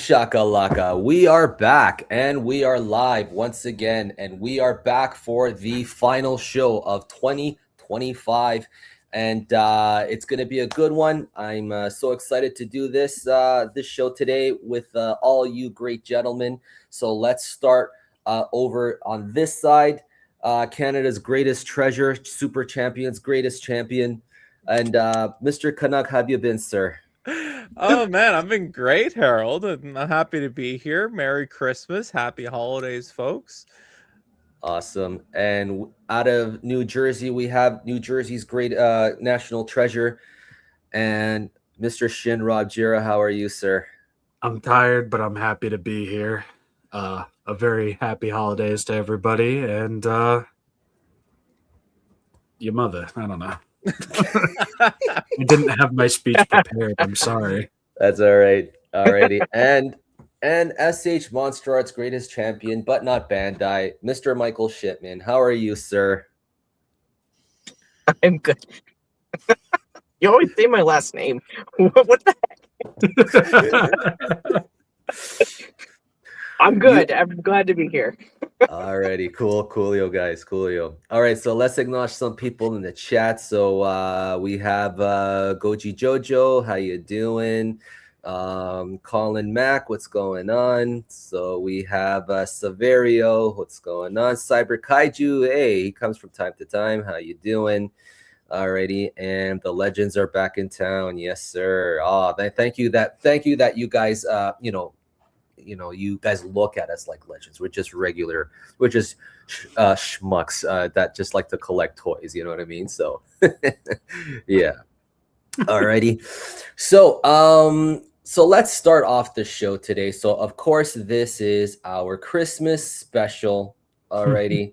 shakalaka. We are back and we are live once again, and we are back for the final show of 2025, and it's going to be a good one. I'm so excited to do this show today with all you great gentlemen. So let's start over on this side. Canada's greatest treasure, super champion's greatest champion, and Mr. Canuck, how have you been, sir? Oh man, I've been great, Harold, and I'm happy to be here. Merry Christmas, happy holidays, folks. Awesome. And out of New Jersey, we have New Jersey's great national treasure, and Mr. Shin Jira. How are you, sir? I'm tired, but I'm happy to be here. A very happy holidays to everybody, and your mother. I don't know. I didn't have my speech prepared. I'm sorry. That's all right. Alrighty. and SH Monster Arts greatest champion, but not Bandai, Mr. Michael Shipman. How are you, sir? I'm good. You always say my last name. What the heck? I'm good. I'm glad to be here. Alrighty, coolio, guys, coolio. All right, so let's acknowledge some people in the chat. So we have Goji Jojo, how you doing? Colin Mack, what's going on? So we have Severio, what's going on? Cyber Kaiju, hey, he comes from time to time. How you doing? Alrighty, and the legends are back in town. Yes, sir. Oh, thank you that you guys you guys look at us like legends. We're just regular, we're just schmucks that just like to collect toys, you know what I mean? So yeah. Alrighty. So let's start off the show today. So of course this is our Christmas special. Alrighty.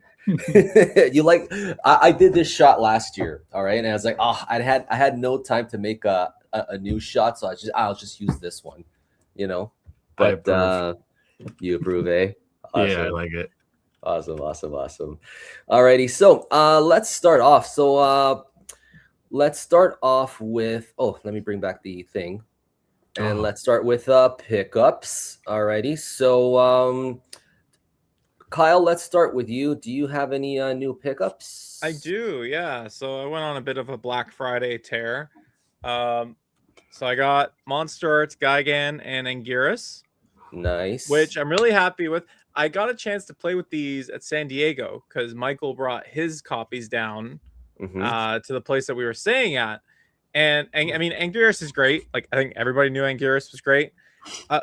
You like I did this shot last year, all right, and I was like, oh, I had no time to make a new shot, so I'll just use this one, you know. But you approve, eh? Awesome. Yeah, I like it. Awesome. Alrighty, so let's start off. So let's start off with let me bring back the thing. And let's start with pickups. Alrighty. So Kyle, let's start with you. Do you have any new pickups? I do, yeah. So I went on a bit of a Black Friday tear. So I got Monster Arts, Gigan, and Anguirus. Nice. Which I'm really happy with. I got a chance to play with these at San Diego because Michael brought his copies down to the place that we were staying at. And I mean, Anguirus is great. Like, I think everybody knew Anguirus was great.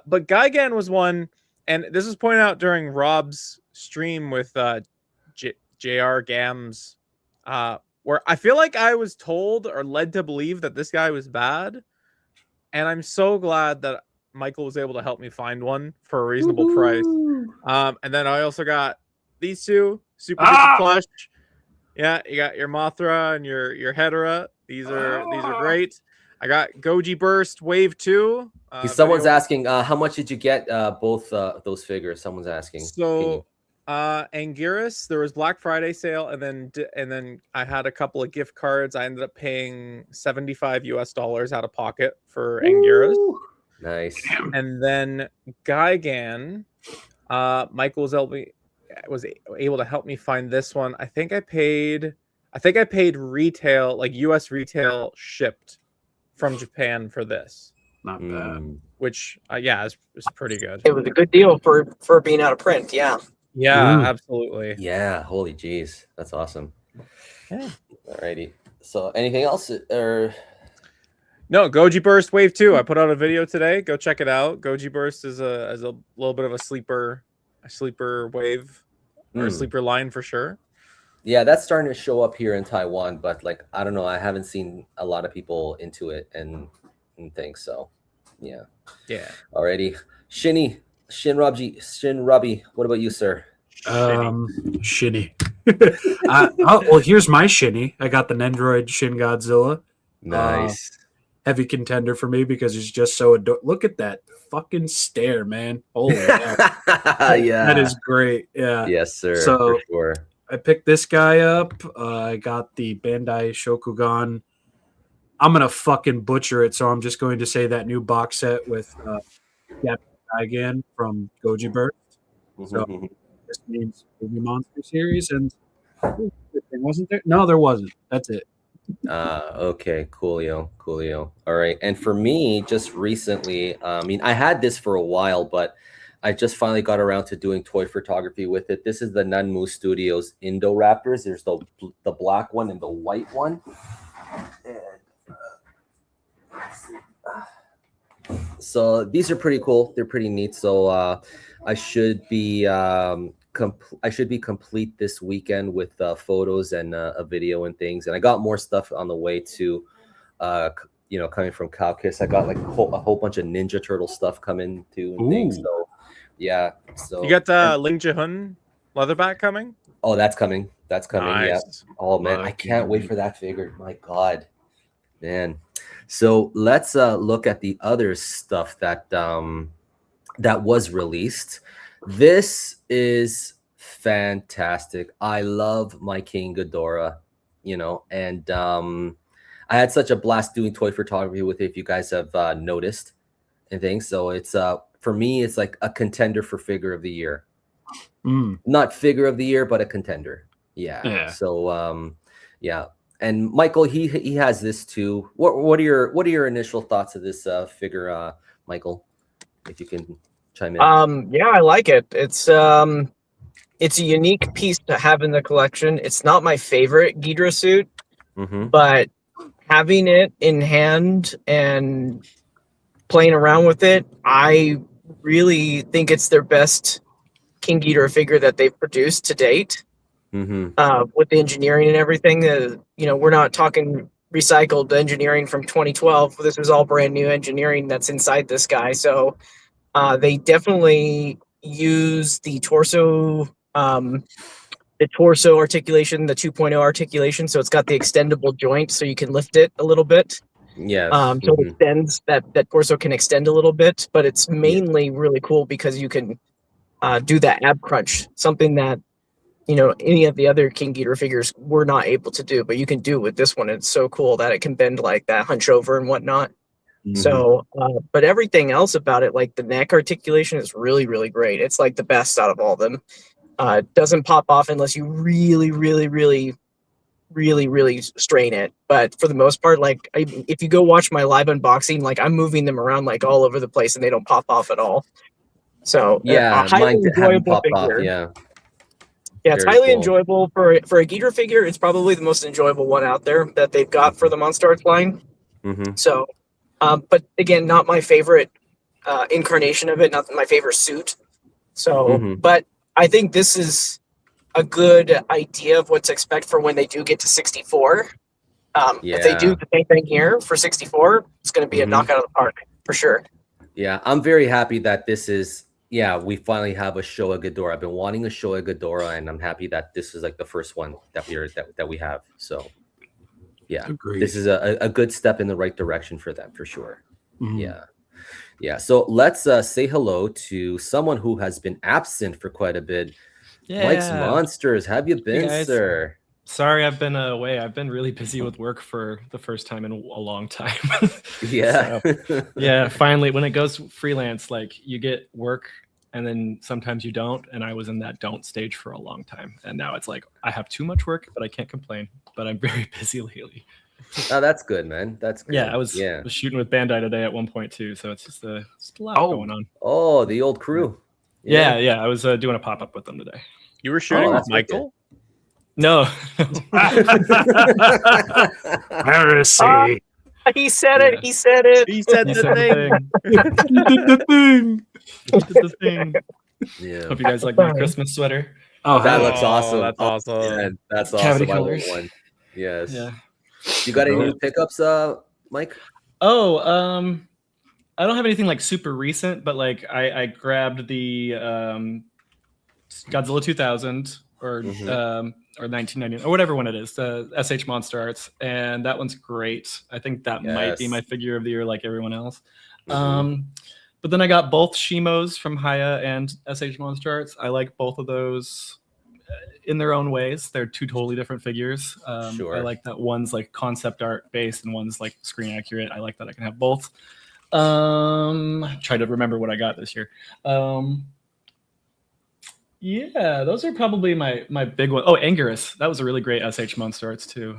But Gigan was one, and this was pointed out during Rob's stream with JR Gams, where I feel like I was told or led to believe that this guy was bad. And I'm so glad that Michael was able to help me find one for a reasonable price. And then I also got these two super duper plush. Yeah, you got your Mothra and your Hedera. These are great. I got Goji Burst Wave 2. Someone's asking, how much did you get both those figures? Someone's asking. So Anguirus, there was Black Friday sale, and then I had a couple of gift cards. I ended up paying $75 out of pocket for Anguirus. Nice. And then Gigan, Michael was able to help me find this one. I think I paid retail, like US retail shipped from Japan for this. Not bad. Which it's pretty good. It was a good deal for being out of print. Yeah. Yeah, absolutely. Yeah, holy jeez, that's awesome. Yeah. Alrighty. So anything else or no? Goji Burst Wave 2. I put out a video today. Go check it out. Goji Burst is a little bit of a sleeper wave or a sleeper line for sure. Yeah, that's starting to show up here in Taiwan, but like I don't know, I haven't seen a lot of people into it and things. So yeah. Alrighty. Shin Robbie, what about you, sir? Shinny. Well, here's my Shinny. I got the Nendroid Shin Godzilla. Nice. Heavy contender for me because he's just so adorable. Look at that fucking stare, man. Holy hell. Yeah. That is great. Yeah. Yes, sir. So for sure. I picked this guy up. I got the Bandai Shokugan. I'm going to fucking butcher it, so I'm just going to say that new box set with guy again from Goji Burst. So this means movie monster series, and wasn't there? No, there wasn't. That's it. Okay, coolio. All right. And for me, just recently, I mean, I had this for a while, but I just finally got around to doing toy photography with it. This is the Nunmu Studios Indoraptors. There's the black one and the white one. And, let's see. So these are pretty cool. They're pretty neat. So I should be complete this weekend with photos and a video and things. And I got more stuff on the way to, coming from Cowkiss. I got like a whole bunch of Ninja Turtle stuff coming too and things. So yeah. So you got the Ling Jihun leatherback coming? Oh, that's coming. That's coming. Nice. Yeah. Oh man, I can't wait for that figure. My God, man. So let's look at the other stuff that was released. This is fantastic. I love my King Ghidorah, and I had such a blast doing toy photography with it, if you guys have noticed and things. So it's for me, it's like a contender for figure of the year. Not figure of the year, but a contender. Yeah. So yeah. And Michael, he has this too. What are your initial thoughts of this figure, Michael? If you can chime in. Yeah, I like it. It's a unique piece to have in the collection. It's not my favorite Ghidorah suit, but having it in hand and playing around with it, I really think it's their best King Ghidorah figure that they've produced to date. With the engineering and everything, we're not talking recycled engineering from 2012. This is all brand new engineering that's inside this guy. So they definitely use the torso articulation, the 2.0 articulation. So it's got the extendable joint, so you can lift it a little bit. Yes. So it extends, that torso can extend a little bit, but it's mainly really cool because you can do that ab crunch, something that any of the other King Ghidorah figures were not able to do, but you can do with this one. It's so cool that it can bend like that, hunch over and whatnot. So, but everything else about it, like the neck articulation, is really, really great. It's like the best out of all of them. It doesn't pop off unless you really, really, really, really, really strain it. But for the most part, like if you go watch my live unboxing, like I'm moving them around like all over the place and they don't pop off at all. So yeah, mine haven't popped off. Yeah, it's highly enjoyable for a Ghidorah figure. It's probably the most enjoyable one out there that they've got for the Monster Arts line. So, but again, not my favorite incarnation of it, not my favorite suit. So, but I think this is a good idea of what to expect for when they do get to 64. If they do the same thing here for 64, it's going to be a knockout of the park for sure. Yeah, I'm very happy that this is. Yeah, we finally have a Showa Ghidorah. I've been wanting a Showa Ghidorah, and I'm happy that this is like the first one that we have. So, yeah, this is a good step in the right direction for them for sure. Yeah. So let's say hello to someone who has been absent for quite a bit. Mike's Monsters, how have you been, sir? Sorry, I've been away. I've been really busy with work for the first time in a long time. Yeah. So, finally, when it goes freelance, like you get work and then sometimes you don't. And I was in that don't stage for a long time. And now it's like, I have too much work, but I can't complain. But I'm very busy lately. Oh, that's good, man. That's good. Yeah, I was shooting with Bandai today at one point too. So it's just a lot going on. Oh, the old crew. Yeah. I was doing a pop-up with them today. You were shooting with Michael? No. Heresy. He said it. He said it. He said the thing. Yeah. Hope you guys like my Christmas sweater. Oh, that looks awesome. That's awesome. Yeah, that's Cavity awesome. colors. I want one. Yes. Yeah. You got any new pickups, Mike? Oh, I don't have anything like super recent, but like I grabbed the Godzilla 2000 or 1999 or whatever one it is, the SH Monster Arts, and that one's great. I think that might be my figure of the year, like everyone else. But then I got both Shimos from Haya and SH Monster Arts. I like both of those in their own ways. They're two totally different figures. I like that one's like concept art based and one's like screen accurate. I like that I can have both. Try to remember what I got this year. Yeah, those are probably my big one. Oh, Anguirus. That was a really great SH Monster Arts too.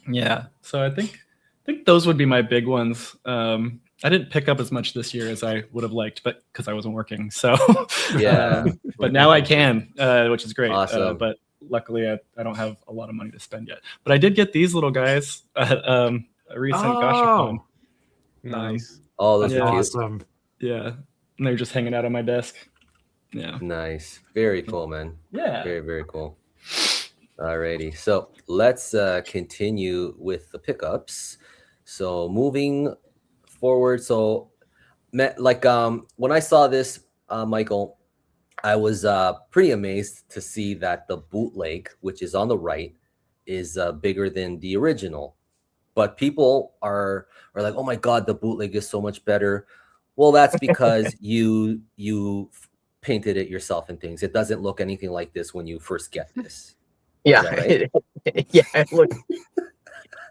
Yeah. So I think those would be my big ones. I didn't pick up as much this year as I would have liked, but because I wasn't working. So yeah. But now I can, which is great. Awesome. But luckily I don't have a lot of money to spend yet. But I did get these little guys at a recent Gashapon. Nice. Those are awesome. cute. Yeah. And they're just hanging out on my desk. Yeah. Nice. Very cool, man. Yeah. Very, very cool. Alrighty. So let's continue with the pickups. So moving forward. So like when I saw this, Michael, I was pretty amazed to see that the bootleg, which is on the right, is bigger than the original. But people are like, oh my God, the bootleg is so much better. Well, that's because you painted it yourself and things. It doesn't look anything like this when you first get this. Yeah, right? Yeah. Look,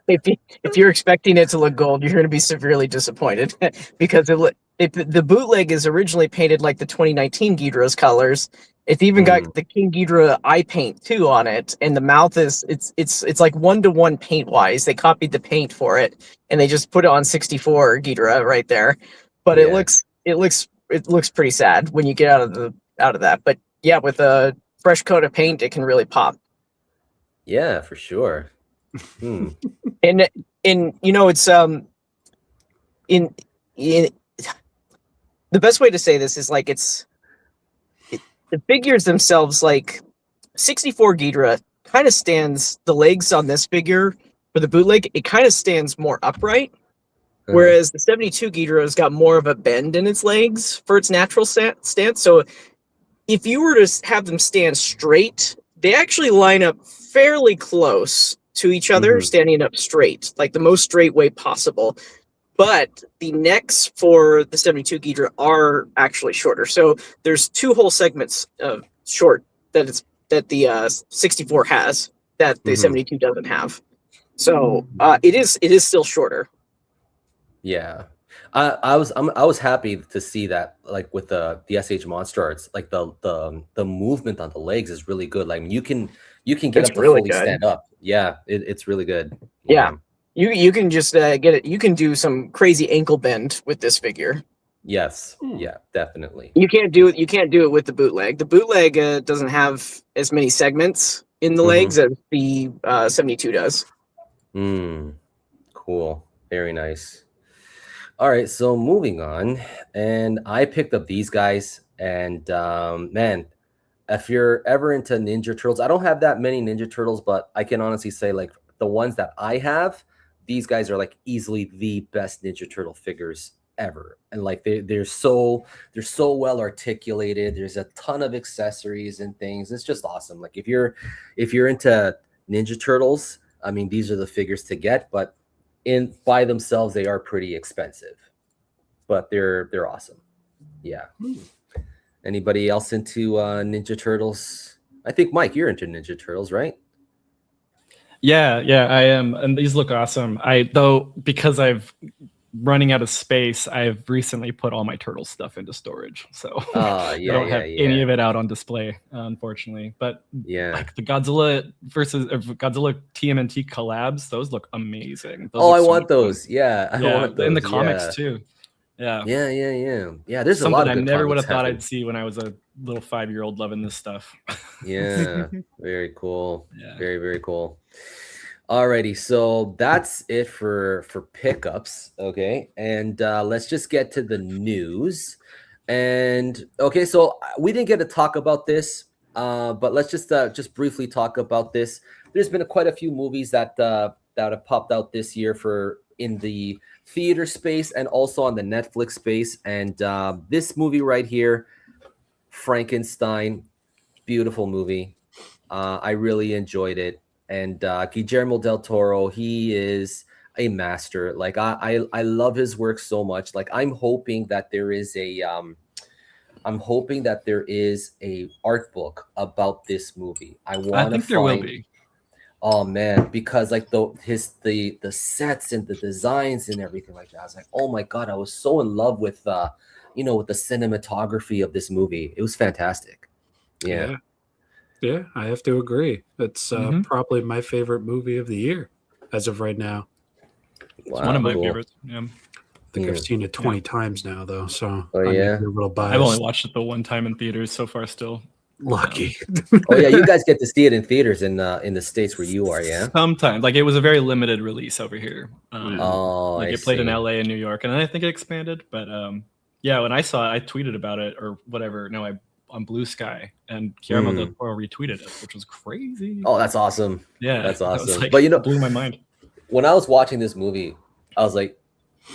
if you're expecting it to look gold, you're going to be severely disappointed because the bootleg is originally painted like the 2019 Ghidorah's colors. It's even got the King Ghidorah eye paint too on it, and the mouth is it's like 1-to-1 paint wise. They copied the paint for it and they just put it on 64 Ghidorah right there. But it looks pretty sad when you get out of that. But yeah, with a fresh coat of paint, it can really pop. Yeah, for sure. And you know, it's in the best way to say this is like the figures themselves, like 64 Ghidorah kind of stands, the legs on this figure for the bootleg, it kind of stands more upright. Whereas the 72 Ghidorah has got more of a bend in its legs for its natural stance. So if you were to have them stand straight, they actually line up fairly close to each other, standing up straight, like the most straight way possible. But the necks for the 72 Ghidorah are actually shorter. So there's 2 whole segments of short that the 64 has that the 72 doesn't have. So it is still shorter. Yeah, I was happy to see that, like with the SH Monster Arts, like the movement on the legs is really good. Like you can get It's up to really fully good. stand up. Yeah, it's really good. Yeah. You can just get it. You can do some crazy ankle bend with this figure. Yes. Yeah, definitely. You can't do it with the bootleg. The bootleg doesn't have as many segments in the legs as the 72 does. Cool. Very nice. All right, so moving on, and I picked up these guys, and man, if you're ever into Ninja Turtles, I don't have that many Ninja Turtles, but I can honestly say, like, the ones that I have, these guys are like easily the best Ninja Turtle figures ever, and like they're so well articulated. There's a ton of accessories and things. It's just awesome. Like if you're into Ninja Turtles, I mean, these are the figures to get, but by themselves they are pretty expensive, but they're awesome. Yeah. Anybody else into Ninja Turtles? I think Mike, you're into Ninja Turtles, right? Yeah, I am, and these look awesome. Because I've running out of space, I've recently put all my turtle stuff into storage, so I don't have any of it out on display, unfortunately. But like the Godzilla Godzilla TMNT collabs, those look amazing. Those I want those. Fun. Yeah, I want those. In the comics too. Yeah. There's something a lot of I never would have thought happening. I'd see when I was a little 5-year-old loving this stuff. Yeah, very cool. Yeah. Very, very cool. Alrighty, so that's it for pickups. Okay, and let's just get to the news. And okay, so we didn't get to talk about this, but let's just briefly talk about this. There's been quite a few movies that have popped out this year in the theater space and also on the Netflix space. And this movie right here, Frankenstein, beautiful movie. I really enjoyed it. And Guillermo del Toro, he is a master. Like I love his work so much. Like I'm hoping that there is a art book about this movie. I think there will be. Oh man, because like the sets and the designs and everything like that. I was like, oh my god, I was so in love with with the cinematography of this movie. It was fantastic. Yeah. Yeah, I have to agree. It's probably my favorite movie of the year as of right now. It's one of my favorites. Yeah. I think I've seen it 20 times now, though. So I may be a little biased. I've only watched it the one time in theaters so far. Still lucky. Oh yeah, you guys get to see it in theaters in the States where you are, yeah. Sometimes, like it was a very limited release over here. Like it played in LA and New York, and I think it expanded. But yeah, when I saw it, I tweeted about it or whatever. No, on Blue Sky, and Guillermo del Toro retweeted it, which was crazy. Oh, that's awesome. Yeah, that's awesome. Like, but it blew my mind. When I was watching this movie, I was like,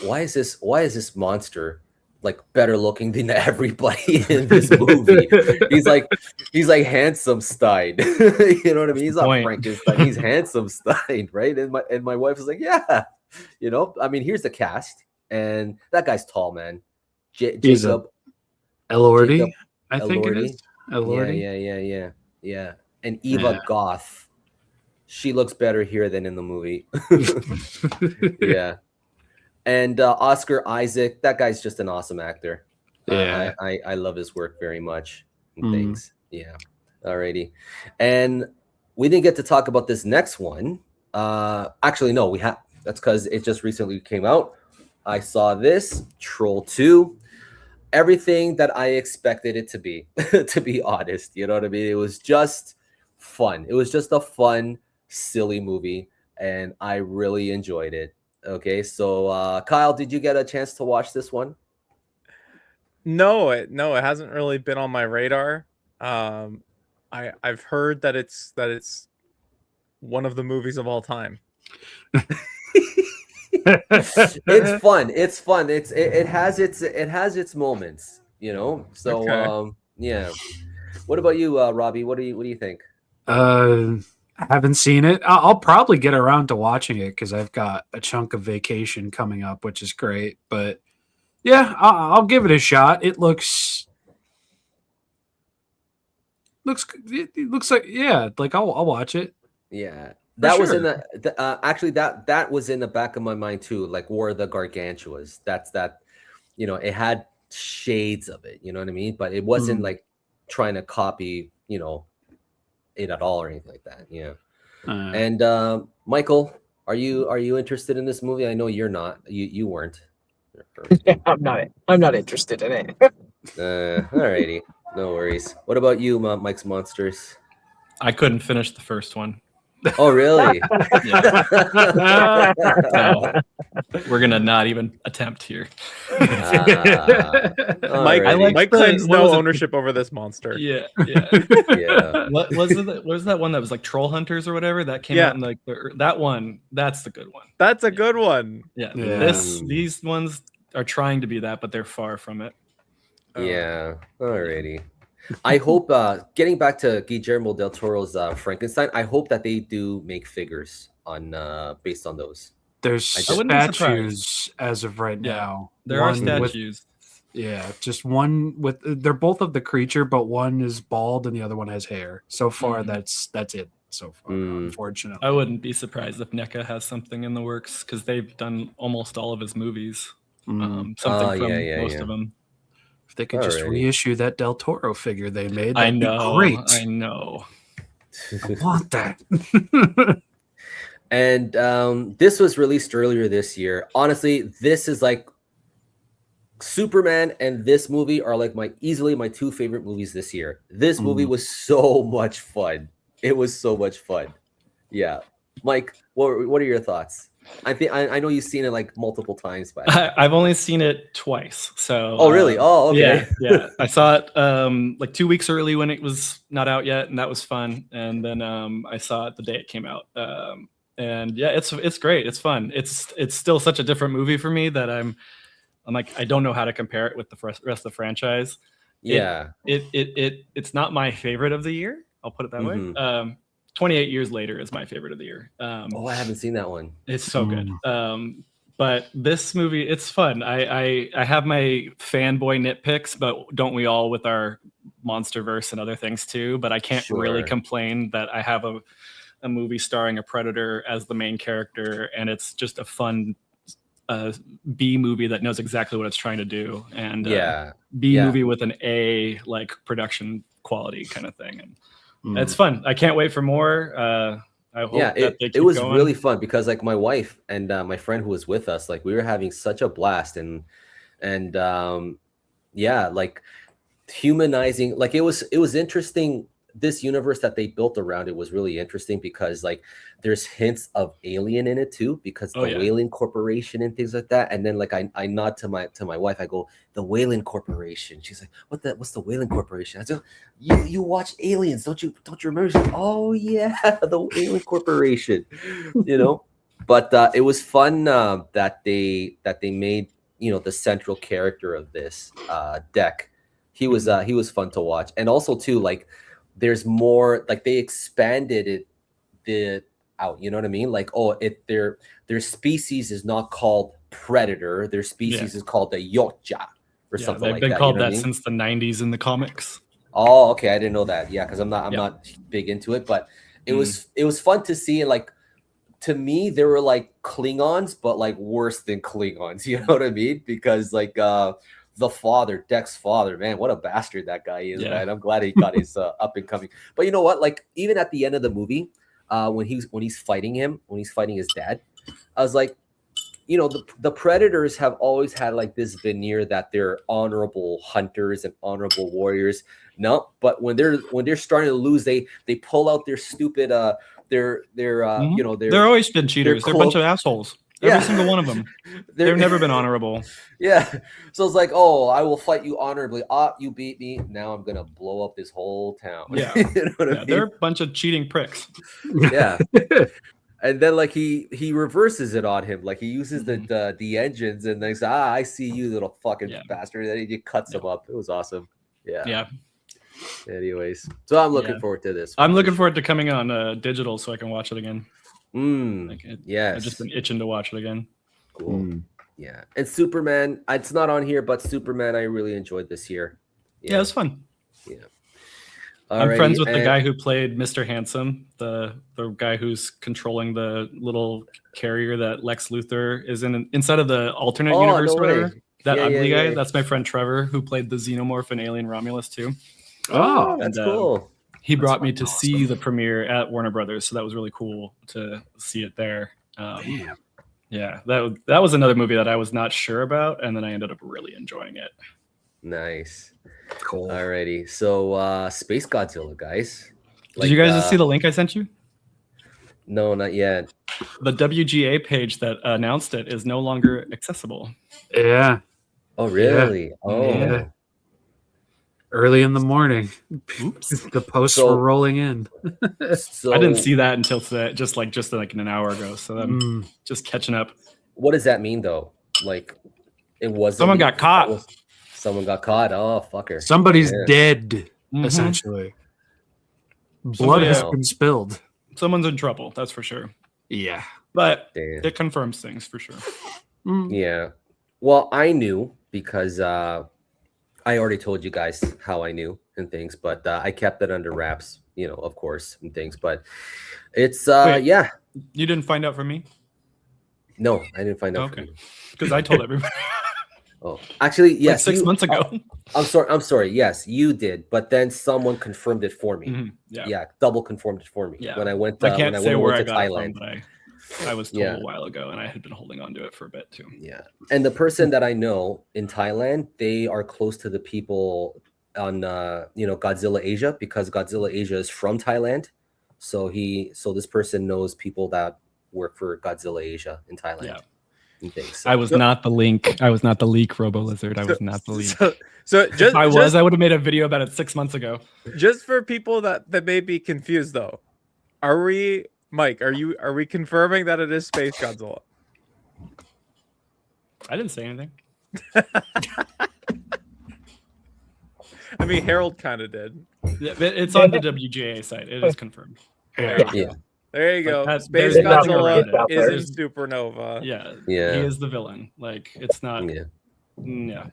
why is this monster like better looking than everybody in this movie? he's like handsome Stein. You know what I mean? He's not Frankenstein. He's handsome Stein, right? And my wife was like, yeah, I mean, here's the cast, and that guy's tall, man. Jacob Elordi, I think it is. Elordi. Yeah. And Eva Goth. She looks better here than in the movie. Yeah. And Oscar Isaac, that guy's just an awesome actor. Yeah. I love his work very much. And things. Yeah. Alrighty. And we didn't get to talk about this next one. Actually, no, we have. That's because it just recently came out. I saw this, Troll 2. Everything that I expected it to be, to be honest. You know what I mean? It was just fun. It was just a fun, silly movie, and I really enjoyed it. Okay, so Kyle, did you get a chance to watch this one? No, it hasn't really been on my radar. I've heard that it's one of the movies of all time. It's fun. It has its moments, So Okay. yeah. What about you, Robbie? What do you think? I haven't seen it. I'll probably get around to watching it because I've got a chunk of vacation coming up, which is great. But yeah, I'll give it a shot. It looks like like I'll watch it. Yeah, that was in the actually that was in the back of my mind too. Like War of the Gargantuas. That's that. It had shades of it. You know what I mean? But it wasn't like trying to copy. It at all or anything like that. Yeah. And Michael, are you interested in this movie? I know you're not. You weren't. I'm not interested in it. Alrighty, no worries. What about you, Mike's Monsters? I couldn't finish the first one. Oh, really? No, we're gonna not even attempt here. Mike claims no ownership over this monster. Yeah. Yeah. What was that one that was like Troll Hunters or whatever that came out in like that one? That's the good one. That's a good one. Yeah. These ones are trying to be that, but they're far from it. Yeah. Alrighty. I hope getting back to Guillermo del Toro's Frankenstein, I hope that they do make figures on based on those. There's statues as of right now. There are statues. Just one with they're both of the creature, but one is bald and the other one has hair. So far, that's it. So far, unfortunately, I wouldn't be surprised if NECA has something in the works because they've done almost all of his movies. Something from most of them. If they could just reissue that Del Toro figure they made, that'd be great. I want that. And this was released earlier this year. Honestly, this is like Superman and this movie are like easily my two favorite movies this year. This movie was so much fun. It was so much fun. Yeah. Mike, what are your thoughts? I know you've seen it like multiple times, but I've only seen it twice. So oh really? Oh okay. Yeah. I saw it like 2 weeks early when it was not out yet, and that was fun. And then I saw it the day it came out. And yeah, it's great. It's fun. It's still such a different movie for me that I'm like I don't know how to compare it with the rest of the franchise. Yeah. It's not my favorite of the year. I'll put it that way. 28 Years Later is my favorite of the year. I haven't seen that one. It's so good. But this movie, it's fun. I have my fanboy nitpicks, but don't we all with our MonsterVerse and other things too? But I can't really complain that I have a a movie starring a predator as the main character, and it's just a fun B movie that knows exactly what it's trying to do, and B movie with an A like production quality kind of thing, and it's fun. I can't wait for more. I hope that they keep it was going. really fun because like my wife and my friend who was with us, like we were having such a blast, and like humanizing, like it was interesting. This universe that they built around it was really interesting because like there's hints of Alien in it too, because the Weyland Corporation and things like that. And then like I nod to my wife, I go, the Weyland Corporation. She's like, what's the Weyland Corporation? I said, you watched Aliens, don't you remember? She's like, oh yeah, the Weyland Corporation, you know. But it was fun that they made, you know, the central character of this deck. He was fun to watch, and also too like there's more, like they expanded it out, you know what I mean? Like, their species is not called predator, their species is called the Yotja or something like that. They've been called you know that since the 90s in the comics. Oh, okay, I didn't know that. Yeah, because I'm not big into it, but it was fun to see. And like, to me, they were like Klingons, but like worse than Klingons, you know what I mean? Because like the father, Deck's father, man, what a bastard that guy is, man. I'm glad he got his up and coming. But you know what? Like, even at the end of the movie, when he's fighting his dad, I was like, you know, the Predators have always had like this veneer that they're honorable hunters and honorable warriors. No, but when they're starting to lose, they pull out their stupid you know, they're always been cheaters. They're a bunch of assholes. Every single one of them. They've never been honorable. Yeah. So it's like, oh, I will fight you honorably. You beat me. Now I'm going to blow up this whole town. Yeah. You know what I mean? They're a bunch of cheating pricks. Yeah. And then like he reverses it on him. Like he uses the engines and then says, I see you, little fucking bastard. And then he cuts him up. It was awesome. Yeah. Yeah. Anyways. So I'm looking forward to this. I'm looking forward to coming on digital so I can watch it again. Yes. I've just been itching to watch it again. Cool. Yeah. And Superman, it's not on here, but Superman I really enjoyed this year. Yeah, it was fun. Yeah. I'm friends with the guy who played Mr. Handsome, the guy who's controlling the little carrier that Lex Luthor is inside of the alternate universe. No way. That ugly guy. That's my friend Trevor, who played the Xenomorph in Alien Romulus too. Oh, that's cool. He brought me to see the premiere at Warner Brothers, so that was really cool to see it there. Damn. Yeah, that was another movie that I was not sure about, and then I ended up really enjoying it. Nice. Cool. Alrighty. So Space Godzilla, guys. Did you guys see the link I sent you? No, not yet. The WGA page that announced it is no longer accessible. Yeah. Oh, really? Yeah. Oh. Yeah. Early in the morning. Oops. The posts were rolling in. So I didn't see that until today, just like an hour ago. So I'm just catching up. What does that mean though? Like it wasn't someone got caught. Someone got caught. Oh, fucker. Somebody's dead, essentially. Blood has been spilled. Someone's in trouble, that's for sure. Yeah. But it confirms things for sure. Yeah. Well, I knew because I already told you guys how I knew and things, but I kept it under wraps, you know, of course, and things. But it's yeah. You didn't find out from me? No, I didn't find out from you. Because I told everybody. Oh, actually, yes. Like 6 months ago. I'm sorry. Yes, you did, but then someone confirmed it for me. Yeah, double confirmed it for me. Yeah. When I went, I can't say where I to got Thailand. it from, but I was told a while ago, and I had been holding on to it for a bit too. Yeah, and the person that I know in Thailand, they are close to the people on Godzilla Asia, because Godzilla Asia is from Thailand. So this person knows people that work for Godzilla Asia in Thailand. Yeah. Things, I was not the link. I was not the leak, Robo Lizard. I was not the leak. So just I would have made a video about it 6 months ago. Just for people that may be confused, though, Mike? Are we confirming that it is Space Godzilla? I didn't say anything. I mean, Harold kind of did. Yeah, it's on the WGA site. It is confirmed. Yeah. There you go. Like Space Godzilla is a supernova. Yeah. Yeah. He is the villain. Like, it's not. Yeah. Yeah.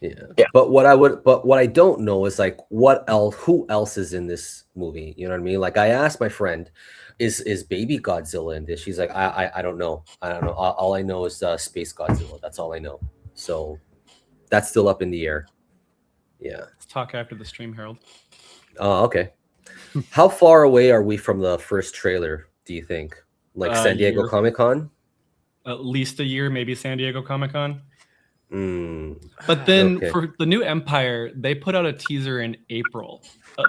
Yeah. But what I don't know is like who else is in this movie? You know what I mean? Like I asked my friend, is Baby Godzilla in this? She's like, I don't know. I don't know. All I know is Space Godzilla. That's all I know. So that's still up in the air. Yeah. Let's talk after the stream, Harold. Oh, okay. How far away are we from the first trailer, do you think? Like San Diego Comic-Con? At least a year, maybe San Diego Comic-Con. Mm. But then for the new Empire, they put out a teaser in April,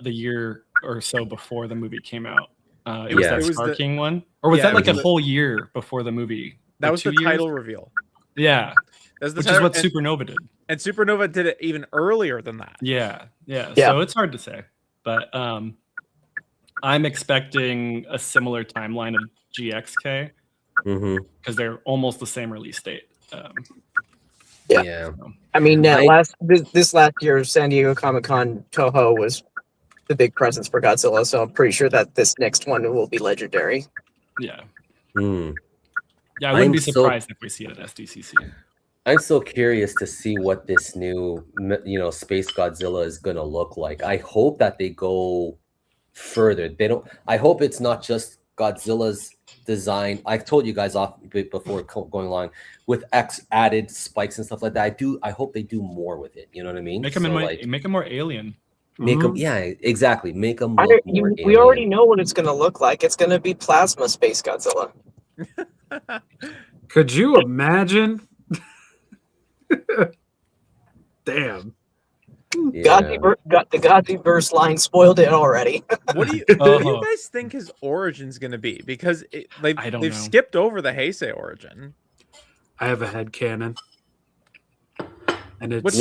the year or so before the movie came out. It was that Star King one? Or was that like a whole year before the movie? That was the title reveal. Yeah. Which is what Supernova did. And Supernova did it even earlier than that. Yeah. So it's hard to say. But I'm expecting a similar timeline of GXK because they're almost the same release date. Yeah. I mean, this last year, San Diego Comic-Con, Toho was the big presence for Godzilla, so I'm pretty sure that this next one will be legendary. Yeah. Mm. Yeah, I wouldn't be surprised if we see it at SDCC. I'm so curious to see what this new, Space Godzilla is gonna look like. I hope that they go further. I hope it's not just Godzilla's design. I told you guys off before going along with X added spikes and stuff like that. I hope they do more with it. You know what I mean? Make him make him more alien. Make him, yeah, exactly. Make him look more alien. We already know what it's gonna look like. It's gonna be plasma Space Godzilla. Could you imagine? Damn. Yeah. The Godziverse line spoiled it already. What do you guys think his origin's going to be? Because they've skipped over the Heisei origin. I have a headcanon. And it's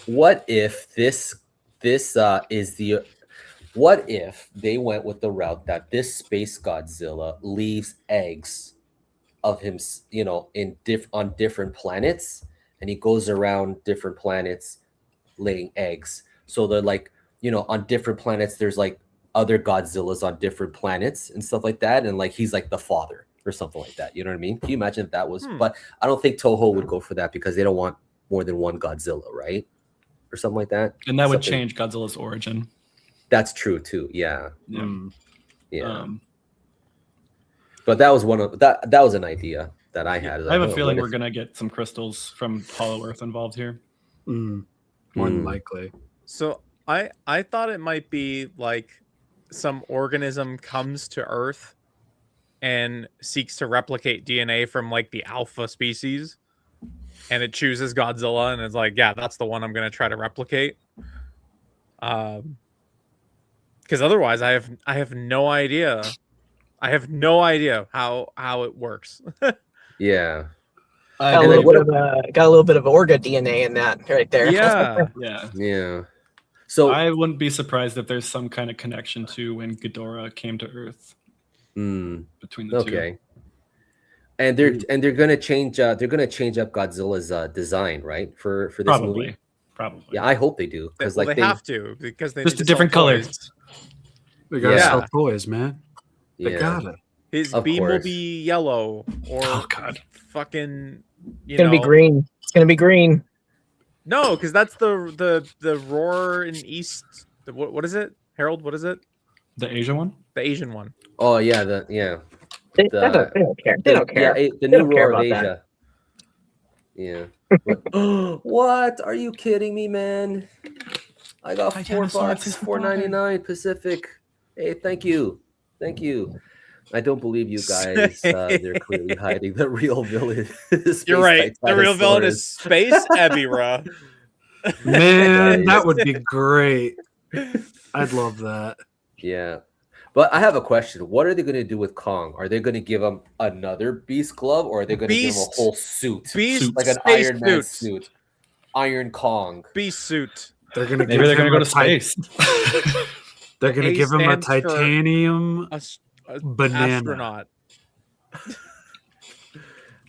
what if this is the what if they went with the route that this Space Godzilla leaves eggs of him, on different planets, and he goes around different planets laying eggs. So they're like, on different planets, there's like other Godzillas on different planets and stuff like that. And like, he's like the father or something like that. You know what I mean? Can you imagine if that was, but I don't think Toho would go for that because they don't want more than one Godzilla, right? Or something like that. And that would change Godzilla's origin. That's true too. Yeah. Yeah. But that was that was an idea that I had. I have a feeling we're going to get some crystals from Hollow Earth involved here. More than likely. So I thought it might be like some organism comes to Earth and seeks to replicate DNA from like the alpha species, and it chooses Godzilla and it's like, yeah, that's the one I'm going to try to replicate. Because otherwise, I have no idea. I have no idea how it works. Yeah. Got a little bit of Orga DNA in that right there. Yeah. So I wouldn't be surprised if there's some kind of connection to when Ghidorah came to Earth. Between the two. Okay. And they're gonna change up Godzilla's design, right? For this movie. Probably. Yeah, I hope they do because they have to because they just need to different colors. They gotta sell toys, man. They gotta. His beam will be yellow or fucking. It's gonna be green. It's gonna be green. No, because that's the roar in East. What is it, Harold? What is it? The Asian one. The Asian one. Oh yeah, They don't care. They don't care. Yeah, the new roar of Asia. Yeah. What? Are you kidding me, man? I got $4, $4.99 Pacific. Hey, thank you. I don't believe you guys. They're clearly hiding the real villain. You're right. The real villain is Space Ebira. Man, that would be great. I'd love that. Yeah. But I have a question. What are they going to do with Kong? Are they going to give him another beast glove, or are they going to give him a whole suit? Like an Iron Man suit. Iron Kong. Beast suit. They're going to go to space. They're going to give him a titanium banana. Astronaut.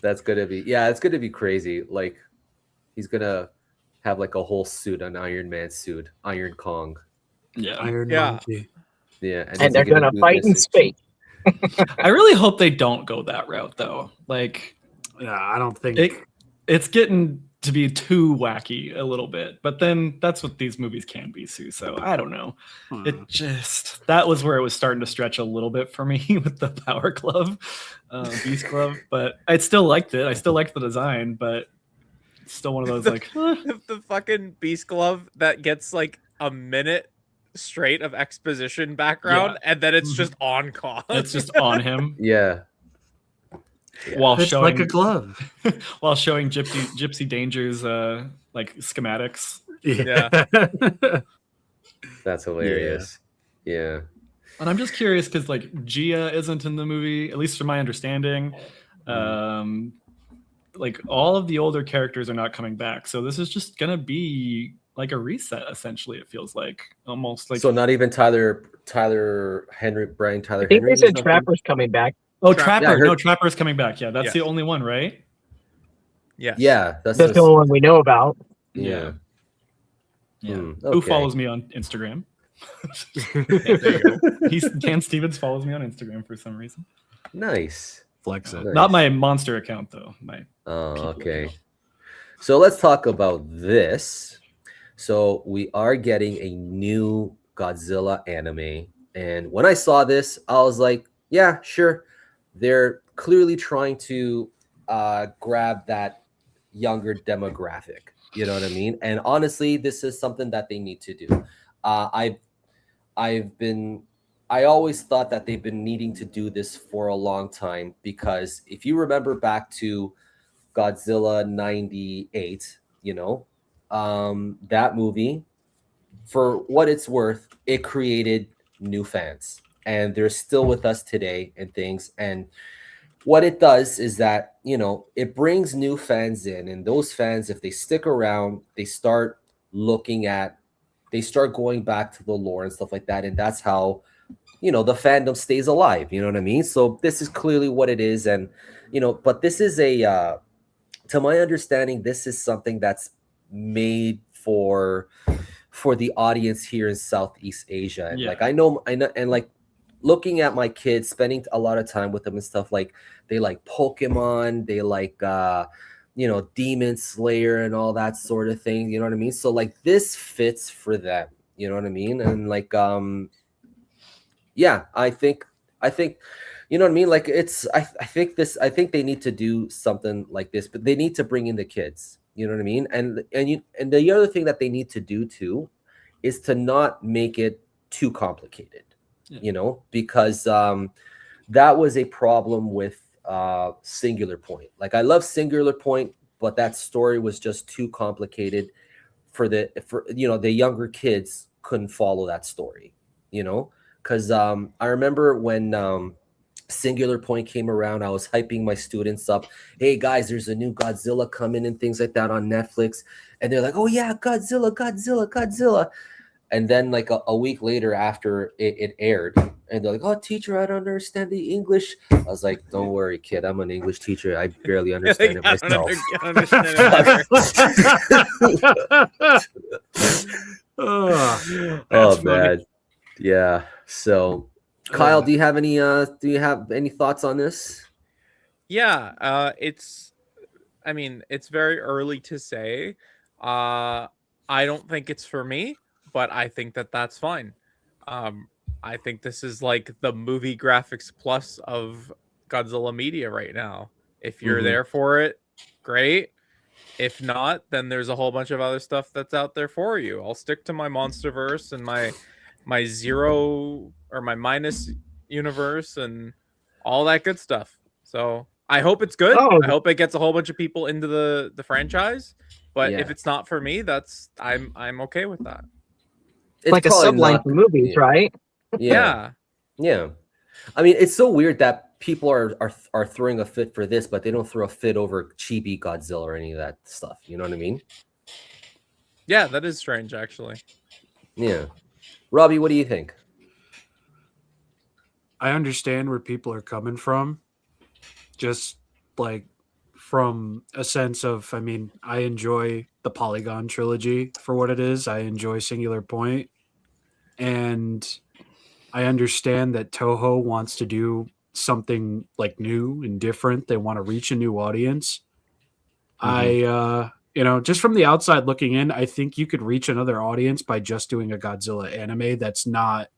That's going to be, it's going to be crazy. Like, he's going to have like a whole suit, an Iron Man suit, Iron Kong. Yeah. Iron Monkey. Yeah, and they're gonna fight in space. I really hope they don't go that route, though. Like, I don't think it's getting to be too wacky a little bit. But then that's what these movies can be, Sue. So I don't know. It just, that was where it was starting to stretch a little bit for me with the Power Glove, Beast Glove. But I still liked it. I still liked the design, but it's still one of those the fucking Beast Glove that gets like a minute straight of exposition background, and then it's just on Kong. It's just on him. Yeah. While it's showing like a glove. While showing Gypsy Danger's like schematics. Yeah. That's hilarious. Yeah. And I'm just curious because like Gia isn't in the movie, at least from my understanding. Like all of the older characters are not coming back, so this is just gonna be like a reset. Essentially, it feels like almost like. So not even Tyler Henry. I think they said Trapper's coming back. Oh, Trapper! No, Trapper's coming back. Yeah, that's the only one, right? Yeah. Yeah, that's the only one we know about. Yeah. Who Okay. follows me on Instagram? There you go. Dan Stevens follows me on Instagram for some reason. Nice. Flex it. Nice. Not my monster account though. My okay. So let's talk about this. So we are getting a new Godzilla anime, and when I saw this, I was like, yeah, sure. They're clearly trying to grab that younger demographic. You know what I mean? And honestly, this is something that they need to do. I always thought that they've been needing to do this for a long time, because if you remember back to Godzilla 98, you know, that movie, for what it's worth, it created new fans, and they're still with us today and things. And what it does is that, you know, it brings new fans in, and those fans, if they stick around, they start going back to the lore and stuff like that. And that's how, you know, the fandom stays alive. You know what I mean? So this is clearly what it is. And, you know, but this is to my understanding, this is something that's made for the audience here in Southeast Asia. And like, I know, and like, looking at my kids, spending a lot of time with them and stuff, like they like Pokemon, they like you know, Demon Slayer and all that sort of thing, you know what I mean? So like this fits for them, you know what I mean? And like yeah, I think you know what I mean? Like it's I think they need to do something like this, but they need to bring in the kids, you know what I mean? And the other thing that they need to do too is to not make it too complicated. You know, because that was a problem with Singular Point. Like I love Singular Point, but that story was just too complicated for you know, the younger kids couldn't follow that story, you know, because I remember when Singular Point came around, I was hyping my students up. Hey guys, there's a new Godzilla coming and things like that on Netflix. And they're like, oh yeah, Godzilla. And then like a week later after it aired, and they're like, oh, teacher, I don't understand the English. I was like, don't worry, kid. I'm an English teacher. I barely understand it myself. Oh man. Yeah. So Kyle, do you have any thoughts on this? Yeah, it's very early to say. I don't think it's for me, but I think that that's fine. I think this is like the movie graphics plus of Godzilla media right now. If you're there for it, great. If not, then there's a whole bunch of other stuff that's out there for you. I'll stick to my MonsterVerse and my zero or my minus universe and all that good stuff. So I hope it's good. I hope it gets a whole bunch of people into the franchise. But if it's not for me, I'm okay with that. It's like a subline for movies, right? Yeah. I mean, it's so weird that people are throwing a fit for this, but they don't throw a fit over chibi Godzilla or any of that stuff. You know what I mean? Yeah, that is strange, actually. Yeah. Robbie, what do you think? I understand where people are coming from. Just like from a sense of, I mean, I enjoy the Polygon trilogy for what it is. I enjoy Singular Point. And I understand that Toho wants to do something like new and different. They want to reach a new audience. I You know, just from the outside looking in, I think you could reach another audience by just doing a Godzilla anime that's not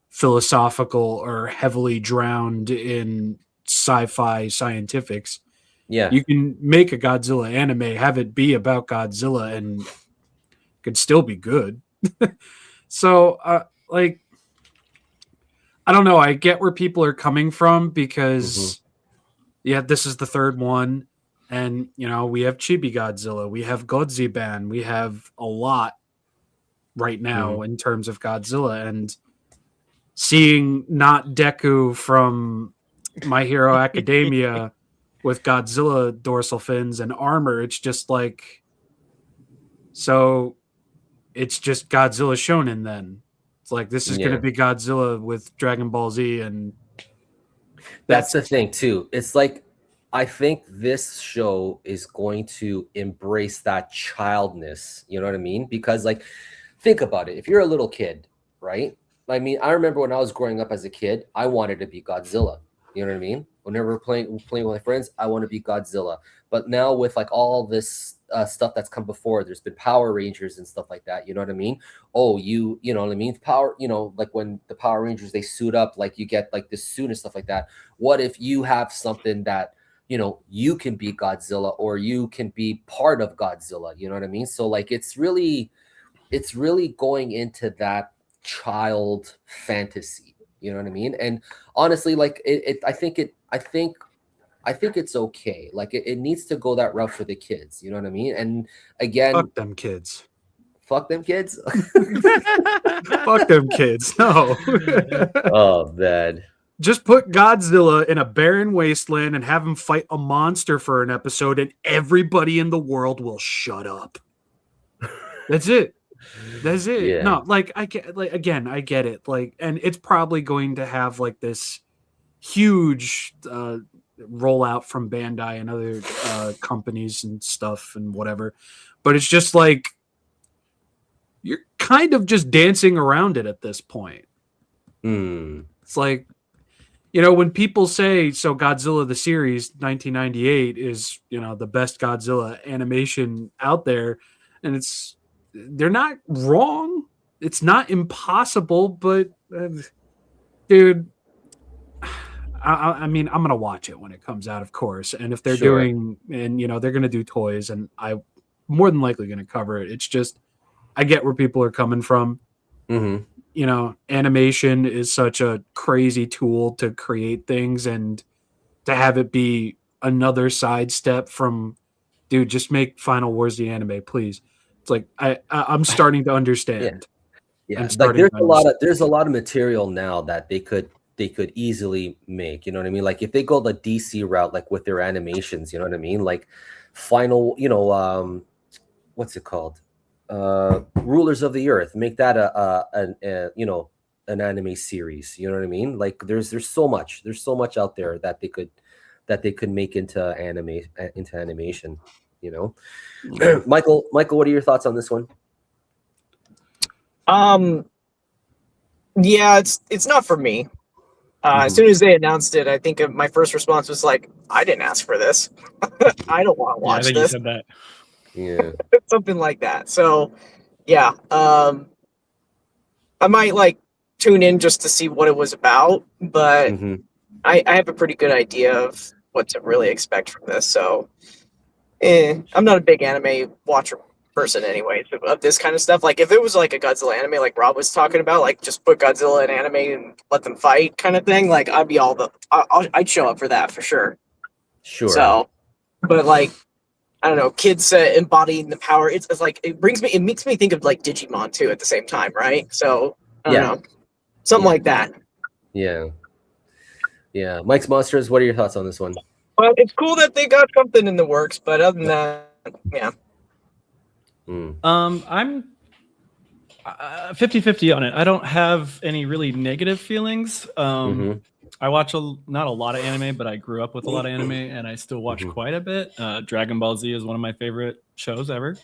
philosophical or heavily drowned in sci-fi scientifics. Yeah. You can make a Godzilla anime, have it be about Godzilla, and could still be good. So, like, I don't know. I get where people are coming from because, yeah, this is the third one. And, you know, we have Chibi Godzilla, we have Godziban, we have a lot right now in terms of Godzilla. And seeing not Deku from My Hero Academia with Godzilla dorsal fins and armor, it's just like, so it's just Godzilla Shonen then. It's like, this is going to be Godzilla with Dragon Ball Z, and that's the thing too. It's like, I think this show is going to embrace that childness. You know what I mean? Because, like, think about it. If you're a little kid, right? I mean, I remember when I was growing up as a kid, I wanted to be Godzilla. You know what I mean? Whenever playing with my friends, I want to be Godzilla. But now with like all this stuff that's come before, there's been Power Rangers and stuff like that. You know what I mean? Oh, you know what I mean? Power, you know, like when the Power Rangers, they suit up, like you get like this suit and stuff like that. What if you have something that, you know, you can be Godzilla, or you can be part of Godzilla? You know what I mean? So like, it's really going into that child fantasy. You know what I mean? And honestly, like I think it's okay. Like it needs to go that route for the kids. You know what I mean? And again, fuck them kids. Fuck them kids. Fuck them kids. No. Oh man. Just put Godzilla in a barren wasteland and have him fight a monster for an episode, and everybody in the world will shut up. That's it. That's it. Yeah. No, like I get, like, again, I get it. Like, and it's probably going to have like this huge rollout from Bandai and other companies and stuff and whatever. But it's just like, you're kind of just dancing around it at this point. It's like, you know, when people say, so Godzilla the series 1998 is, you know, the best Godzilla animation out there, and they're not wrong. It's not impossible, but dude, I mean, I'm gonna watch it when it comes out, of course. And if they're doing, and you know, they're gonna do toys, and I'm more than likely gonna cover it. It's just, I get where people are coming from. You know, animation is such a crazy tool to create things, and to have it be another sidestep from, dude, just make Final Wars the anime, please. It's like I'm starting to understand. Yeah. Like there's a lot of material now that they could easily make. You know what I mean? Like if they go the DC route, like with their animations, you know what I mean? Like Final, you know, what's it called? Rulers of the Earth. Make that a you know, an anime series. You know what I mean? Like there's so much out there that they could make into animation. You know, Michael, what are your thoughts on this one? Yeah, it's not for me. As soon as they announced it, I think my first response was like, I didn't ask for this. I don't want to watch I think this. You said that. Yeah. Something like that. So yeah, I might like tune in just to see what it was about, but I have a pretty good idea of what to really expect from this. So I'm not a big anime watcher person anyway, so of this kind of stuff. Like if it was like a Godzilla anime like Rob was talking about, like just put Godzilla in anime and let them fight kind of thing, like I'd be I'd show up for that for sure. So, but like, I don't know, kids embodying the power, it's like it makes me think of like Digimon too at the same time, right? So I don't know, something like that. Yeah. Mike's Monsters, what are your thoughts on this one? Well, it's cool that they got something in the works, but other than that, yeah. I'm 50-50 on it. I don't have any really negative feelings. I watch not a lot of anime, but I grew up with a lot of anime, and I still watch quite a bit. Dragon Ball Z is one of my favorite shows ever.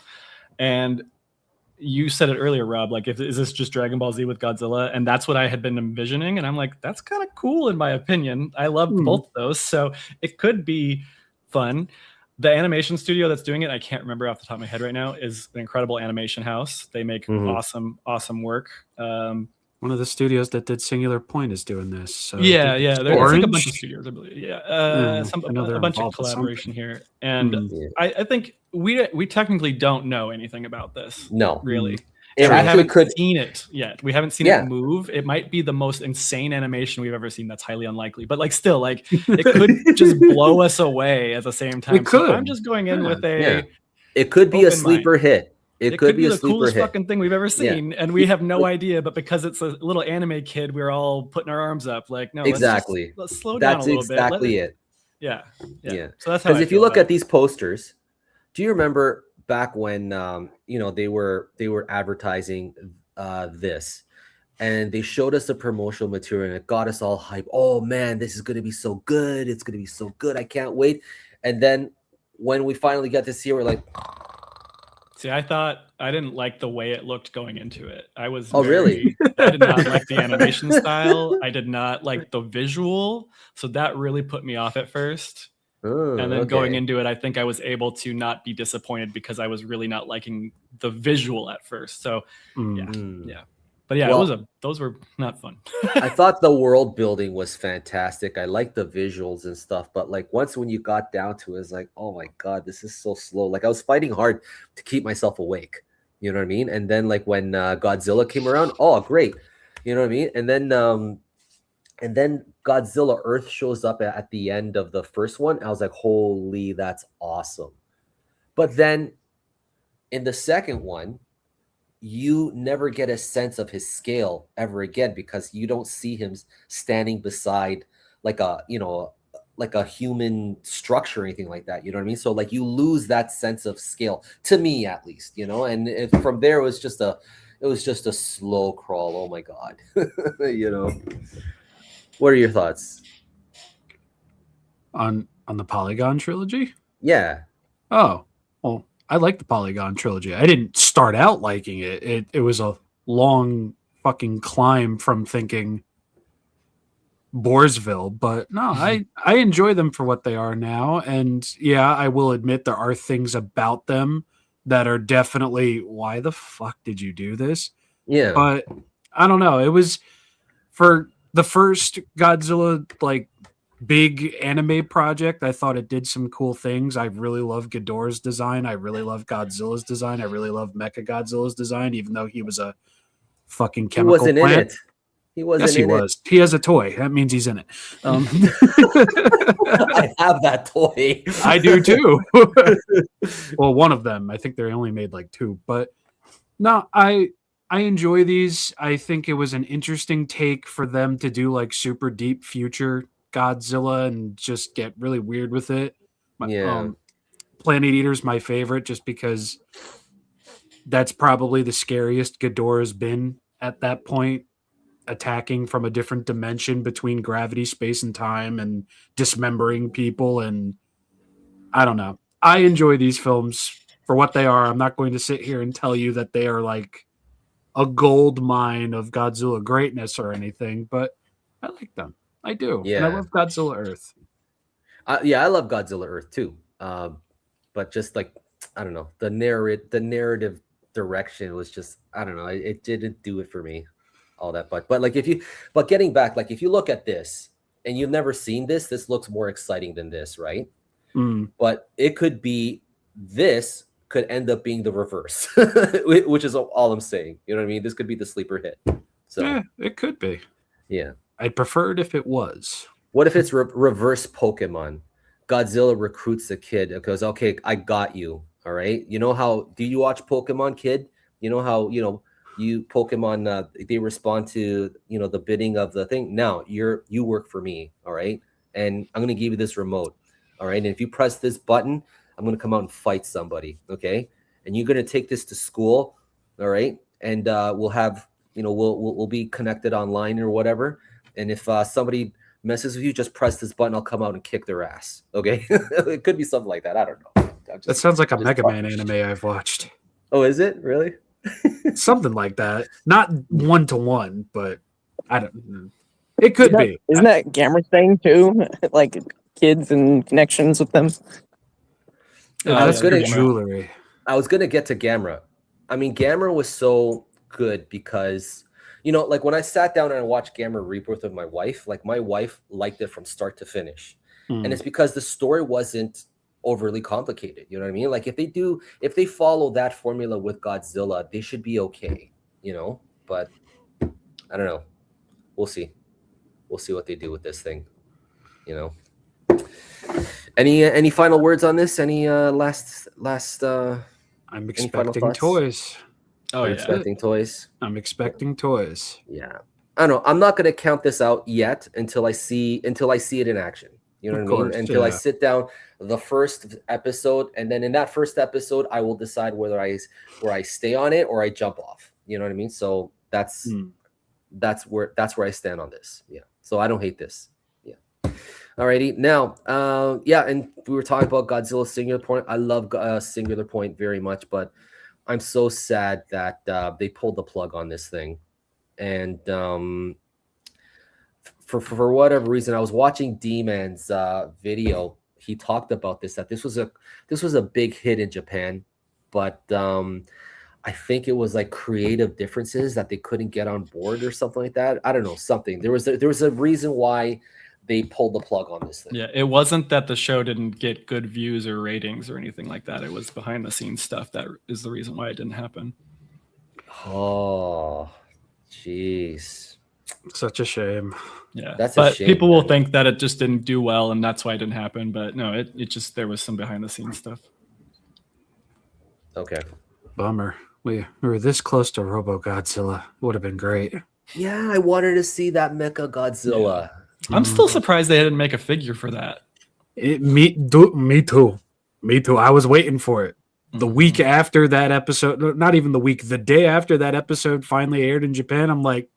And you said it earlier, Rob, like, is this just Dragon Ball Z with Godzilla? And that's what I had been envisioning. And I'm like, that's kind of cool in my opinion. I love both of those. So it could be fun. The animation studio that's doing it, I can't remember off the top of my head right now, is an incredible animation house. They make awesome work. One of the studios that did Singular Point is doing this. So yeah. There's like a bunch of Orange. studios, I believe. Yeah, I know they're a bunch of involved with collaboration something. here, and I think we technically don't know anything about this. No, really. It we actually haven't seen it yet. We haven't seen Yeah. it move. It might be the most insane animation we've ever seen. That's highly unlikely, but like still, like it could just blow us away at the same time. It could. So I'm just going in with a. It could be a open sleeper mind. hit. It could be a the sleeper coolest hit. fucking thing we've ever seen, and we have no idea. But because it's a little anime kid, we're all putting our arms up. Like, no, Exactly. let's slow down a little bit. That's exactly it. Yeah. So that's how. Because if you look at these posters, do you remember back when they were advertising this, and they showed us the promotional material and it got us all hyped. Oh man, this is going to be so good. It's going to be so good. I can't wait. And then when we finally got to see it, we're like, see, I didn't like the way it looked going into it. I was really? I did not like the animation style. I did not like the visual. So that really put me off at first. And then going into it, I think I was able to not be disappointed because I was really not liking the visual at first. So yeah. But yeah, those were not fun. I thought the world building was fantastic. I liked the visuals and stuff, but like when you got down to it, it's like, oh my God, this is so slow. Like I was fighting hard to keep myself awake. You know what I mean? And then like when Godzilla came around, oh great. You know what I mean? And then Godzilla Earth shows up at the end of the first one. I was like, holy, that's awesome. But then in the second one, you never get a sense of his scale ever again because you don't see him standing beside like a human structure or anything like that. You know what I mean? So like you lose that sense of scale, to me at least, and from there it was just a slow crawl. Oh my God. What are your thoughts on the Polygon trilogy? Yeah. Oh, well, I like the Polygon trilogy. I didn't start out liking it. It was a long fucking climb from thinking Borsville, but no, I enjoy them for what they are now. And yeah, I will admit there are things about them that are definitely, why the fuck did you do this? Yeah. But I don't know. It was for the first Godzilla like big anime project. I thought it did some cool things. I really love Ghidorah's design. I really love Godzilla's design. I really love Mecha Godzilla's design, even though he was a fucking chemical He wasn't plant. in it. He wasn't. Yes, he was. He has a toy. That means he's in it. I have that toy. I do too. Well, one of them. I think they only made like two, but no, I enjoy these. I think it was an interesting take for them to do like super deep future Godzilla and just get really weird with it. Planet Eater's my favorite just because that's probably the scariest Ghidorah's been at that point, attacking from a different dimension between gravity, space, and time and dismembering people. And I don't know. I enjoy these films for what they are. I'm not going to sit here and tell you that they are like a gold mine of Godzilla greatness or anything, but I like them. I do. Yeah. And I love Godzilla Earth. I love Godzilla Earth too. But just like, I don't know, the narrative direction was just, I don't know, it didn't do it for me all that much. But like but getting back, like if you look at this and you've never seen this looks more exciting than this, right? But it could be, this could end up being the reverse, which is all I'm saying. You know what I mean? This could be the sleeper hit. So yeah, it could be. Yeah. I'd prefer it if it was. What if it's reverse Pokemon? Godzilla recruits a kid and goes, okay, I got you. All right. You know how, do you watch Pokemon, kid? You know how, you Pokemon, they respond to, the bidding of the thing. Now you work for me. All right. And I'm going to give you this remote. All right. And if you press this button, I'm going to come out and fight somebody. Okay. And you're going to take this to school. All right. And we'll have, we'll be connected online or whatever. And if somebody messes with you, just press this button. I'll come out and kick their ass. Okay. It could be something like that. I don't know. That sounds like a Mega Man anime I've watched. Oh, is it really? Something like that. Not 1-to-1, but I don't. It could be. Isn't that Gamera's thing too? Like kids and connections with them. That's good jewelry. I was gonna get to Gamera. I mean, Gamera was so good because, you know, like when I sat down and I watched Gamera Rebirth with my wife, like my wife liked it from start to finish. And it's because the story wasn't overly complicated. You know what I mean? Like if they follow that formula with Godzilla, they should be okay, you know? But I don't know. We'll see. We'll see what they do with this thing, you know? Any final words on this? Any last I'm expecting toys. Oh, yeah. Expecting toys. I'm expecting toys. Yeah. I don't know. I'm not going to count this out yet until I see it in action. You know what I mean? Until I sit down the first episode, and then in that first episode, I will decide whether I stay on it or I jump off. You know what I mean? So that's where I stand on this. Yeah. So I don't hate this. Yeah. Alrighty. Now, and we were talking about Godzilla Singular Point. I love Singular Point very much, but I'm so sad that they pulled the plug on this thing. And for whatever reason, I was watching D-Man's video. He talked about this, that this was a big hit in Japan, but I think it was like creative differences that they couldn't get on board or something like that. I don't know, something. There was a reason why they pulled the plug on this thing. Yeah, it wasn't that the show didn't get good views or ratings or anything like that. It was behind the scenes stuff that is the reason why it didn't happen. Oh, jeez. Such a shame. Yeah, that's but a shame. People will think that it just didn't do well and that's why it didn't happen. But no, it just, there was some behind the scenes stuff. Okay. Bummer. We were this close to Robo Godzilla. Would have been great. Yeah, I wanted to see that Mecha Godzilla. Yeah. I'm still surprised they didn't make a figure for that. Me too. I was waiting for it. The week after that episode, not even the week, the day after that episode finally aired in Japan, I'm like,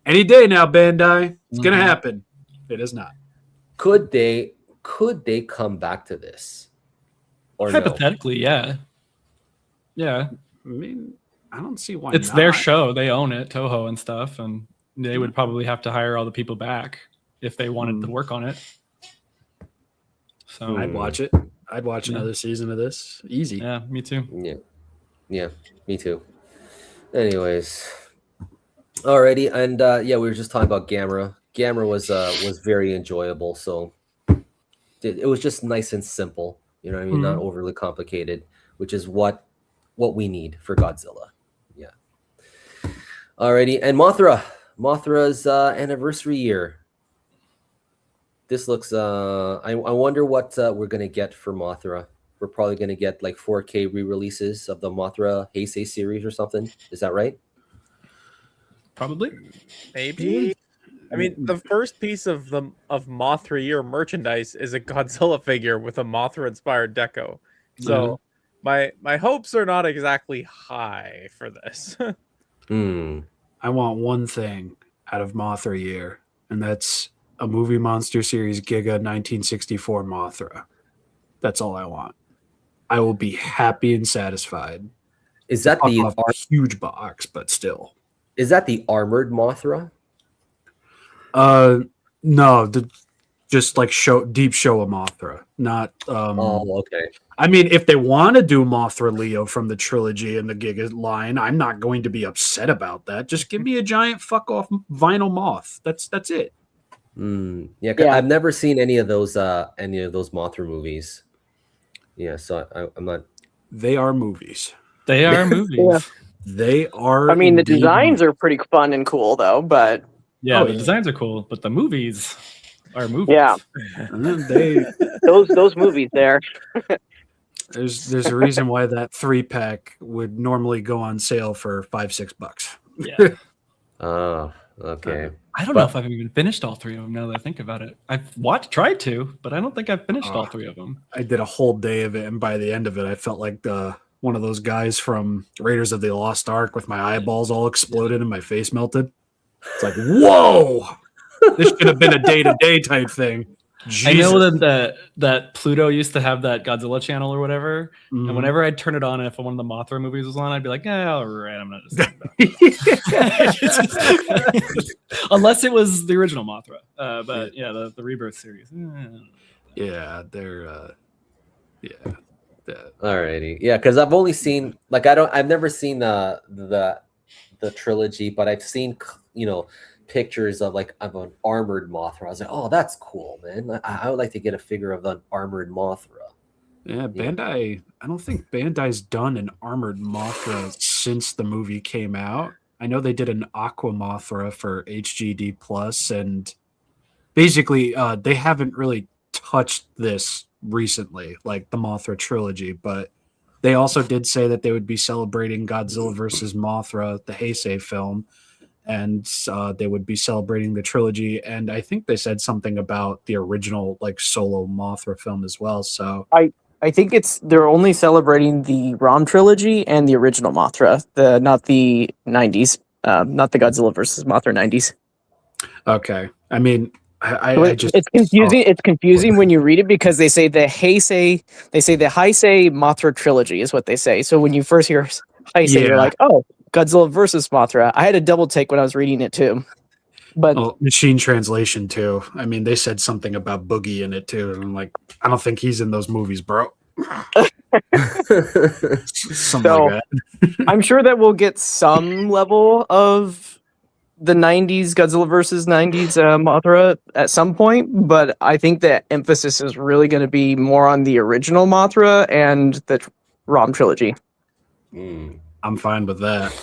any day now, Bandai, it's gonna happen. It is not. Could they come back to this? Or hypothetically, no? Yeah. I mean, I don't see why. It's their show; they own it, Toho and stuff, and they would probably have to hire all the people back if they wanted to work on it. So I'd watch it. I'd watch another season of this. Easy. Yeah, me too. Yeah, me too. Anyways, alrighty, and we were just talking about Gamera. Gamera was very enjoyable. So it was just nice and simple. You know what I mean? Not overly complicated, which is what we need for Godzilla. Yeah. Alrighty, and Mothra's anniversary year. This looks I wonder what we're gonna get for Mothra. We're probably gonna get like 4K re-releases of the Mothra Heisei series or something. Is that right? Probably. Maybe. I mean, the first piece of Mothra year merchandise is a Godzilla figure with a Mothra inspired deco. So my hopes are not exactly high for this. I want one thing out of Mothra year, and that's a movie monster series Giga 1964 Mothra. That's all I want. I will be happy and satisfied. Is that the huge box, but still? Is that the armored Mothra? No, just like deep show of Mothra, not. Okay. I mean, if they want to do Mothra Leo from the trilogy and the Giga line, I'm not going to be upset about that. Just give me a giant fuck off vinyl moth. That's it. Yeah, I've never seen any of those Mothra movies. Yeah, so I'm not. They are movies. They are movies. Yeah. They are. I mean, the designs are pretty fun and cool, though. But the designs are cool, but the movies are movies. Yeah, those movies there. There's a reason why that 3-pack would normally go on sale for $5-6. Yeah. Oh, okay. I don't know if I've even finished all three of them now that I think about it. I've tried to, but I don't think I've finished all three of them. I did a whole day of it, and by the end of it, I felt like one of those guys from Raiders of the Lost Ark with my eyeballs all exploded and my face melted. It's like, whoa! This should have been a day-to-day type thing. Jesus. I know that Pluto used to have that Godzilla channel or whatever, and whenever I'd turn it on, if one of the Mothra movies was on, I'd be like, all right, I'm not just unless it was the original Mothra. But the Rebirth series. Yeah, they're Alrighty, yeah, because I've only seen I've never seen the trilogy, but I've seen pictures of an armored Mothra. I was like, oh, that's cool, man. I would like to get a figure of an armored Mothra. Yeah, Bandai. I don't think Bandai's done an armored Mothra since the movie came out. I know they did an Aqua Mothra for HGD Plus, and basically, they haven't really touched this recently, like the Mothra trilogy. But they also did say that they would be celebrating Godzilla vs. Mothra, the Heisei film, and they would be celebrating the trilogy. And I think they said something about the original solo Mothra film as well. So I think they're only celebrating the ROM trilogy and the original Mothra, not the 90s, not the Godzilla versus Mothra 90s. Okay, I mean, it's confusing. It's confusing when you read it because they say the Heisei Mothra trilogy is what they say. So when you first hear Heisei, you're like, oh, Godzilla versus Mothra. I had a double take when I was reading it too. But machine translation too. I mean, they said something about Boogie in it too, and I'm like, I don't think he's in those movies, bro. Something like that. I'm sure that we'll get some level of the 90s Godzilla versus 90s Mothra at some point, but I think the emphasis is really going to be more on the original Mothra and the ROM trilogy. I'm fine with that.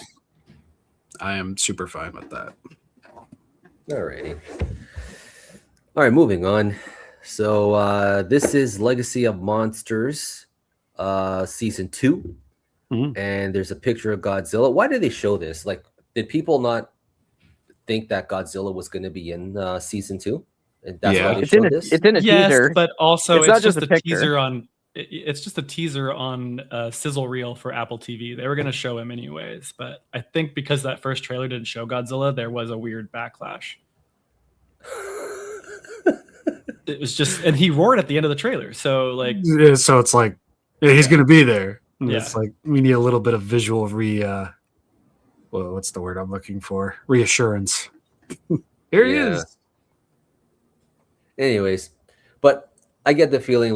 I am super fine with that. Alrighty. All right, moving on. So this is Legacy of Monsters, season 2, and there's a picture of Godzilla. Why did they show this? Did people not think that Godzilla was going to be in season 2? And that's why they showed this. It's in a teaser, but also it's not just a picture. teaser on. It's just a teaser on sizzle reel for Apple TV. They were going to show him anyways, but I think because that first trailer didn't show Godzilla, there was a weird backlash. It was just, and he roared at the end of the trailer. So so it's like, he's going to be there. And it's like, we need a little bit of visual what's the word I'm looking for? Reassurance. Here he is. Anyways, but I get the feeling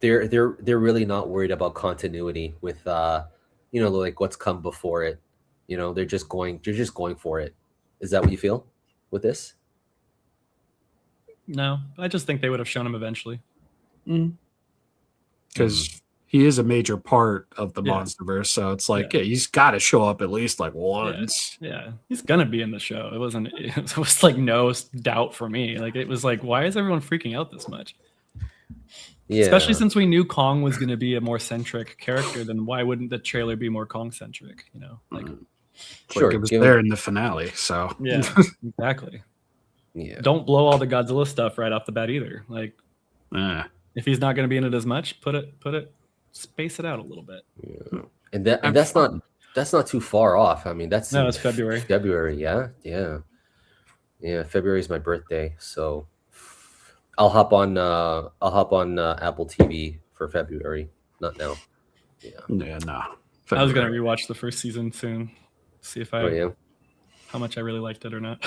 they're really not worried about continuity with what's come before it. They're just going for it. Is that what you feel with this? No, I just think they would have shown him eventually. Because he is a major part of the Monsterverse, so it's he's got to show up at least once. Yeah, he's gonna be in the show. It was no doubt for me. It was why is everyone freaking out this much? Yeah. Especially since we knew Kong was going to be a more centric character, then why wouldn't the trailer be more Kong centric? Sure, it was there in the finale. So yeah, exactly. Yeah. Don't blow all the Godzilla stuff right off the bat either. If he's not going to be in it as much, space it out a little bit. Yeah. And that's not too far off. I mean, it's February. February, yeah. February is my birthday, so I'll hop on Apple TV for February, not now. Yeah, no. February. I was gonna rewatch the first season soon, see if how much I really liked it or not.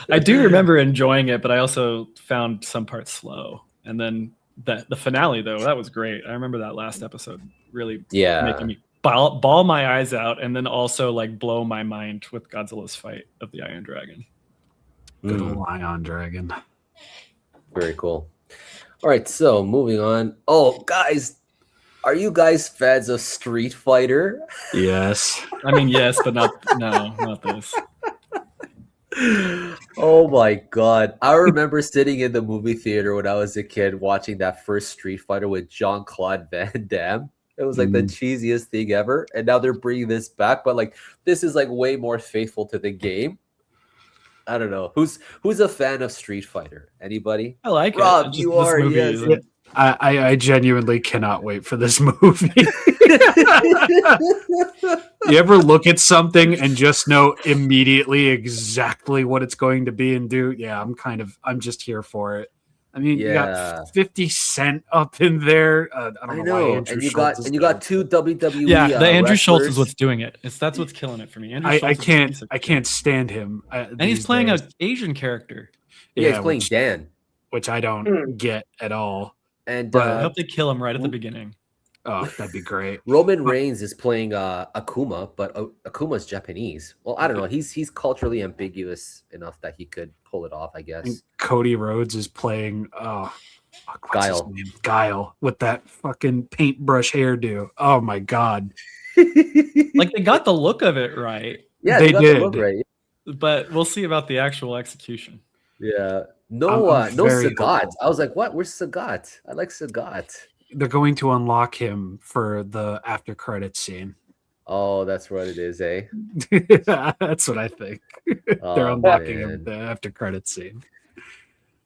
I do remember enjoying it, but I also found some parts slow. And then the finale, though, that was great. I remember that last episode really making me bawl my eyes out, and then also blow my mind with Godzilla's fight of the Iron Dragon. Good old Ion Dragon. Very cool. All right, so moving on. Oh, guys, are you guys fans of Street Fighter? Yes. I mean, yes, but not this. Oh my god. I remember sitting in the movie theater when I was a kid watching that first Street Fighter with Jean-Claude Van Damme. It was the cheesiest thing ever. And now they're bringing this back, but this is way more faithful to the game. I don't know. Who's a fan of Street Fighter? Anybody? I like Rob, it. you are. Yes. I genuinely cannot wait for this movie. You ever look at something and just know immediately exactly what it's going to be and do? Yeah, I'm just here for it. I mean, you got 50 Cent up in there. I don't know. Why and you got two WWE. Yeah, the Andrew Schultz is what's doing it. That's what's killing it for me. I can't stand him. And he's playing an Asian character. Yeah, he's playing Dan, which I don't get at all. And But I hope they kill him right at the beginning. Oh, that'd be great. Roman Reigns is playing Akuma, but Akuma's Japanese. Well, I don't know. He's culturally ambiguous enough that he could pull it off, I guess. And Cody Rhodes is playing Guile. Guile with that fucking paintbrush hairdo. Oh my god. Like they got the look of it right. Yeah, they got did. the look right. But we'll see about the actual execution. Yeah. I'm No very Sagat. hopeful. I was like, what? Where's Sagat? I like Sagat. They're going to unlock him for the after credits scene. Oh, that's what it is, eh? That's what I think. Oh, They're unlocking man. him the after credits scene.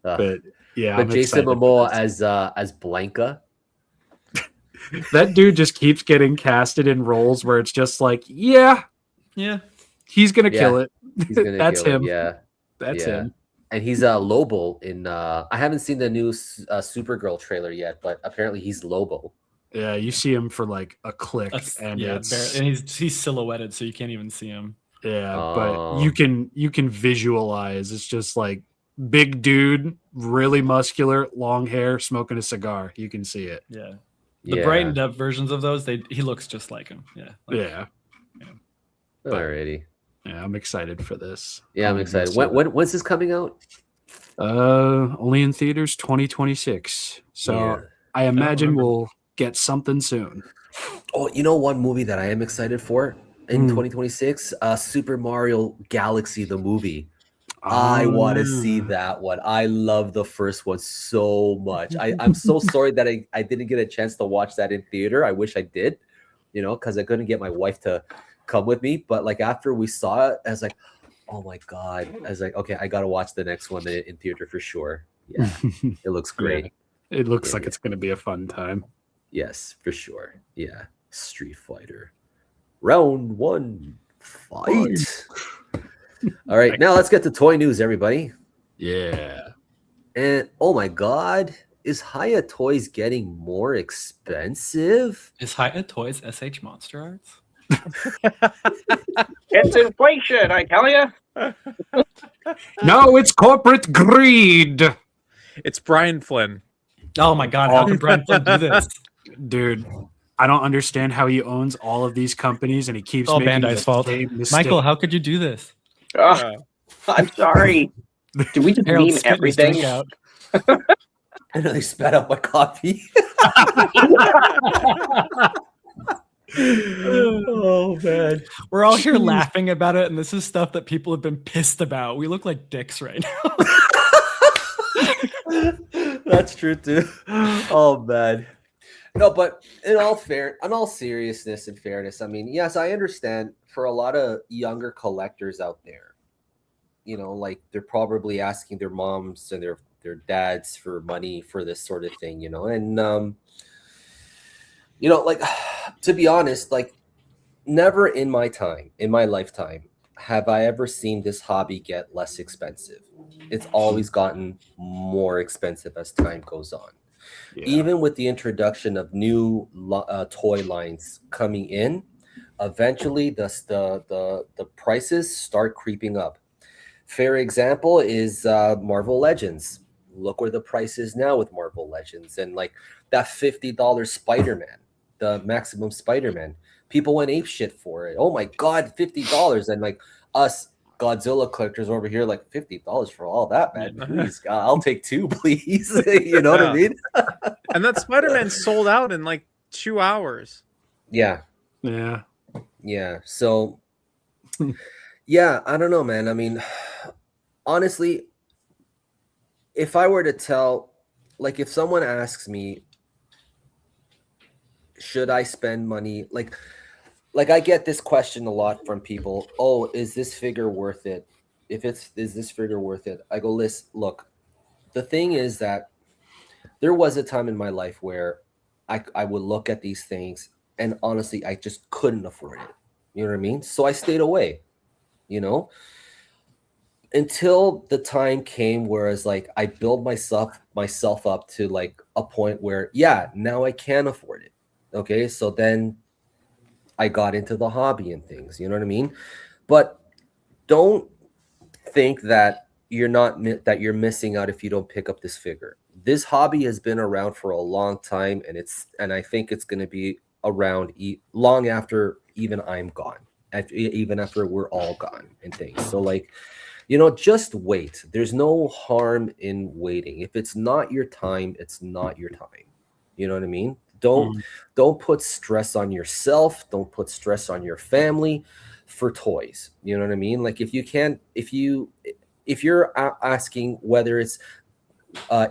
Ugh. But yeah, But I'm Jason excited for Momoa this. as Blanca. That dude just keeps getting casted in roles where it's just like, yeah, Yeah. he's gonna Yeah, kill it. He's gonna That's kill it, him. Yeah. That's Yeah. him. And he's Lobo in I haven't seen the new Supergirl trailer yet, but apparently he's Lobo. Yeah, you see him for like a click, and yeah, it's and he's silhouetted, so you can't even see him. yeah, Oh. but you can visualize. It's just like big dude, really muscular, long hair, smoking a cigar. You can see it. Yeah. The Yeah. brightened up versions of those, he looks just like him. Yeah. Like, Yeah, Alrighty. yeah, I'm excited for this. Yeah, I'm excited. When's this coming out? Only in theaters 2026. So Yeah. I imagine remember. we'll get something soon. Oh, you know one movie that I am excited for in 2026? Super Mario Galaxy, the movie. I want to see that one. I love the first one so much. I'm so sorry that I didn't get a chance to watch that in theater. I wish I did, because I couldn't get my wife to come with me. But like after we saw it, I was like, oh my God. I was like, okay, I got to watch the next one in theater for sure. Yeah, it looks great. It looks like Yeah. it's going to be a fun time. Yes, for sure. Yeah. Street Fighter. Round 1. Fight. All right, now let's get to toy news, everybody. Yeah. And oh my God, is Hiya Toys getting more expensive? Is Hiya Toys SH Monster Arts? It's inflation, I tell you. No, it's corporate greed. It's Brian Flynn. Oh my God! How can Brian Flynn do this? Dude, I don't understand how he owns all of these companies and he keeps All making Bandai's the fault. same mistake. Michael, how could you do this? I'm sorry. Do we just Harold meme spit his drink everything? out. I know they spat out my coffee. Oh man. We're all here laughing about it, and this is stuff that people have been pissed about. We look like dicks right now. That's true too. Oh man. No, but in all seriousness and fairness, I mean, yes, I understand for a lot of younger collectors out there, like they're probably asking their moms and their dads for money for this sort of thing, and like to be honest, like never in my lifetime have I ever seen this hobby get less expensive. It's always gotten more expensive as time goes on. Yeah. Even with the introduction of new toy lines coming in, eventually the prices start creeping up. Fair example is Marvel Legends. Look where the price is now with Marvel Legends, and like that $50 Spider-Man, the Maximum Spider-Man. People went ape shit for it. Oh my God, $50! And like us Godzilla collectors over here, like $50 for all that, man. Please, God, I'll take 2, please. You know what I mean? And that Spider-Man sold out in like 2 hours. Yeah. Yeah. Yeah. So, yeah, I don't know, man. I mean, honestly, if I were to tell, like, if someone asks me, should I spend money? Like I get this question a lot from people. Oh, is this figure worth it? Is this figure worth it? I go, look, the thing is that there was a time in my life where I would look at these things and honestly, I just couldn't afford it. You know what I mean? So I stayed away, until the time came where it's like I built myself up to like a point where, yeah, now I can afford it. Okay. So then I got into the hobby and things, you know what I mean? But don't think that, you're missing out if you don't pick up this figure. This hobby has been around for a long time, and I think it's going to be around long after even I'm gone, even after we're all gone and things. So like, just wait. There's no harm in waiting. If it's not your time, it's not your time. You know what I mean? Don't put stress on yourself. Don't put stress on your family for toys. You know what I mean? Like if you're asking whether it's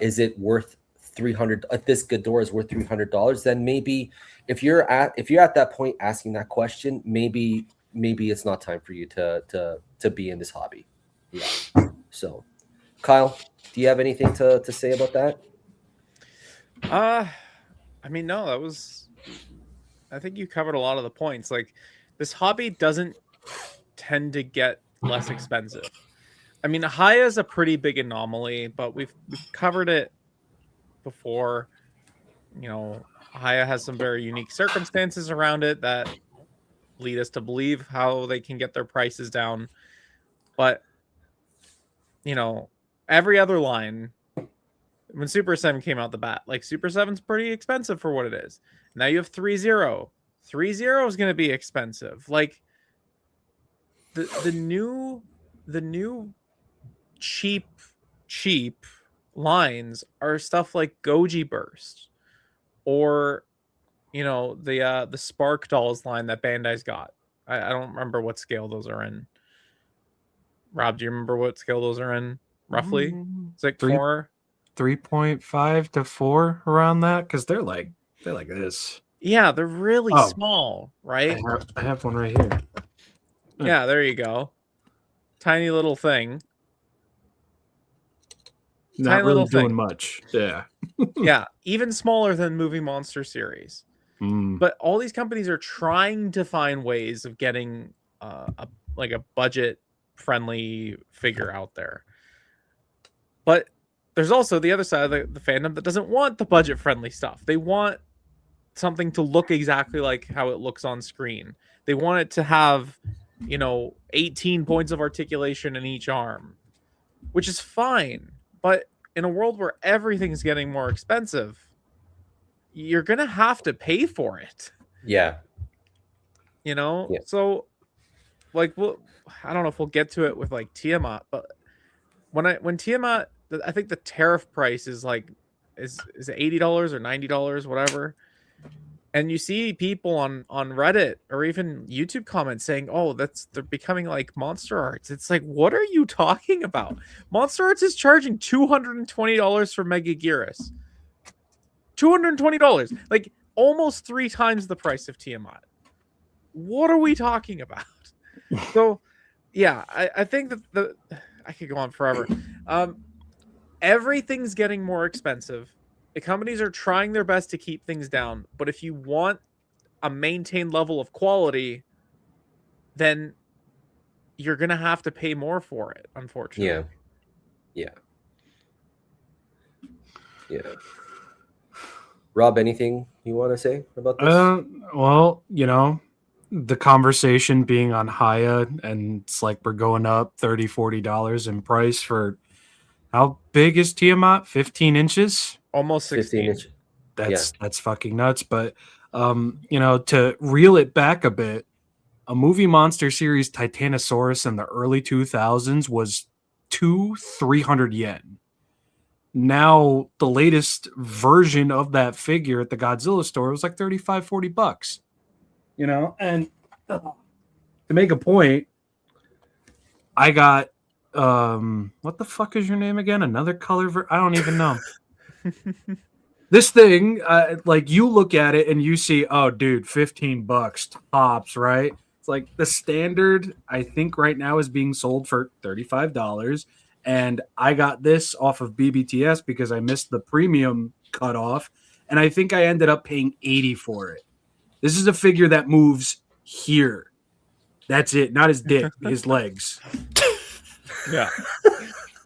is it worth 300, if this Ghidorah is worth $300, then maybe if you're at that point asking that question, maybe it's not time for you to be in this hobby. Yeah. So Kyle, do you have anything to say about that? I mean, no, I think you covered a lot of the points. Like, this hobby doesn't tend to get less expensive. I mean, Haya is a pretty big anomaly, but we've covered it before. Haya has some very unique circumstances around it that lead us to believe how they can get their prices down. But, every other line, when Super 7 came out the bat, like Super 7's pretty expensive for what it is. Now you have 3-0. 3-0 is going to be expensive. Like the new cheap lines are stuff like Goji Burst, or the Spark Dolls line that Bandai's got. I don't remember what scale those are in. Rob, do you remember what scale those are in roughly? It's like 3.5 to 4, around that, because they're like this. Yeah, they're really small, right? I have one right here. Yeah, there you go. Tiny little thing. Not really doing much. Yeah. Yeah, even smaller than Movie Monster series. But all these companies are trying to find ways of getting a budget friendly figure out there. But there's also the other side of the fandom that doesn't want the budget friendly stuff. They want something to look exactly like how it looks on screen. They want it to have 18 points of articulation in each arm, which is fine. But in a world where everything's getting more expensive, you're going to have to pay for it. Yeah. Yeah. So like, I don't know if we'll get to it with like Tiamat, but when Tiamat, I think the tariff price is $80 or $90, whatever. And you see people on Reddit or even YouTube comments saying, "Oh, they're becoming like Monster Arts." It's like, what are you talking about? Monster Arts is charging $220 for Mega Gearus. $220, like almost 3 times the price of Tiamat. What are we talking about? So, yeah, I think that I could go on forever. Everything's getting more expensive. The companies are trying their best to keep things down, but if you want a maintained level of quality, then you're going to have to pay more for it, unfortunately. Yeah. Rob, anything you want to say about this? Well, the conversation being on Haya, and it's like we're going up $30, $40 in price for, how big is Tiamat? 15 inches? Almost 16 inches. That's fucking nuts. But to reel it back a bit, a Movie Monster series Titanosaurus in the early 2000s was 200-300 yen. Now the latest version of that figure at the Godzilla store was like $35-$40. And to make a point, I got what the fuck is your name again? Another color I don't even know. This thing, like, you look at it and you see, oh, dude, $15 tops, right? It's like the standard, I think right now is being sold for $35. And I got this off of BBTS because I missed the premium cutoff. And I think I ended up paying $80 for it. This is a figure that moves here. That's it. Not his dick, his legs. Yeah.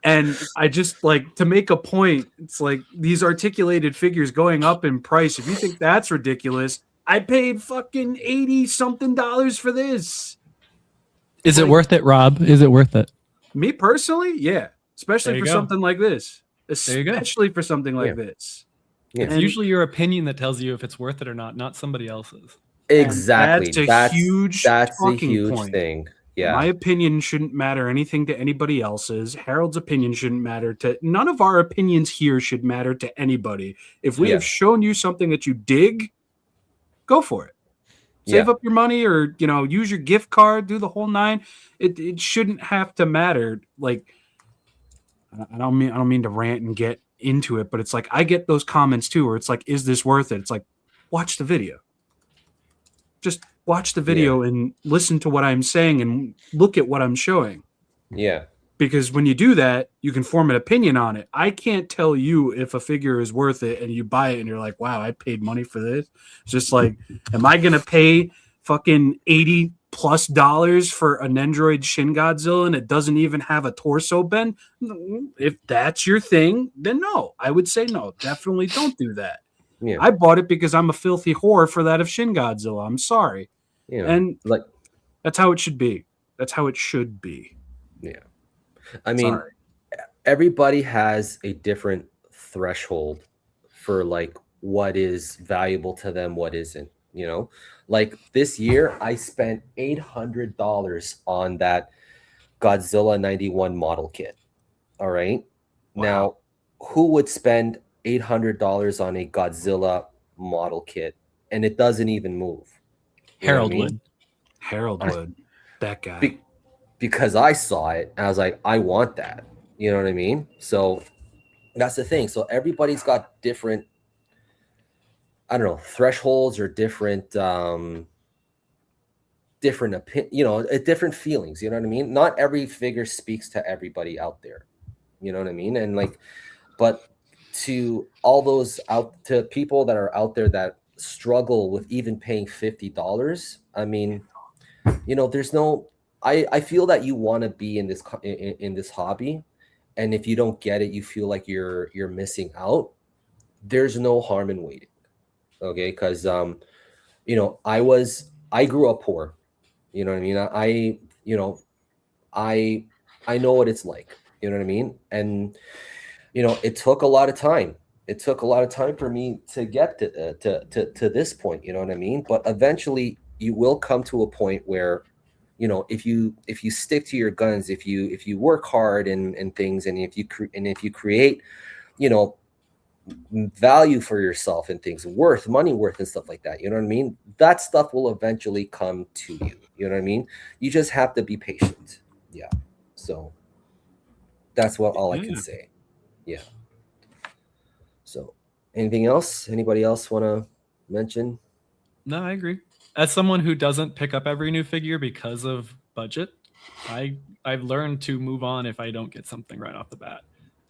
And I just, like, to make a point, it's like these articulated figures going up in price. If you think that's ridiculous, I paid fucking $80-something for this. Is it worth it, Rob? Is it worth it? Me personally, yeah. especially for something like this. Especially for something like this. Yeah. It's usually your opinion that tells you if it's worth it or not somebody else's. Exactly. That's a huge point. Thing. Yeah. My opinion shouldn't matter anything to anybody else's. Harold's opinion shouldn't matter to none of our opinions here should matter to anybody. If we have shown you something that you dig, go for it. Save up your money or, use your gift card, do the whole 9. It shouldn't have to matter. Like, I don't mean to rant and get into it, but it's like I get those comments too where it's like, is this worth it? It's like, watch the video. Just watch the video and listen to what I'm saying and look at what I'm showing. Yeah. Because when you do that, you can form an opinion on it. I can't tell you if a figure is worth it and you buy it and you're like, wow, I paid money for this. It's just like, am I going to pay fucking $80+ for an Nendoroid Shin Godzilla and it doesn't even have a torso bend? If that's your thing, then no. I would say no. Definitely don't do that. Yeah. I bought it because I'm a filthy whore for that of Shin Godzilla. I'm sorry. Yeah. And like that's how it should be. That's how it should be. Yeah. I mean, everybody has a different threshold for like what is valuable to them, what isn't, Like this year I spent $800 on that Godzilla 91 model kit. All right. Wow. Now, who would spend $800 on a Godzilla model kit and it doesn't even move? Harold would. Harold would. That guy. Because I saw it and I was like, I want that. You know what I mean? So that's the thing. So everybody's got different, I don't know, thresholds or different different feelings. You know what I mean? Not every figure speaks to everybody out there. You know what I mean? And like, but to all those to people that are out there that struggle with even paying $50, I mean, there's no, I feel that you want to be in this hobby, and if you don't get it, you feel like you're missing out. There's no harm in waiting, okay? Because I grew up poor, you know what I mean. I know what it's like, you know what I mean, and it took a lot of time. It took a lot of time for me to get to this point, you know what I mean. But eventually, you will come to a point where, if you stick to your guns, if you work hard and things, and if you create, value for yourself and things, money worth and stuff like that, you know what I mean, that stuff will eventually come to you. You know what I mean? You just have to be patient. Yeah. So that's all I can say. Yeah. So anything else? Anybody else want to mention? No, I agree. As someone who doesn't pick up every new figure because of budget, I've learned to move on if I don't get something right off the bat.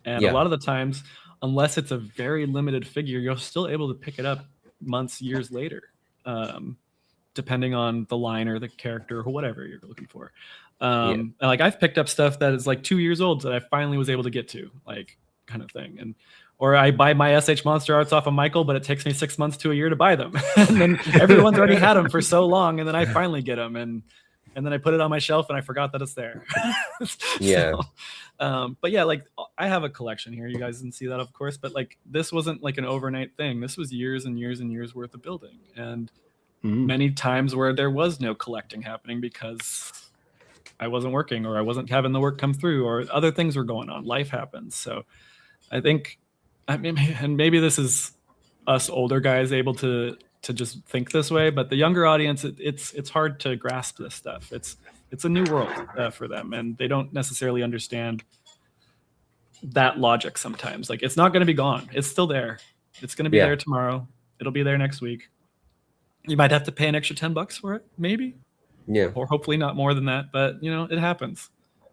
And a lot of the times, unless it's a very limited figure, you're still able to pick it up months, years later, depending on the line or the character or whatever you're looking for. And like I've picked up stuff that is like 2 years old that I finally was able to get to, like kind of thing. Or I buy my SH Monster Arts off of Michael, but it takes me 6 months to a year to buy them. And then everyone's already had them for so long, and then I finally get them, and then I put it on my shelf and I forgot that it's there. But yeah, like I have a collection here. You guys didn't see that, of course, but like this wasn't like an overnight thing. This was years and years and years worth of building, and many times where there was no collecting happening because I wasn't working, or I wasn't having the work come through, or other things were going on. Life happens. So I think, and maybe this is us older guys able to just think this way, but the younger audience, it's hard to grasp this stuff. It's a new world for them, and they don't necessarily understand that logic sometimes. Like, it's not going to be gone. It's still there. It's going to be there tomorrow. It'll be there next week. You might have to pay an extra $10 for it, maybe. Yeah. Or hopefully not more than that, but it happens.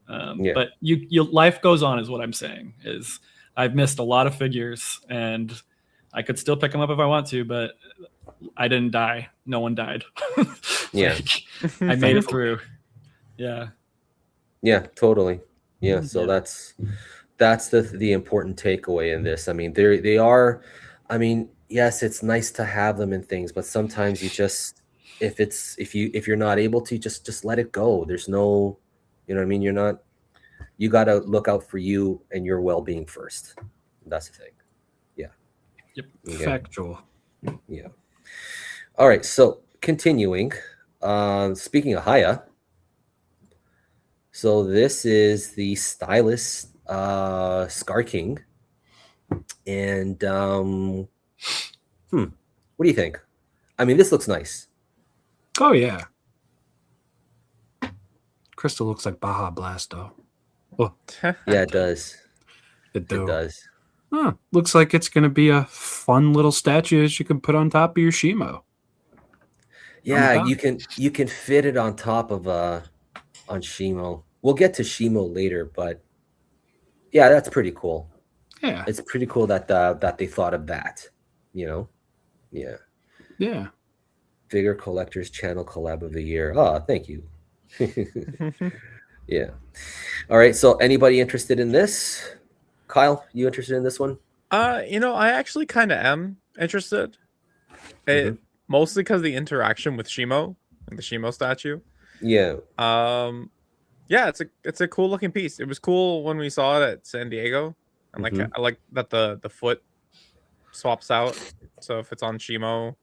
But life goes on is what I'm saying. Is I've missed a lot of figures, and I could still pick them up if I want to, but I didn't die. No one died. I made it through. Yeah. Yeah, totally. Yeah. So that's the important takeaway in this. I mean, they are, I mean, yes, it's nice to have them and things, but sometimes you just, if you're not able to, just let it go. There's no, you know what I mean? You're not, you got to look out for you and your well-being first. That's the thing. Yeah. Yep. Okay. Factual. Yeah. All right. So continuing, speaking of Haya, so this is the Stylus Scar King. And what do you think? I mean, this looks nice. Oh yeah. Crystal looks like Baja Blast though. Oh, Yeah, it does. it do. It does. Huh. Looks like it's gonna be a fun little statue you can put on top of your Shimo. Yeah, you can fit it on top of on Shimo. We'll get to Shimo later, but yeah, that's pretty cool. Yeah. It's pretty cool that that they thought of that, you know? Yeah. Yeah. Figure Collectors Channel Collab of the Year. Oh, thank you. Yeah. All right, so anybody interested in this? Kyle, you interested in this one? You know, I actually kind of am interested. Mostly because the interaction with Shimo and the Shimo statue. Yeah. Yeah, it's a cool looking piece. It was cool when we saw it at San Diego, and like I like that the foot swaps out. So if it's on Shimo,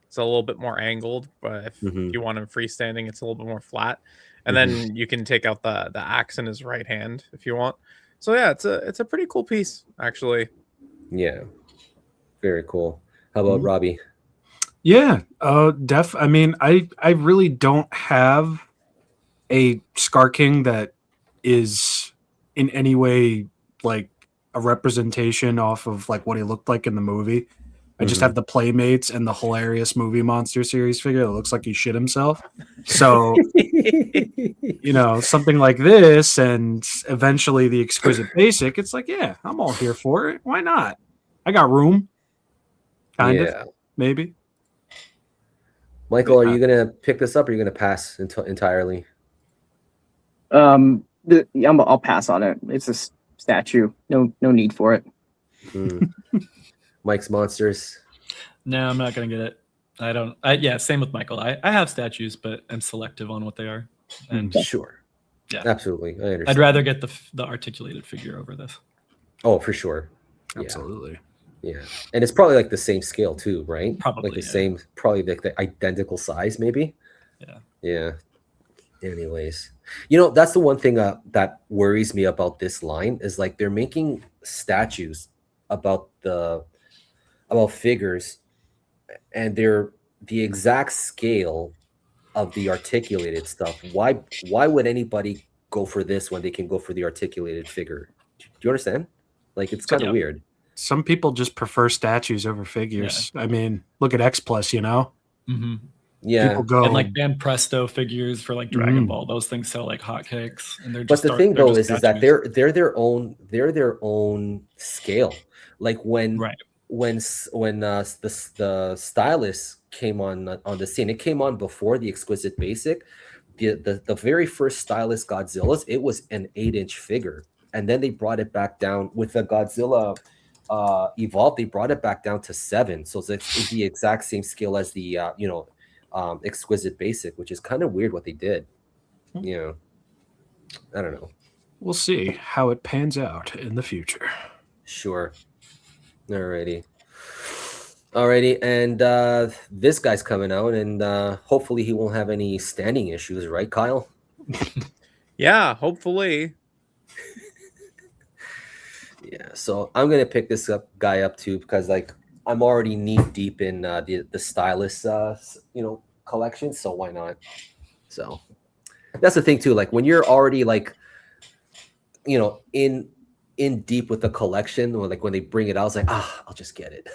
it's a little bit more angled. But if you want him freestanding, it's a little bit more flat. And then you can take out the axe in his right hand if you want. So yeah, it's a pretty cool piece actually. Yeah. Very cool. How about Robbie? Yeah. I mean, I really don't have a Scar King that is in any way like a representation off of like what he looked like in the movie. I just have the Playmates and the hilarious Movie Monster series figure that looks like he shit himself. So, you know, something like this and eventually the Exquisite Basic, it's like, yeah, I'm all here for it. Why not? I got room. Kind of, maybe. Michael, are you going to pick this up or are you going to pass entirely? I'll pass on it. It's a statue. No need for it. Mike's Monsters. No, I'm not gonna get it. I don't. Yeah, same with Michael. I have statues, but I'm selective on what they are. And sure. Yeah, absolutely. I understand. I'd rather get the articulated figure over this. Oh, for sure. Absolutely. Yeah, and it's probably like the same scale too, right? Probably like the same, probably like the identical size, maybe. Yeah. Yeah. Anyways, you know, that's the one thing that worries me about this line is like they're making statues about figures, and they're the exact scale of the articulated stuff. Why would anybody go for this when they can go for the articulated figure? Do you understand? Like, it's kind of weird. Some people just prefer statues over figures. I mean, look at X Plus, you know? Yeah. People go and like Van Presto figures for like Dragon Ball. Those things sell like hotcakes, and they're just. But the thing though is that they're their own scale. Like when the stylus came on the scene, it came on before the Exquisite Basic. The very first stylus Godzilla's, it was an 8-inch figure, and then they brought it back down with the Godzilla Evolved. They brought it back down to 7, so it's the exact same scale as the Exquisite Basic, which is kind of weird what they did. You know, I don't know. We'll see how it pans out in the future. Sure. Alrighty, and this guy's coming out, and hopefully he won't have any standing issues, right, Kyle? Yeah, hopefully. Yeah, so I'm gonna pick this guy up too because like I'm already knee deep in the stylus collection, so why not? So that's the thing too. Like when you're already like in deep with the collection, or like when they bring it out, I was like, I'll just get it.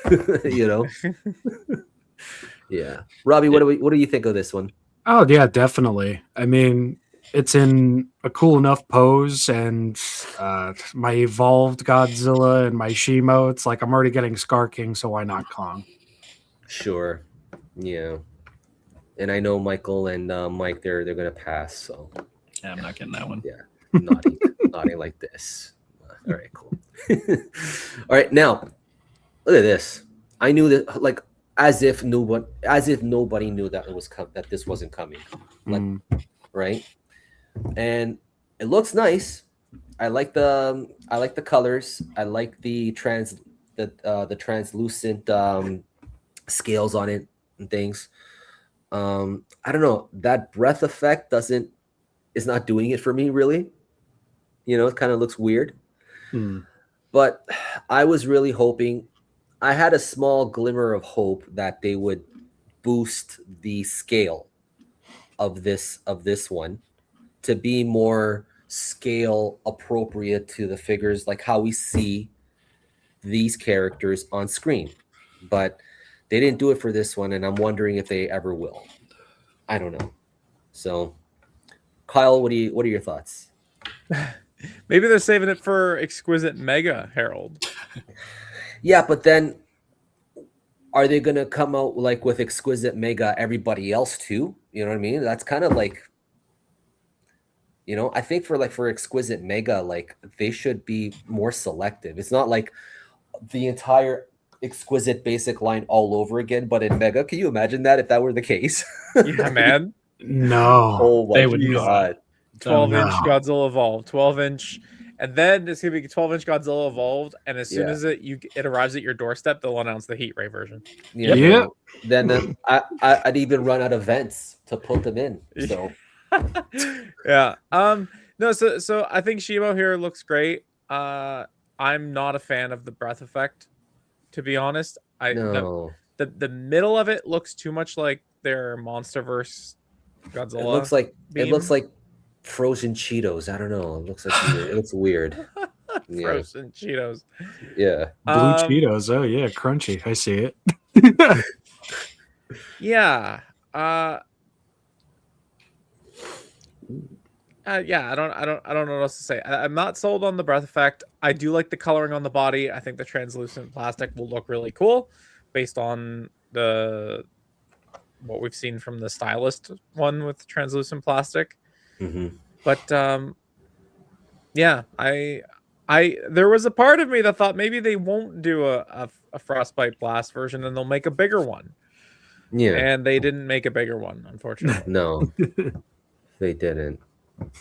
Yeah. Robbie, what do you think of this one? Oh yeah, definitely. I mean, it's in a cool enough pose, and my evolved Godzilla and my Shimo, it's like I'm already getting Scar King, so why not Kong? Sure. Yeah. And I know Michael and Mike, they're gonna pass, so yeah, I'm not getting that one. Yeah. Nodding like this. All right, cool. All right, now look at this. I knew that, like, as if nobody knew that that this wasn't coming, like, right? And it looks nice. I like the colors. I like the translucent scales on it and things. I don't know, that breath effect is not doing it for me really. It kind of looks weird. But I was really hoping, I had a small glimmer of hope that they would boost the scale of this one to be more scale appropriate to the figures, like how we see these characters on screen. But they didn't do it for this one, and I'm wondering if they ever will. I don't know. So, Kyle, what are your thoughts? Maybe they're saving it for Exquisite Mega, Harold. Yeah, but then are they gonna come out like with Exquisite Mega everybody else too? You know what I mean? That's kind of like, I think for Exquisite Mega, like they should be more selective. It's not like the entire Exquisite basic line all over again, but in Mega. Can you imagine that if that were the case? Yeah, man. No. Oh my They would God. 12-inch No. Godzilla Evolved, 12-inch, and then it's gonna be 12-inch Godzilla Evolved, and as soon Yeah. as it arrives at your doorstep, they'll announce the Heat Ray version. Yeah. Yep. Then I'd even run out of vents to put them in. So Yeah. No. So I think Shimo here looks great. I'm not a fan of the breath effect, to be honest. no, The middle of it looks too much like their MonsterVerse Godzilla. it looks like frozen Cheetos. I don't know. It looks like weird. It looks weird. Yeah. Frozen Cheetos. Yeah. Blue Cheetos. Oh yeah, crunchy. I see it. Yeah. Yeah, I don't know what else to say. I'm not sold on the breath effect. I do like the coloring on the body. I think the translucent plastic will look really cool based on what we've seen from the stylist one with translucent plastic. Mm-hmm. But yeah, there was a part of me that thought maybe they won't do a Frostbite Blast version and they'll make a bigger one. Yeah. And they didn't make a bigger one, unfortunately. No, they didn't.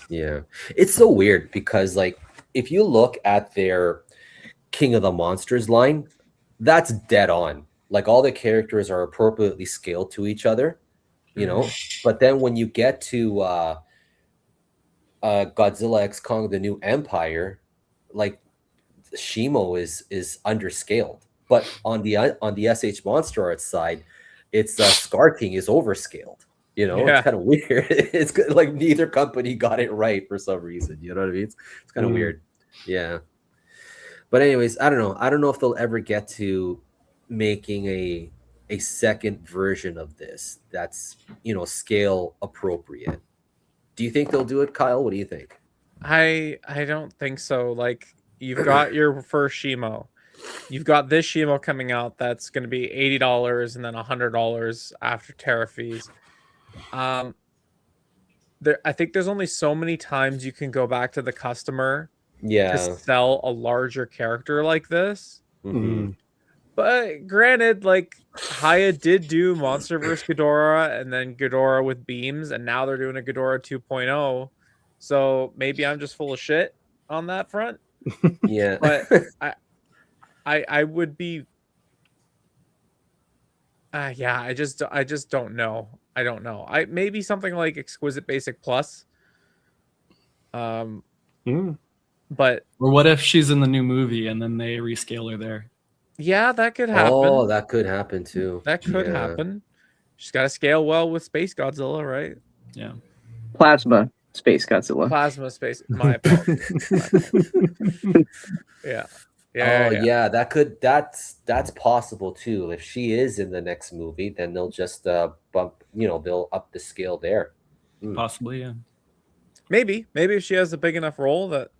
Yeah. It's so weird because, like, if you look at their King of the Monsters line, that's dead on. Like, all the characters are appropriately scaled to each other, But then when you get to Godzilla X Kong: The New Empire, like, Shimo is underscaled. But on the SH Monster Arts side, it's Scar King is overscaled. It's kind of weird. It's like neither company got it right for some reason. You know what I mean? It's kind of weird. Yeah. But anyways, I don't know. I don't know if they'll ever get to making a second version of this that's scale appropriate. Do you think they'll do it, Kyle? What do you think? I don't think so. Like, you've got your first Shimo. You've got this Shimo coming out that's going to be $80 and then $100 after tariff fees. I think there's only so many times you can go back to the customer to sell a larger character like this. Mm-hmm. But granted, like, Haya did do MonsterVerse Ghidorah and then Ghidorah with beams, and now they're doing a Ghidorah 2.0. So maybe I'm just full of shit on that front. Yeah. But I would be I just don't know. I don't know. Maybe something like Exquisite Basic Plus. But or what if she's in the new movie and then they rescale her there? Yeah, that could happen. Oh, that could happen too. That could happen. She's got to scale well with Space Godzilla, right? Yeah. Plasma Space Godzilla. Plasma Space. My apologies. Yeah. Yeah. That's possible too. If she is in the next movie, then they'll just bump. They'll up the scale there. Possibly, yeah. Maybe if she has a big enough role that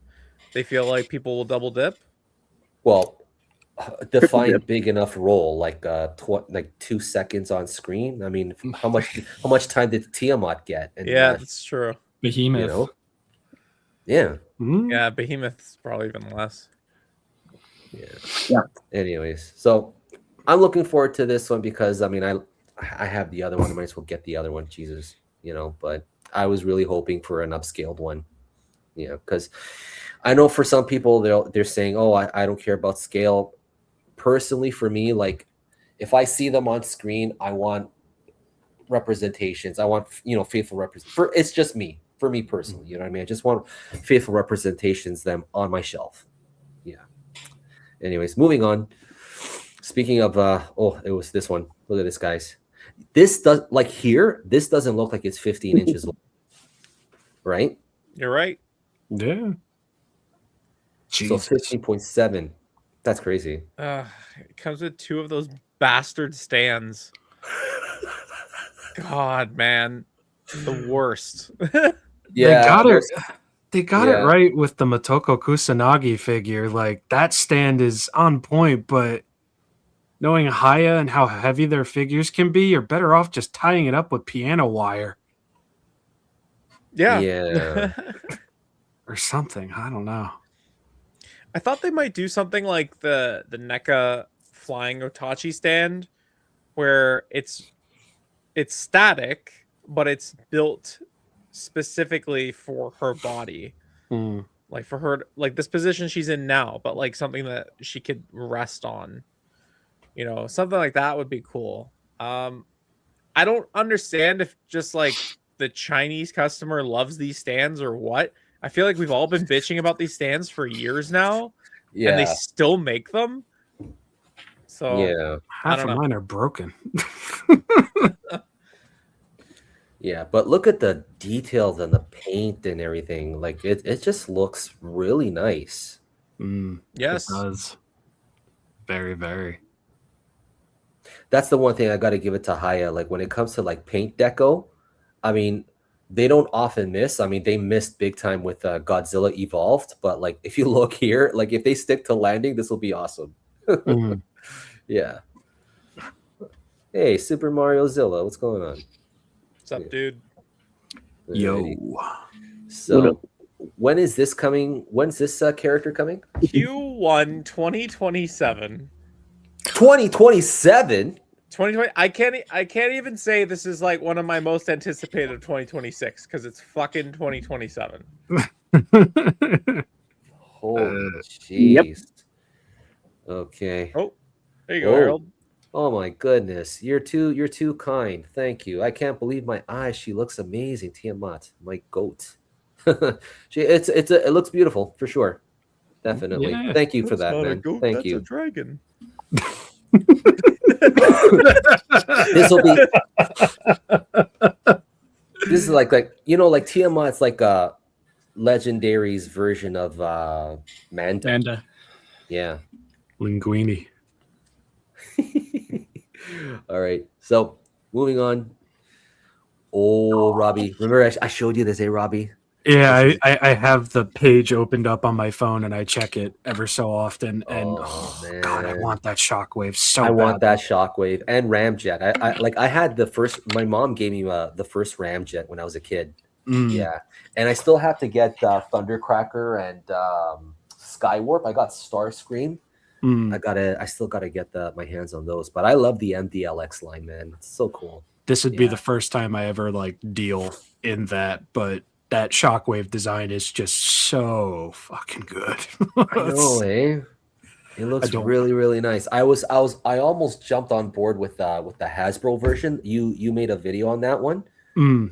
they feel like people will double dip. Well, define big enough role, like 2 seconds on screen. I mean, how much time did Tiamat get? And, that's true. Behemoth. Yeah. Yeah, Behemoth's probably even less. Yeah. Anyways, so I'm looking forward to this one because I mean I have the other one. I might as well get the other one. Jesus, but I was really hoping for an upscaled one. Yeah, because I know for some people they're saying, "Oh, I don't care about scale." Personally, for me, like if I see them on screen, I want representations. I want faithful represent. It's just me. For me personally, you know what I mean. I just want faithful representations them on my shelf. Yeah. Anyways, moving on. Speaking of, it was this one. Look at this, guys. This this doesn't look like it's 15 inches long, right? You're right. Yeah. Jesus. So 15.7. That's crazy. It comes with 2 of those bastard stands. God, man, the worst. Yeah, they got it right with the Motoko Kusanagi figure. Like that stand is on point, but knowing Haya and how heavy their figures can be, you're better off just tying it up with piano wire. Yeah. Or something. I don't know. I thought they might do something like the NECA flying Otachi stand, where it's static, but it's built specifically for her body. Like for her, like this position she's in now, but like something that she could rest on. Something like that would be cool. I don't understand if just like the Chinese customer loves these stands or what. I feel like we've all been bitching about these stands for years now, and they still make them. So yeah, half of mine are broken. Yeah, but look at the details and the paint and everything. Like it just looks really nice. Yes, it does. Very, very. That's the one thing I got to give it to Haya. Like when it comes to like paint deco, I mean, they don't often miss. I mean, they missed big time with Godzilla Evolved, but like if you look here, like if they stick to landing, this will be awesome. Yeah. Hey, Super Mario Zilla, what's going on? What's up, dude? Yo. So, when is this coming? When's this character coming? Q1 2027. 2027. 2020. I can't even say this is like one of my most anticipated of 2026 because it's fucking 2027. Holy jeez. Okay. Oh, there you go, Harold. Oh my goodness, you're too kind. Thank you. I can't believe my eyes. She looks amazing, Tiamat, my goat. It looks beautiful for sure. Definitely. Yeah. Thank you for that, man. Goat, Thank that's you. a dragon. This is like Tiamat's like a Legendary's version of Manda. Yeah. Linguini. All right. So moving on. Oh, Robbie. Remember I showed you this, Robbie? Yeah, I have the page opened up on my phone and I check it ever so often. And God, I want that Shockwave so bad. I want that Shockwave and Ramjet. I had my mom gave me the first Ramjet when I was a kid. Yeah. And I still have to get Thundercracker and Skywarp. I got Starscream. I still gotta get my hands on those. But I love the MDLX line, man. It's so cool. This would be the first time I ever deal in that, but that Shockwave design is just so fucking good. I know, eh? It looks really, really nice. I almost jumped on board with the Hasbro version. You made a video on that one.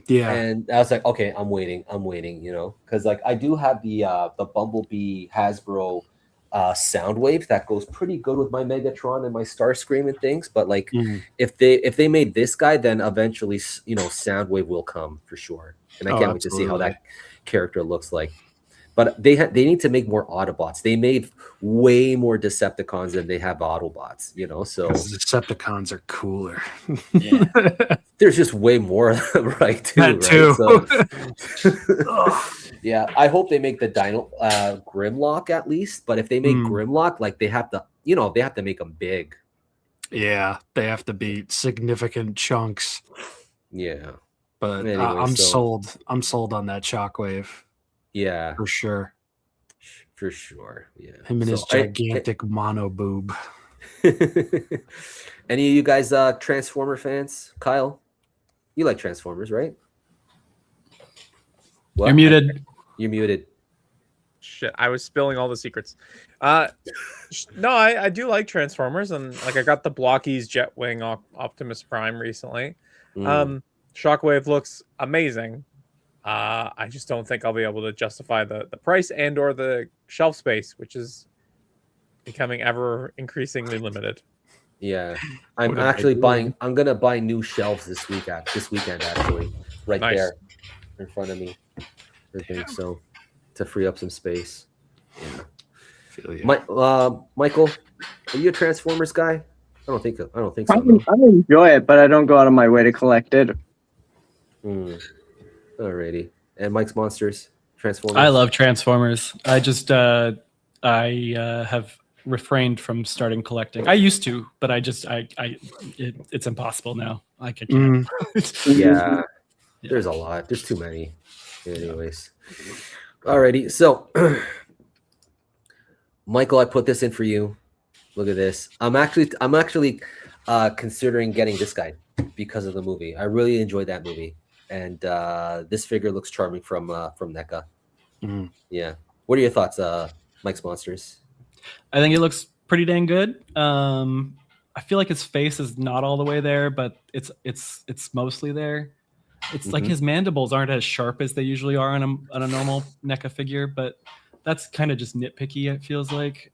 Yeah. And I was like, okay, I'm waiting, because I do have the Bumblebee Hasbro Soundwave that goes pretty good with my Megatron and my Starscream and things. But if they made this guy, then eventually Soundwave will come for sure. And I can't wait to see how that character looks like. But they need to make more Autobots. They made way more Decepticons than they have Autobots, so Decepticons are cooler. Yeah. There's just way more of them, right? Too. So, yeah, I hope they make the Dino Grimlock at least. But if they make Grimlock, they have to make them big. Yeah, they have to be significant chunks. Yeah, but anyway, I'm sold. I'm sold on that Shockwave. Yeah, for sure. For sure. Yeah. Him and his gigantic mono boob. Any of you guys Transformer fans? Kyle, you like Transformers, right? What? You're muted. You're muted. Shit, I was spilling all the secrets. No, I do like Transformers, and like I got the Blockies Jetwing Optimus Prime recently. Shockwave looks amazing. I just don't think I'll be able to justify the price and or the shelf space, which is becoming ever increasingly limited. Yeah, I'm actually buying. I'm gonna buy new shelves this weekend. Actually, right there in front of me. I think so, to free up some space. Yeah. Michael, are you a Transformers guy? I don't think so. No. I enjoy it, but I don't go out of my way to collect it. Alrighty. And Mike's Monsters, Transformers. I love Transformers. I just I have refrained from starting collecting. I used to, but it's impossible now. I can't. Yeah. There's a lot. There's too many. Anyways. Alrighty. So Michael, I put this in for you. Look at this. I'm actually considering getting this guy because of the movie. I really enjoyed that movie. And this figure looks charming from NECA. Yeah. What are your thoughts, Mike's Monsters? I think it looks pretty dang good. I feel like his face is not all the way there, but it's mostly there. It's like his mandibles aren't as sharp as they usually are on a normal NECA figure, but that's kind of just nitpicky, it feels like.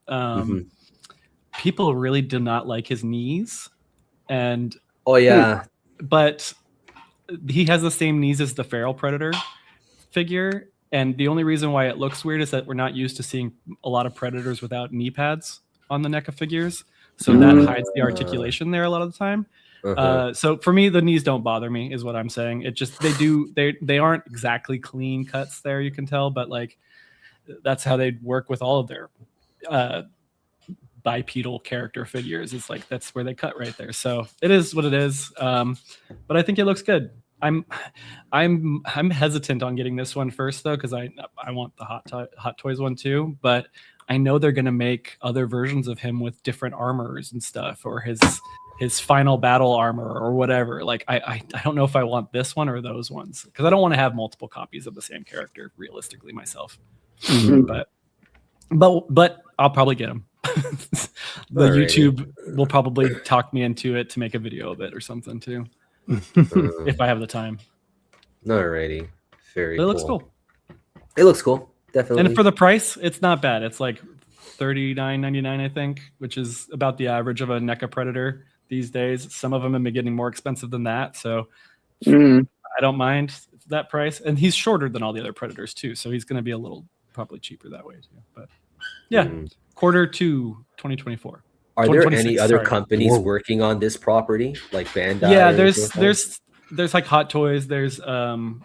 People really do not like his knees. And but he has the same knees as the Feral Predator figure. And the only reason why it looks weird is that we're not used to seeing a lot of Predators without knee pads on the NECA figures. So that hides the articulation there a lot of the time. So for me, the knees don't bother me, is what I'm saying. It just, they aren't exactly clean cuts there, you can tell, but like that's how they work with all of their bipedal character figures. It's like that's where they cut right there. So it is what it is. But I think it looks good. I'm hesitant on getting this one first though, because I want the Hot Toys one too. But I know they're gonna make other versions of him with different armors and stuff, or his final battle armor or whatever. Like I don't know if I want this one or those ones, because I don't want to have multiple copies of the same character realistically myself. But I'll probably get them. The YouTube will probably talk me into it to make a video of it or something too, if I have the time. Alrighty, very. It looks cool. It looks cool, definitely. And for the price, it's not bad. It's like $39.99, I think, which is about the average of a NECA Predator these days. Some of them have been getting more expensive than that, so I don't mind that price. And he's shorter than all the other Predators too, so he's going to be a little probably cheaper that way too. But yeah, Q2 2024. Are there any other companies working on this property, like Bandai? Yeah, there's like Hot Toys. There's Iron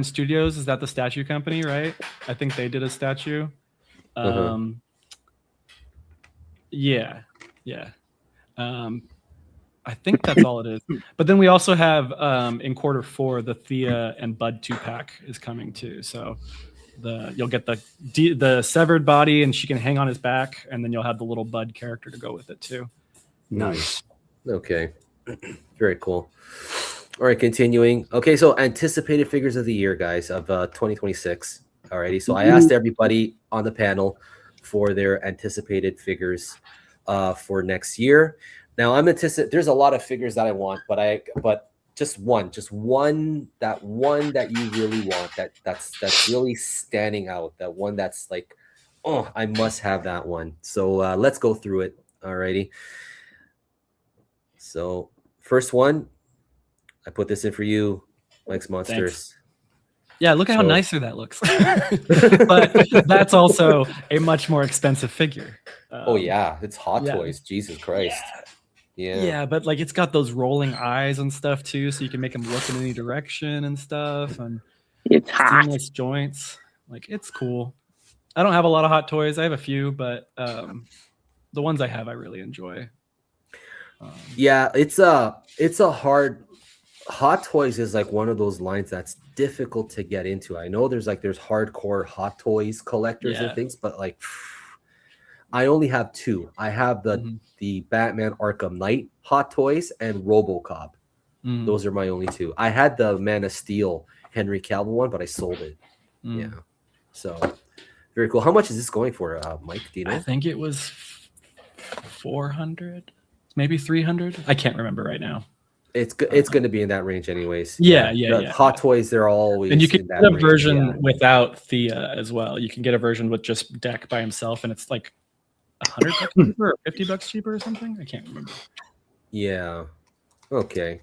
Studios. Is that the statue company, right? I think they did a statue. Yeah. I think that's all it is. But then we also have in Q4 the Thea and Bud 2-pack is coming too. So you'll get the severed body and she can hang on his back, and then you'll have the little Bud character to go with it too. Nice. Okay. Very cool. All right, continuing. Okay, so anticipated figures of the year, guys, of 2026. Alrighty. So I asked everybody on the panel for their anticipated figures for next year. Now there's a lot of figures that I want, but just one that you really want, that's really standing out, that one that's like, oh, I must have that one. So let's go through it. Alrighty. So first one, I put this in for you, Mike's Monsters. Thanks. Yeah, look at how nicer that looks. But that's also a much more expensive figure. Oh yeah, it's Hot Toys. Jesus Christ. Yeah, but like it's got those rolling eyes and stuff too, so you can make them look in any direction and stuff, and it's seamless joints. Like it's cool. I don't have a lot of Hot Toys. I have a few, but the ones I have, I really enjoy. Yeah, it's a hard. Hot Toys is like one of those lines that's difficult to get into. I know there's hardcore Hot Toys collectors and things, but like I only have two. I have the Batman Arkham Knight Hot Toys and RoboCop. Those are my only two. I had the Man of Steel Henry Cavill one, but I sold it. Yeah. So very cool. How much is this going for, Mike? Do you know? I think it was 400, maybe 300. I can't remember right now. It's going to be in that range, anyways. Yeah. Hot toys, they're always. And you can in get that a range. version without Thea as well. You can get a version with just Deck by himself, and it's like $100 cheaper or $50 cheaper or something. I can't remember. Yeah. Okay.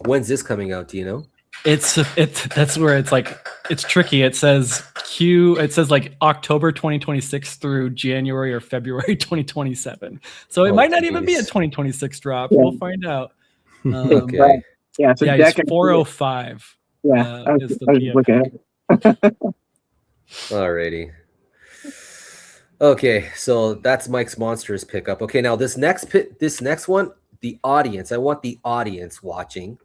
When's this coming out? Do you know? It's that's where it's like it's tricky. It says like October 2026 through January or February 2027. So it might not even be a 2026 drop. We'll find out. Okay. Yeah. So It's 405. Yeah. I was the looking at it. Alrighty. Okay, so that's Mike's Monsters pickup. Okay, now this next one, the audience. I want the audience watching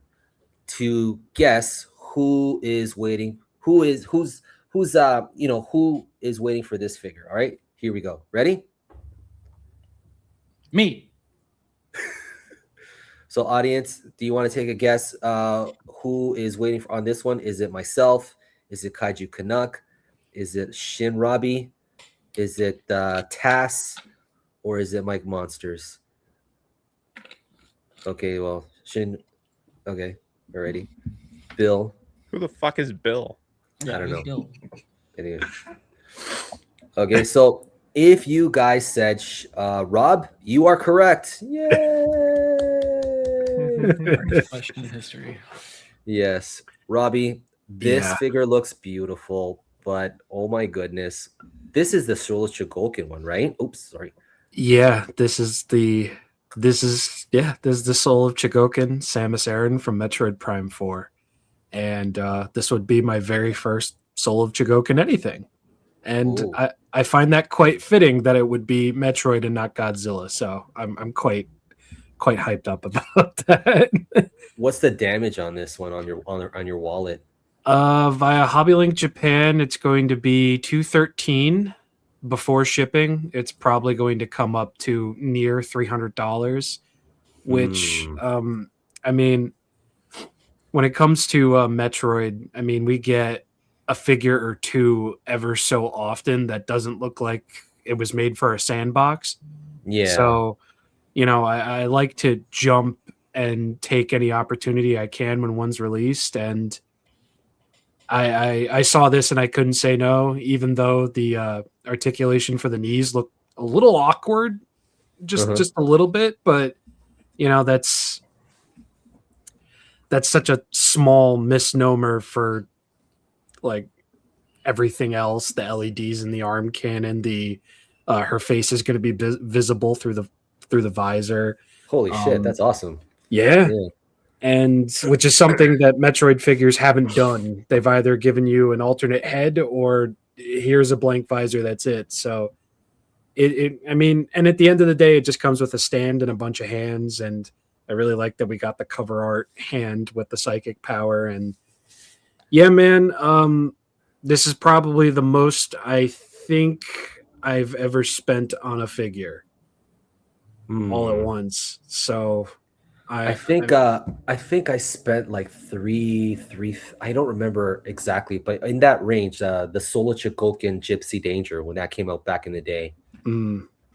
to guess who is waiting. Who is waiting for this figure? All right, here we go. Ready? Me. So, audience, do you want to take a guess? Who is waiting on this one? Is it myself? Is it Kaiju Canuck? Is it Shin Robbie? Is it Tass? Or is it Mike Monsters? Okay, well, Shin. Okay, already. Bill. Who the fuck is Bill? I don't know. Anyway. Okay, so if you guys said Rob, you are correct. Yay! Question in history. Yes, Robbie, this figure looks beautiful, but oh my goodness, this is the Soul Chigolkin one, right? Oops, sorry. Yeah, this is the Soul of Chigokin, Samus Aran from Metroid Prime 4. And this would be my very first Soul of Chigokin anything. And I find that quite fitting that it would be Metroid and not Godzilla. So I'm quite hyped up about that. What's the damage on this one on your wallet? Via HobbyLink Japan, it's going to be $213. Before shipping, it's probably going to come up to near $300, which I mean, when it comes to Metroid, I mean, we get a figure or two ever so often that doesn't look like it was made for a sandbox. Yeah. So, I like to jump and take any opportunity I can when one's released. And I saw this and I couldn't say no, even though the articulation for the knees looked a little awkward, just a little bit. But that's such a small misnomer for like everything else. The LEDs in the arm cannon, her face is going to be visible through the visor. Holy shit, that's awesome. Yeah. And which is something that Metroid figures haven't done. They've either given you an alternate head or here's a blank visor. That's it. So I mean, and at the end of the day, it just comes with a stand and a bunch of hands. And I really like that we got the cover art hand with the psychic power. And yeah, man, this is probably the most I think I've ever spent on a figure all at once. So I think I spent like three. I don't remember exactly, but in that range, the Soul Chigolkin Gypsy Danger when that came out back in the day.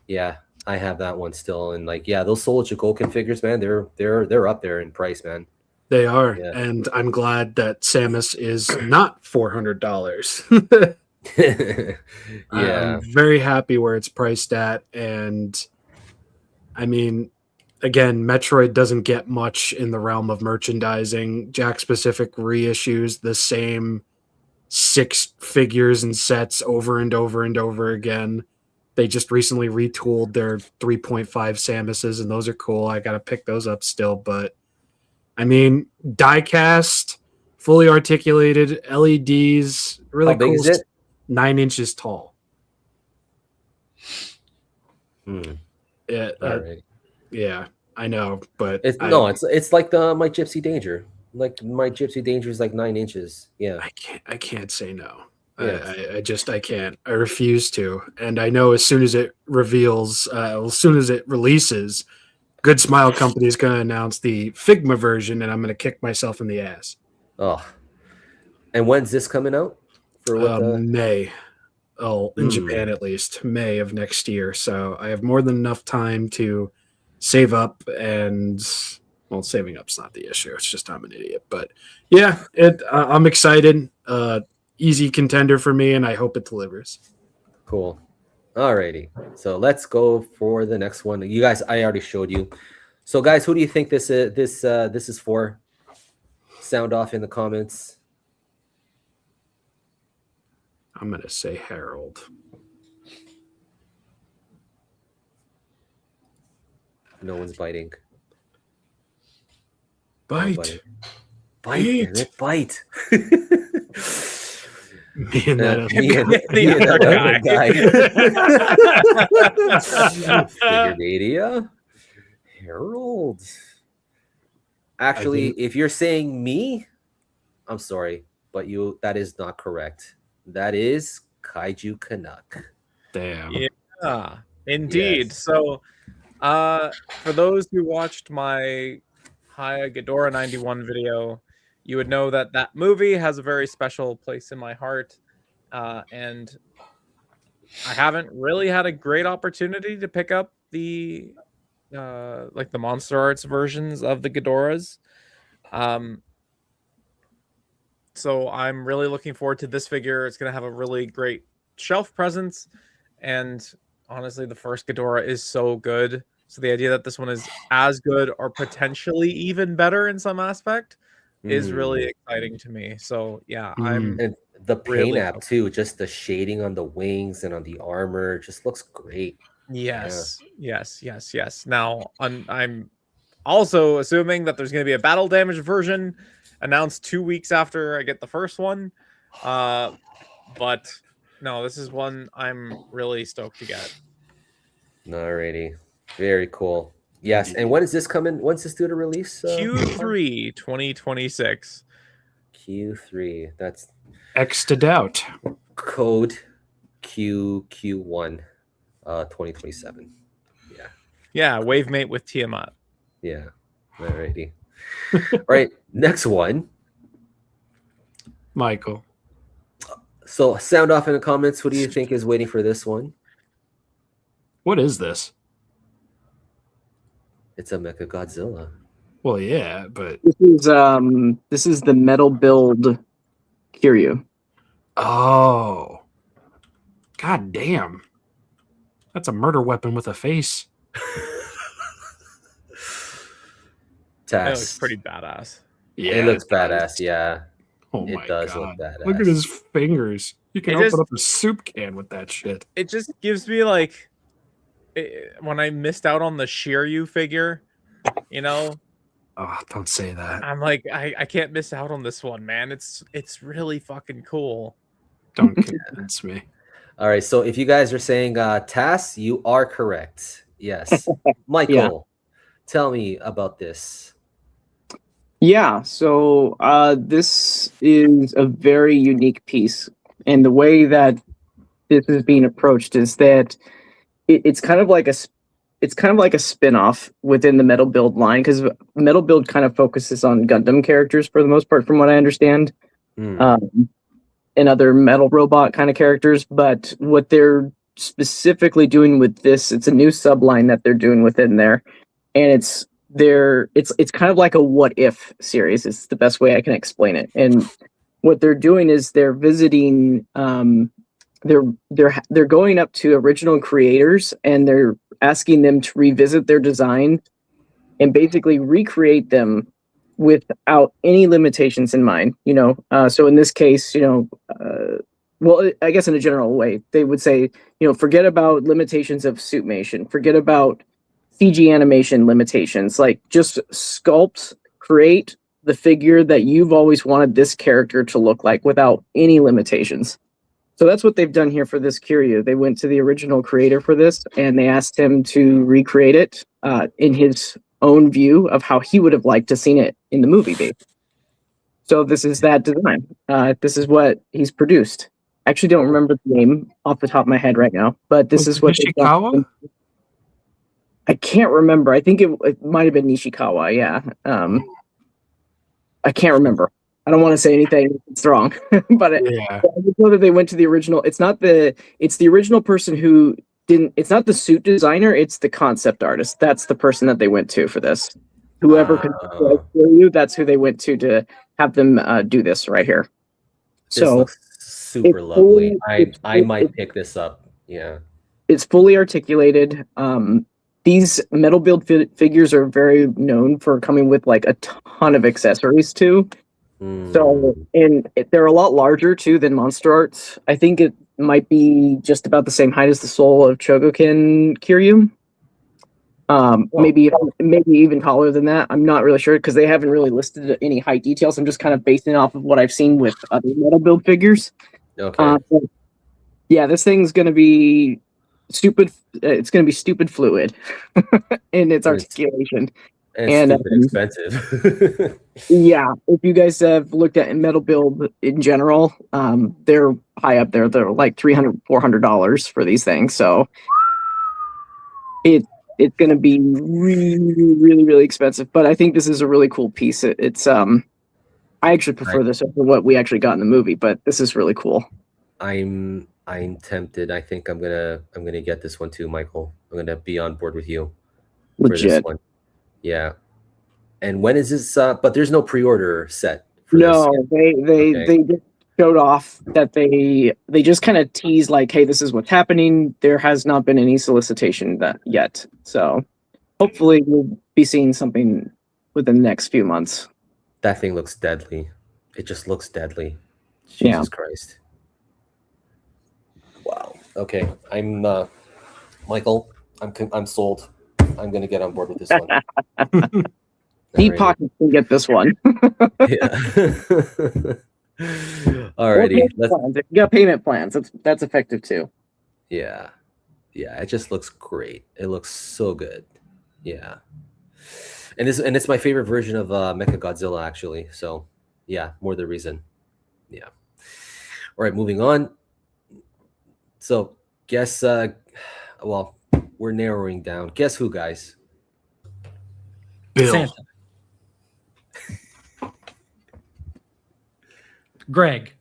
Yeah, I have that one still, and those Soul Chigolkin figures, man, they're up there in price, man. They are, and I'm glad that Samus is not $400. I'm very happy where it's priced at, and I mean, again, Metroid doesn't get much in the realm of merchandising. Jack Specific reissues the same 6 figures and sets over and over and over again. They just recently retooled their 3.5 Samuses, and those are cool. I got to pick those up still. But, I mean, die-cast, fully articulated, LEDs, really cool. How big is it? 9 inches tall. Yeah, I know, but it's like the My Gypsy Danger. Like My Gypsy Danger is like 9 inches. Yeah, I can't say no. Yes. I can't. I refuse to. And I know as soon as it reveals, as soon as it releases, Good Smile Company is going to announce the Figma version, and I'm going to kick myself in the ass. Oh, and when's this coming out? For what? May. in Japan at least, May of next year. So I have more than enough time to save up, and well, saving up's not the issue. It's just I'm an idiot. But yeah, I'm excited. Easy contender for me, and I hope it delivers. Cool. Alrighty. So let's go for the next one. You guys, I already showed you. So guys, who do you think this is for? Sound off in the comments. I'm gonna say Harold. No one's biting. Bite. Bite. Damn it, bite. Me and that other guy. Figuremedia. Harold. Actually, if you're saying me, I'm sorry, but that is not correct. That is Kaiju Canuck. Damn. Yeah, indeed. Yes. So, for those who watched my Haya Ghidorah 91 video, you would know that that movie has a very special place in my heart, and I haven't really had a great opportunity to pick up the like the Monster Arts versions of the Ghidorahs. So I'm really looking forward to this figure. It's going to have a really great shelf presence, and honestly, the first Ghidorah is so good. So the idea that this one is as good or potentially even better in some aspect is really exciting to me. So yeah, and the paint really app too, just the shading on the wings and on the armor just looks great. Yes. Now, I'm also assuming that there's going to be a battle damage version announced 2 weeks after I get the first one. But no, this is one I'm really stoked to get. Alrighty. Very cool. Yes. And when is this coming? When's this due to release? Q3 2026. Q3. That's X to doubt. code Q1 2027. Yeah. Yeah, Wave Mate with Tiamat. Yeah. Alrighty. All right. Next one. Michael. So sound off in the comments. Who do you think is waiting for this one? What is this? It's a Mecha Godzilla. Well, yeah, but this is the metal build Kiryu. oh, god damn, that's a murder weapon with a face. That looks pretty badass. Yeah, it looks badass. Yeah, oh it my does god, look badass. look at his fingers. You can It open just- up a soup can with that shit. It just gives me like when I missed out on the Shiryu figure, you know, Oh, don't say that. I'm like, I can't miss out on this one, man. It's really fucking cool. Don't convince me. All right. So if you guys are saying Tass, you are correct. Yes. Michael, tell me about this. Yeah, so this is a very unique piece, and the way that this is being approached is that it's kind of like a spin-off within the Metal Build line, because Metal Build kind of focuses on Gundam characters for the most part, from what I understand, and other metal robot kind of characters. But what they're specifically doing with this, it's a new subline that they're doing within there, and it's kind of like a what if series. It's the best way I can explain it. And what they're doing is they're visiting they're going up to original creators, and they're asking them to revisit their design and basically recreate them without any limitations in mind. So in this case, well, I guess in a general way, they would say, forget about limitations of suitmation, forget about CG animation limitations, like just sculpt, create the figure that you've always wanted this character to look like without any limitations. So that's what they've done here for this Kiryu. They went to the original creator for this, and they asked him to recreate it in his own view of how he would have liked to seen it in the movie, basically. So this is that design. This is what he's produced. I actually don't remember the name off the top of my head right now, but this is what Nishikawa? I can't remember. I think it might have been Nishikawa. Yeah. I can't remember. I don't want to say anything. It's wrong, but I just know that they went to the original. It's the original person who didn't. It's not the suit designer. It's the concept artist. That's the person that they went to for this. Whoever could you, that's who they went to have them do this right here. This looks super lovely. I might pick this up. Yeah, it's fully articulated. These metal build figures are very known for coming with like a ton of accessories too. So, and they're a lot larger too than Monster Arts. I think it might be just about the same height as the soul of Chogokin Kiryu. Maybe even taller than that. I'm not really sure because they haven't really listed any height details. I'm just kind of basing off of what I've seen with other metal build figures. Okay. Yeah, this thing's gonna be stupid. It's gonna be stupid fluid in its articulation. And stupid expensive. Yeah, if you guys have looked at metal build in general, they're high up there. They're like $300, $400 for these things. So it's going to be really, really, really expensive. But I think this is a really cool piece. It's I actually prefer this over what we actually got in the movie, but this is really cool. I'm tempted. I think I'm gonna get this one too, Michael. I'm gonna be on board with you for this one. Yeah. And when is this? But there's no pre-order set. No, they just showed off that they just kind of teased like, hey, this is what's happening. There has not been any solicitation yet. So hopefully we'll be seeing something within the next few months. That thing looks deadly. It just looks deadly. Jesus Christ. Wow. Okay. I'm Michael. I'm sold. I'm gonna get on board with this one. Deep Pockets can get this one. Yeah. Alrighty. You got payment plans. That's effective too. Yeah. Yeah. It just looks great. It looks so good. Yeah. And it's my favorite version of Mechagodzilla actually. So yeah, more the reason. Yeah. All right, moving on. So guess well, we're narrowing down. Guess who, guys? Bill. Santa. Greg.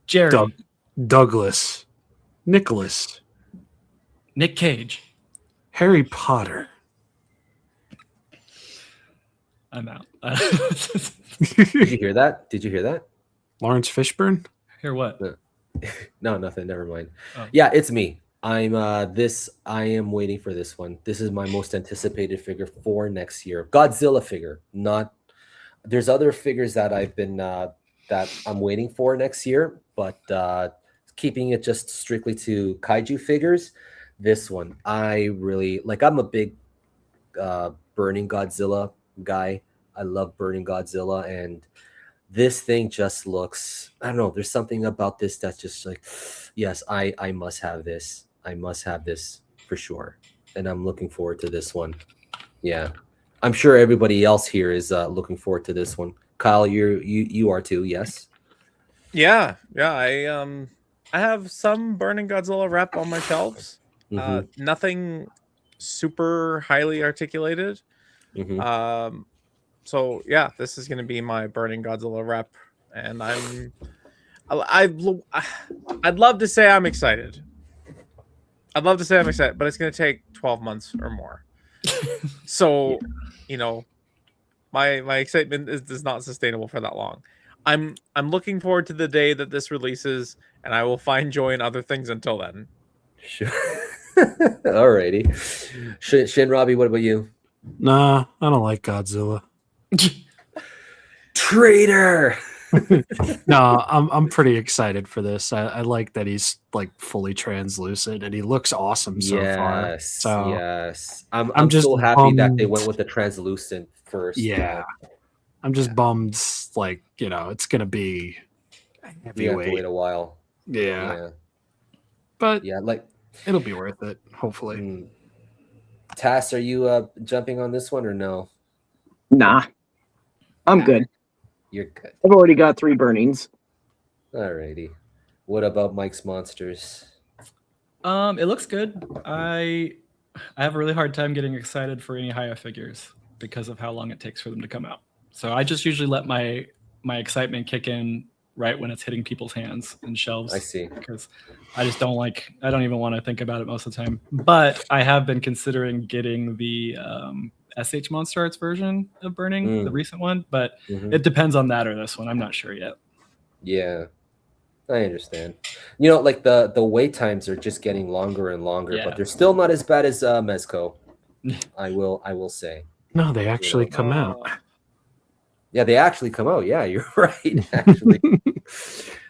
Jerry. Douglas. Nicholas. Nick Cage. Harry Potter. I'm out. Did you hear that? Did you hear that? Lawrence Fishburne? Hear what? No, nothing. Never mind. Oh. Yeah, it's me. I am waiting for this one. This is my most anticipated figure for next year. Godzilla figure. There's other figures that I've been that I'm waiting for next year, but keeping it just strictly to kaiju figures. This one, I really like. I'm a big Burning Godzilla guy. I love Burning Godzilla, and this thing just looks, I don't know, there's something about this that's just like, yes, I must have this. I must have this for sure. And I'm looking forward to this one. Yeah. I'm sure everybody else here is looking forward to this one. Kyle, you are too, yes? Yeah. I have some Burning Godzilla rep on my shelves. Nothing super highly articulated. So yeah, this is going to be my Burning Godzilla rep, and I'd love to say I'm excited. I'd love to say I'm excited, but it's going to take 12 months or more. So, my excitement is not sustainable for that long. I'm looking forward to the day that this releases, and I will find joy in other things until then. Sure. Alrighty. Shin Robbie, what about you? Nah, I don't like Godzilla. Traitor. No, I'm pretty excited for this. I like that he's like fully translucent and he looks awesome so far. So yes, I'm just so happy bummed that they went with the translucent first. Yeah, I'm just bummed. Like it's gonna be heavyweight. You have to wait a while. Yeah, but yeah, like it'll be worth it. Hopefully. Tass, are you jumping on this one or no? Nah, I'm good. You're good. I've already got 3 burnings. Alrighty. What about Mike's Monsters? It looks good. I have a really hard time getting excited for any Haya figures because of how long it takes for them to come out. So I just usually let my excitement kick in right when it's hitting people's hands and shelves. I see. Because I don't even want to think about it most of the time. But I have been considering getting the SH Monster Arts version of Burning, the recent one, but it depends on that or this one. I'm not sure yet. Yeah, I understand. You know, like the wait times are just getting longer and longer, but they're still not as bad as Mezco. I will say. No, they actually come out. Yeah, they actually come out. Yeah, you're right. Actually,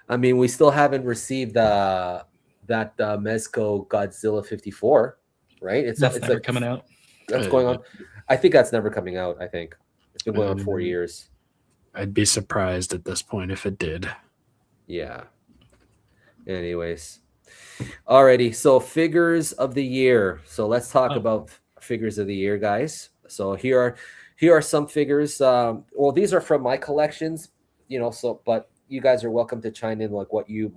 I mean, we still haven't received that Mezco Godzilla 54, right? It's never like, coming out. That's going on. I think that's never coming out. I think it's been going on 4 years. I'd be surprised at this point if it did. Yeah. Anyways, alrighty. So figures of the year. So let's talk about figures of the year, guys. So here are some figures. Well, these are from my collections, you know. So, but you guys are welcome to chime in, like what you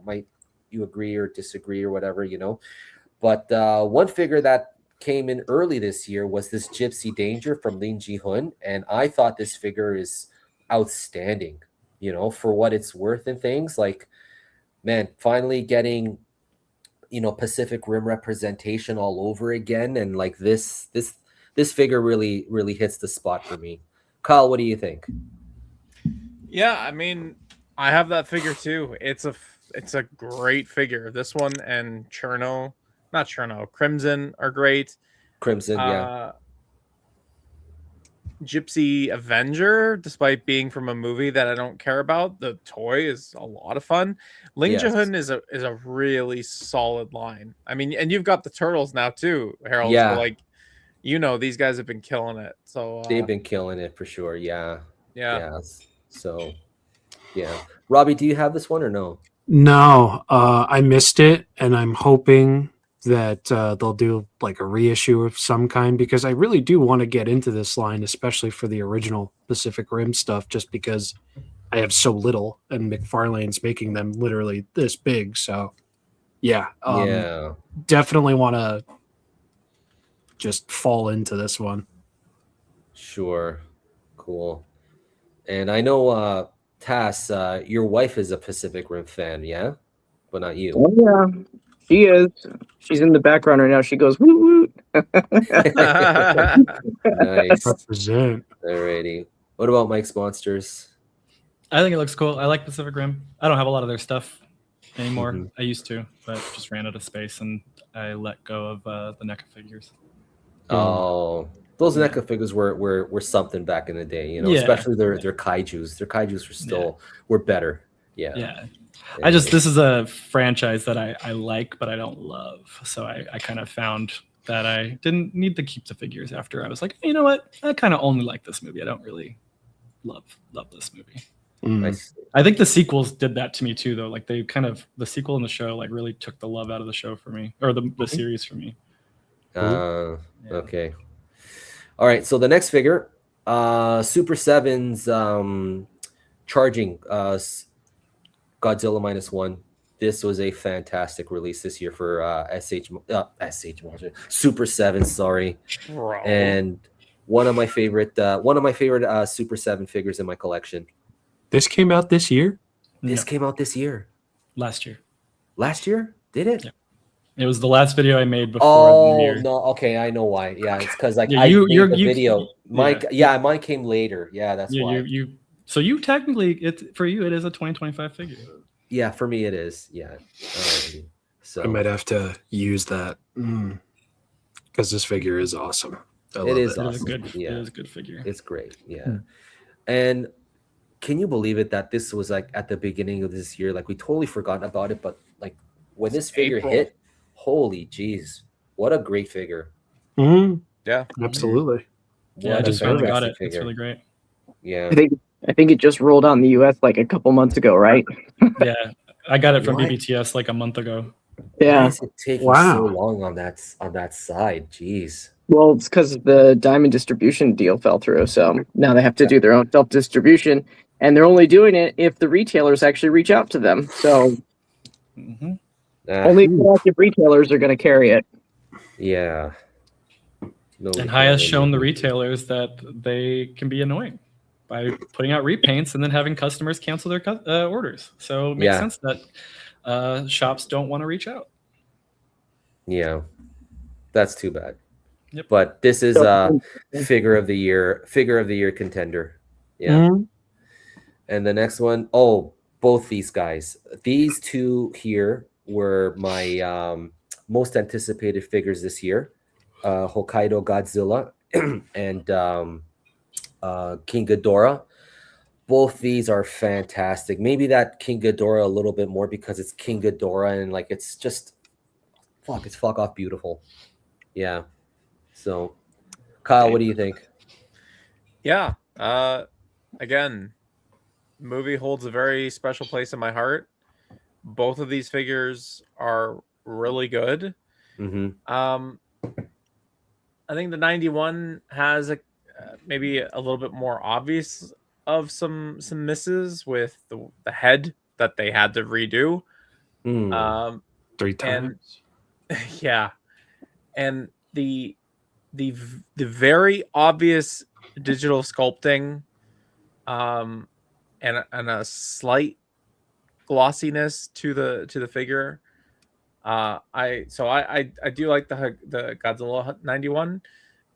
agree or disagree or whatever, you know. But one figure that came in early this year was this Gypsy Danger from Lin Ji-hun, and I thought this figure is outstanding, you know, for what it's worth and things. Like, man, finally getting, you know, Pacific Rim representation all over again, and like this figure really hits the spot for me. Kyle, what do you think? Yeah, I mean, I have that figure too. It's a great figure. This one and Crimson are great. Crimson, yeah. Gypsy Avenger, despite being from a movie that I don't care about, the toy is a lot of fun. Ling Ji-hun is a really solid line. I mean, and you've got the turtles now too, Harold. Yeah. So like, you know, these guys have been killing it. So they've been killing it for sure. Yeah. Yeah. So, yeah. Robbie, do you have this one or no? No, I missed it, and I'm hoping that they'll do like a reissue of some kind, because I really do want to get into this line, especially for the original Pacific Rim stuff, just because I have so little and McFarlane's making them literally this big. So yeah, definitely want to just fall into this one. Sure. Cool. And I know Tass, your wife is a Pacific Rim fan, yeah? But not you. Oh, yeah. She is. She's in the background right now. She goes, woot woot. Nice. Represent. Alrighty. What about Mike's Monsters? I think it looks cool. I like Pacific Rim. I don't have a lot of their stuff anymore. I used to, but just ran out of space, and I let go of the NECA figures. Oh, those NECA figures were something back in the day, you know, especially their kaijus. Their kaijus were better. Yeah. This is a franchise that I like, but I don't love. So I kind of found that I didn't need to keep the figures after I was like, you know what? I kind of only like this movie. I don't really love this movie. I think the sequels did that to me too, though. Like the sequel and the show like really took the love out of the show for me, or the series for me. Okay. All right. So the next figure, Super 7's charging Godzilla -1. This was a fantastic release this year for Super 7. Sorry, Bro. And one of my favorite Super 7 figures in my collection. This came out this year? This came out this year. Last year. Last year? Did it? Yeah. It was the last video I made before the new year. No, okay, I know why. Yeah, it's because like Yeah, I made the video. Mine came later. Yeah, that's why. So you technically, it is a 2025 figure. Yeah, for me it is. Yeah. Alrighty. So I might have to use that because this figure is awesome. It is It awesome. is good. Yeah. It is a good figure. It's great. Yeah. And can you believe it that this was like at the beginning of this year? Like we totally forgot about it, but like when this figure hit, holy jeez, what a great figure. Yeah, absolutely. Yeah, I just finally got it. It's really great. Yeah. I think it just rolled out in the US like a couple months ago, right? Yeah. I got it from BBTS like a month ago. Yeah. Why is it taking so long on that side? Jeez. Well, it's because the Diamond distribution deal fell through. So now they have to do their own self-distribution, and they're only doing it if the retailers actually reach out to them. So only active retailers are going to carry it. Yeah. And Hai has shown the retailers that they can be annoying. by putting out repaints and then having customers cancel their orders. So it makes sense that shops don't want to reach out. Yeah, that's too bad. Yep. But this is a figure of the year contender. Yeah. Mm-hmm. And the next one, both these guys. These two here were my most anticipated figures this year. Hokkaido Godzilla and King Ghidorah. Both these are fantastic. Maybe that King Ghidorah a little bit more because it's King Ghidorah and like it's just fuck off beautiful. Yeah. So, Kyle, what do you think? Yeah. Again, movie holds a very special place in my heart. Both of these figures are really good. Mm-hmm. I think the 91 has maybe a little bit more obvious of some misses with the head that they had to redo. 3 times. Yeah, and the very obvious digital sculpting, and a slight glossiness to the figure. I do like the Godzilla 91.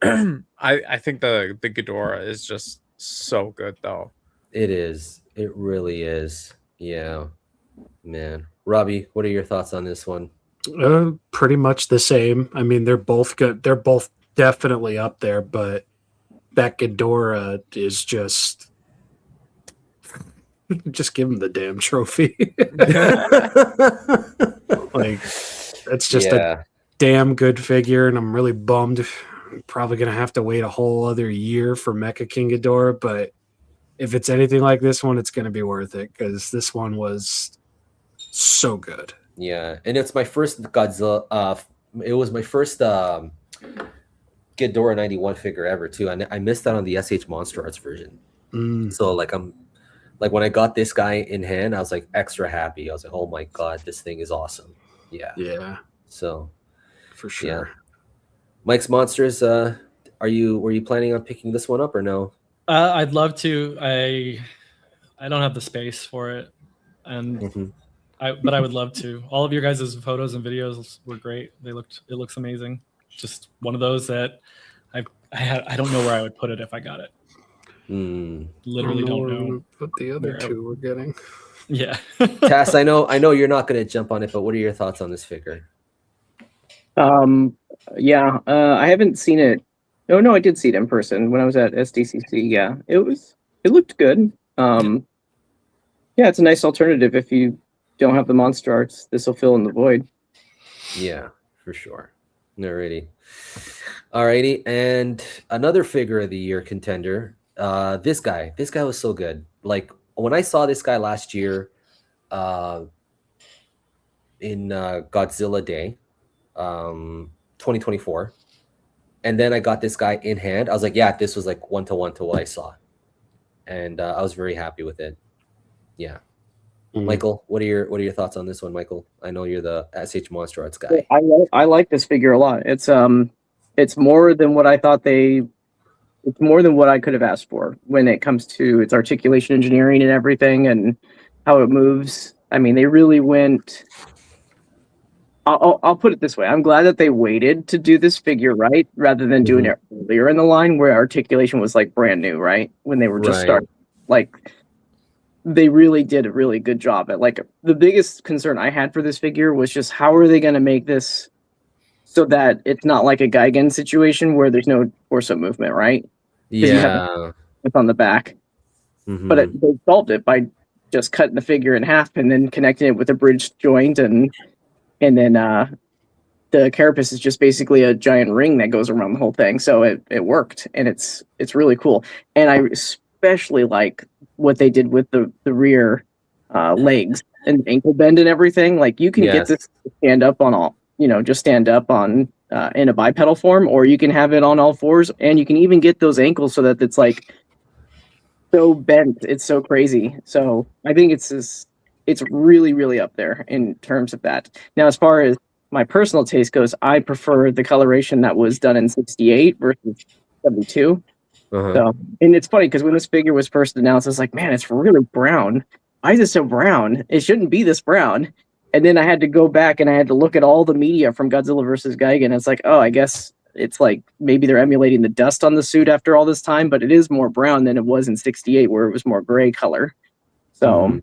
I think the Ghidorah is just so good though. It is. It really is. Yeah, man. Robbie, what are your thoughts on this one? Pretty much the same. I mean, they're both good. They're both definitely up there, but that Ghidorah is just give him the damn trophy. Like, that's just a damn good figure, and I'm really bummed. I'm probably gonna have to wait a whole other year for Mecha King Ghidorah, but if it's anything like this one, it's gonna be worth it because this one was so good. Yeah, and it's my first Godzilla. It was my first Ghidorah 91 figure ever too, and I missed out on the SH Monster Arts version. So like when I got this guy in hand, I was like extra happy. I was like, oh my god, this thing is awesome. Yeah. So for sure. Yeah. Mike's Monsters. Were you planning on picking this one up or no? I'd love to. I don't have the space for it, and but I would love to. All of your guys' photos and videos were great. It looks amazing. Just one of those that I don't know where I would put it if I got it. Literally don't know what the other two were getting. Yeah. Tass, I know you're not going to jump on it, but what are your thoughts on this figure? Yeah, I haven't seen it. No, I did see it in person when I was at SDCC. Yeah, it looked good. Yeah, it's a nice alternative if you don't have the monster arts. This will fill in the void. Yeah, for sure. Alrighty, and another figure of the year contender. This guy was so good. Like when I saw this guy last year, in Godzilla Day, 2024, and then I got this guy in hand. I was like, yeah, this was like 1-to-1 to what I saw, and I was very happy with it. Yeah. Michael, what are your thoughts on this one, Michael? I know you're the SH Monster Arts guy. I like this figure a lot. It's more than what I thought it's more than what I could have asked for when it comes to its articulation engineering and everything and how it moves. I mean, they really went. I'll put it this way. I'm glad that they waited to do this figure right rather than doing it earlier in the line where articulation was like brand new, right? When they were just starting. Like, they really did a really good job at, like, the biggest concern I had for this figure was just how are they going to make this so that it's not like a Gigan situation where there's no torso movement, right? Yeah. It's on the back. But they solved it by just cutting the figure in half and then connecting it with a bridge joint, and then the carapace is just basically a giant ring that goes around the whole thing. So it worked, and it's really cool. And I especially like what they did with the rear legs and ankle bend and everything. Like, you can get this to stand up on all, just stand up on in a bipedal form, or you can have it on all fours, and you can even get those ankles so that it's like so bent. It's so crazy. So I think it's really, really up there in terms of that. Now, as far as my personal taste goes, I prefer the coloration that was done in 68 versus 72. So, and it's funny because when this figure was first announced, I was like, man, it's really brown. Why is it so brown? It shouldn't be this brown. And then I had to go back and I had to look at all the media from Godzilla versus Gigan. It's like, oh, I guess it's like maybe they're emulating the dust on the suit after all this time, but it is more brown than it was in 68, where it was more gray color. So,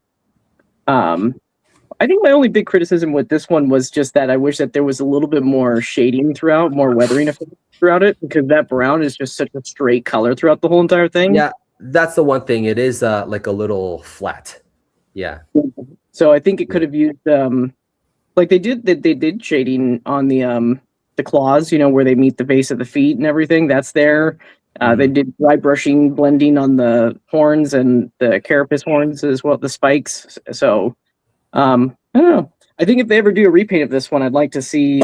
I think my only big criticism with this one was just that I wish that there was a little bit more shading throughout, more weathering effect throughout it, because that brown is just such a straight color throughout the whole entire thing. Yeah, that's the one thing. It is like a little flat. Yeah. So I think it could have used like they did shading on the claws, where they meet the base of the feet and everything. That's there. They did dry brushing, blending on the horns and the carapace horns as well, the spikes. So I don't know. I think if they ever do a repaint of this one, I'd like to see.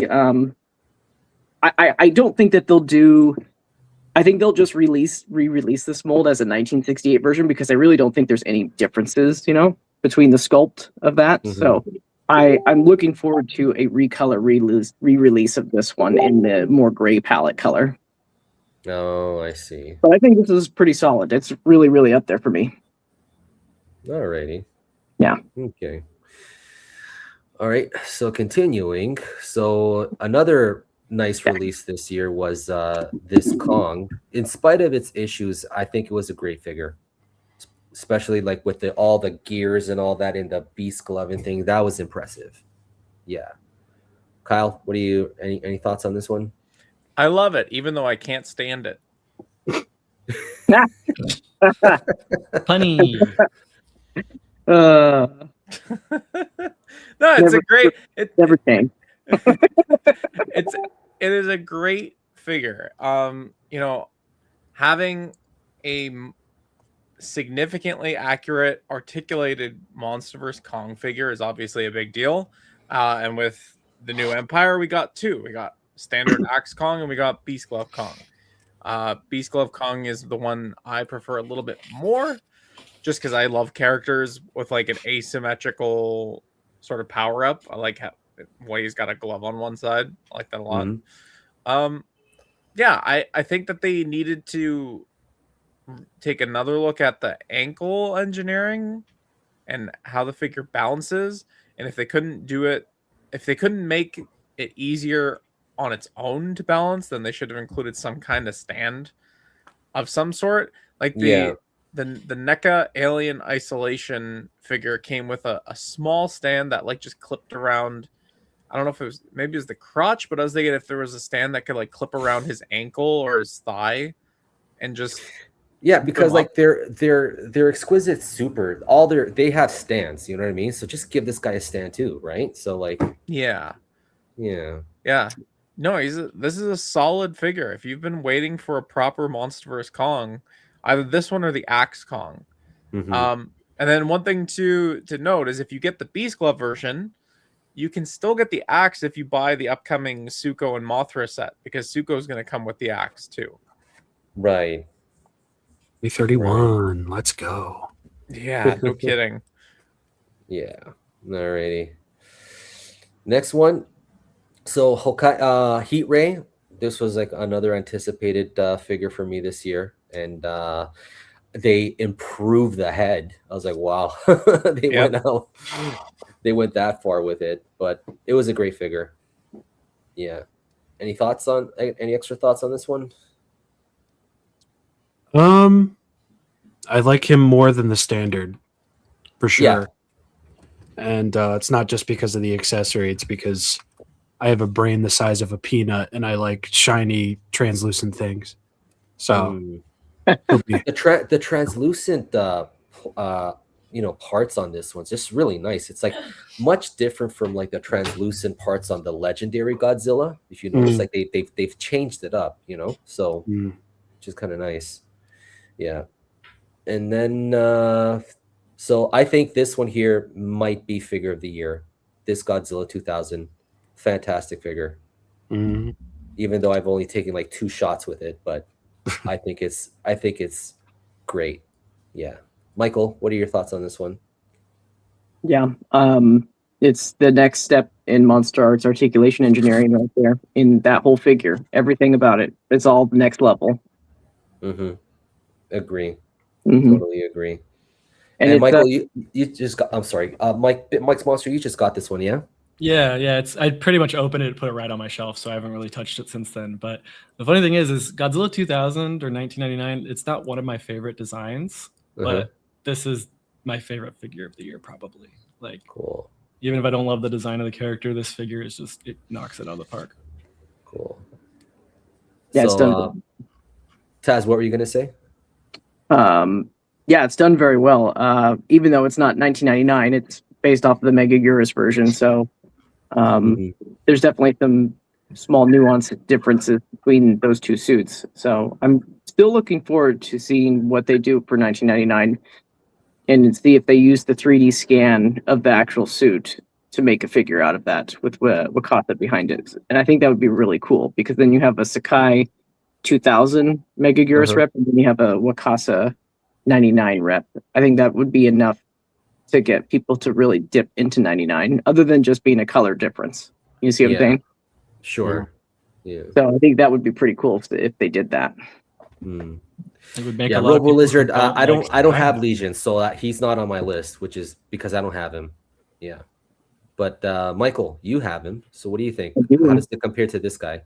I don't think that they'll do. I think they'll just re-release this mold as a 1968 version, because I really don't think there's any differences, between the sculpt of that. So I'm looking forward to a re-release of this one in the more gray palette color. Oh, I see. But I think this is pretty solid. It's really, really up there for me. Alrighty. Yeah. Okay. All right. So continuing. So another nice release this year was this Kong. In spite of its issues, I think it was a great figure. Especially like with all the gears and all that in the beast glove and thing. That was impressive. Yeah. Kyle, what do you any thoughts on this one? I love it, even though I can't stand it. Funny. No, it's never changed. It is a great figure. Having a significantly accurate articulated MonsterVerse Kong figure is obviously a big deal. And with the new Empire, we got two. We got standard Axe Kong and we got Beast Glove Kong. Beast Glove Kong is the one I prefer a little bit more, just because I love characters with like an asymmetrical sort of power up. I like why he's got a glove on one side. I like that a lot. Yeah, I think that they needed to take another look at the ankle engineering and how the figure balances. And if they couldn't do it, if they couldn't make it easier on its own to balance, then they should have included some kind of stand of some sort. Like the NECA Alien Isolation figure came with a small stand that like just clipped around. I don't know if it was, maybe it was the crotch, but I was thinking if there was a stand that could like clip around his ankle or his thigh and just because like they're exquisite super. They have stands, you know what I mean? So just give this guy a stand too, right? So like yeah. No, this is a solid figure. If you've been waiting for a proper MonsterVerse Kong, either this one or the Axe Kong. And then one thing to note is if you get the Beast Glove version, you can still get the axe if you buy the upcoming Suko and Mothra set, because Suko is going to come with the axe too. Right. 31. Let's go. Yeah, no kidding. Yeah. Alrighty. Next one. So Hokai Heat Ray. This was like another anticipated figure for me this year, and they improved the head. I was like, wow, they went that far with it, but it was a great figure. Yeah. Any extra thoughts on this one? I like him more than the standard, for sure. Yeah. And it's not just because of the accessory; it's because I have a brain the size of a peanut, and I like shiny, translucent things. So the translucent, parts on this one's just really nice. It's like much different from like the translucent parts on the legendary Godzilla. If you notice, like they've changed it up, so which is kind of nice. Yeah, and then so I think this one here might be figure of the year. This Godzilla 2000. Fantastic figure. Even though I've only taken like 2 shots with it, but I think it's great. Yeah. Michael, what are your thoughts on this one? Yeah. It's the next step in Monster Arts articulation engineering right there in that whole figure. Everything about it. It's all the next level. Agree. Mhm. Totally agree. And And it's Michael, you just got. I'm sorry, Mike's Monster. You just got this one, yeah? Yeah. I pretty much opened it, put it right on my shelf, so I haven't really touched it since then. But the funny thing is Godzilla 2000 or 1999. It's not one of my favorite designs, but this is my favorite figure of the year, probably. Like, cool. Even if I don't love the design of the character, this figure is just, it knocks it out of the park. Cool. Yeah, it's done. Taz, what were you gonna say? Yeah, it's done very well. Even though it's not 1999, it's based off of the Mega Eurus version. So there's definitely some small nuance differences between those two suits. So I'm still looking forward to seeing what they do for 1999 and see if they use the 3D scan of the actual suit to make a figure out of that with Wakata behind it. And I think that would be really cool because then you have a Sakai 2000 Mega Eurus rep and then you have a Wakasa 99 rep. I think that would be enough to get people to really dip into 99 other than just being a color difference. You see what I'm saying? Sure. Yeah. So I think that would be pretty cool if they did that. It would make a lot Robo of Lizard. I don't have Legion, so he's not on my list, which is because I don't have him. Yeah. But Michael, you have him. So what do you think? How does it compare to this guy?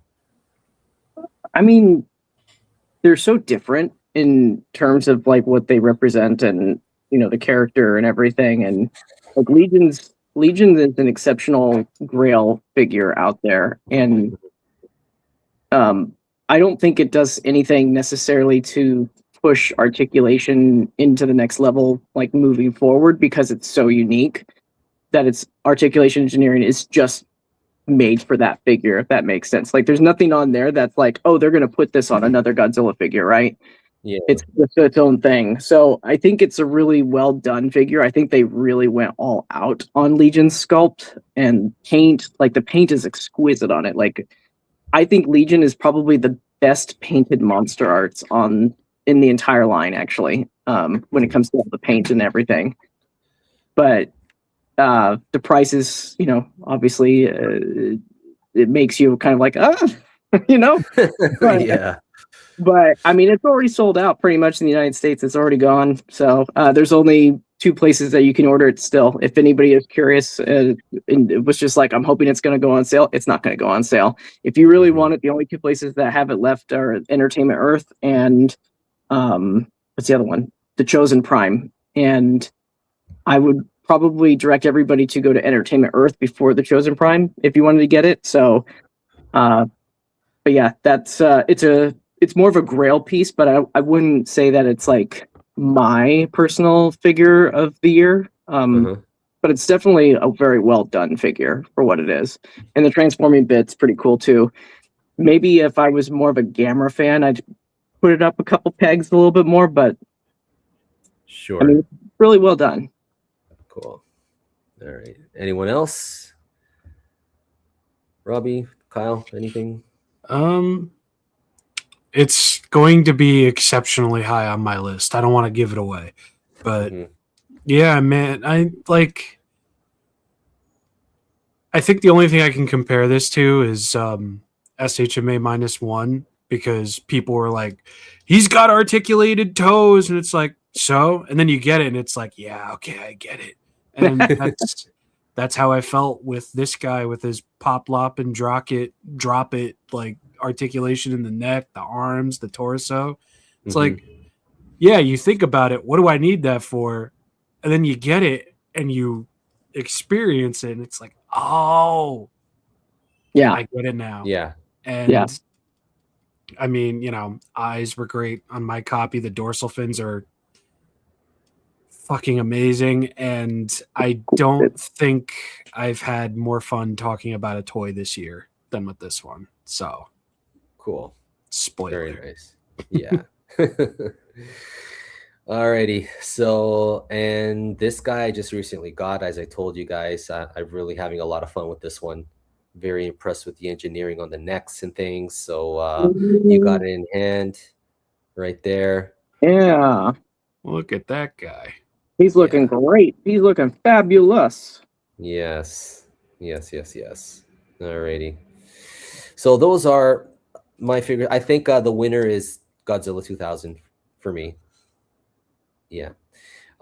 I mean, they're so different in terms of like what they represent and the character and everything. And like Legion is an exceptional Grail figure out there, and I don't think it does anything necessarily to push articulation into the next level, like moving forward, because it's so unique that its articulation engineering is just made for that figure, if that makes sense. Like there's nothing on there that's like, oh, they're going to put this on another Godzilla figure, right? Yeah. It's its own thing. So I think it's a really well done figure. I think they really went all out on Legion's sculpt and paint. Like the paint is exquisite on it. Like I think Legion is probably the best painted monster arts in the entire line, actually, when it comes to all the paint and everything. But the price is, obviously it makes you kind of like, but, yeah. But I mean, it's already sold out pretty much in the United States. It's already gone. So there's only 2 places that you can order it still. If anybody is curious, and it was just like, I'm hoping it's going to go on sale. It's not going to go on sale. If you really want it, the only 2 places that have it left are Entertainment Earth and what's the other one? The Chosen Prime. And I would probably direct everybody to go to Entertainment Earth before the Chosen Prime if you wanted to get it. So, but yeah, that's it's more of a Grail piece, but I wouldn't say that it's like my personal figure of the year. But it's definitely a very well done figure for what it is. And the transforming bit's pretty cool too. Maybe if I was more of a Gamma fan, I'd put it up a couple pegs a little bit more, but sure. I mean, really well done. Cool. All right. Anyone else? Robbie, Kyle, anything? It's going to be exceptionally high on my list. I don't want to give it away, but yeah, man, I think the only thing I can compare this to is SHMA -1, because people were like, he's got articulated toes, and it's like, so, and then you get it and it's like, yeah, okay, I get it. And that's how I felt with this guy with his pop lop and drop it like articulation in the neck, the arms, the torso. It's like, yeah, you think about it, what do I need that for? And then you get it and you experience it and it's like, oh yeah, I get it now. Yeah. And I mean, eyes were great on my copy. The dorsal fins are fucking amazing, and I don't think I've had more fun talking about a toy this year than with this one. So cool. Spoiler. Very nice. Yeah. Alrighty. So, and this guy I just recently got, as I told you guys, I'm really having a lot of fun with this one. Very impressed with the engineering on the necks and things. So you got it in hand right there. Yeah. Look at that guy. He's looking great. He's looking fabulous. Yes. Alrighty. So those are my figures. I think the winner is Godzilla 2000 for me. Yeah.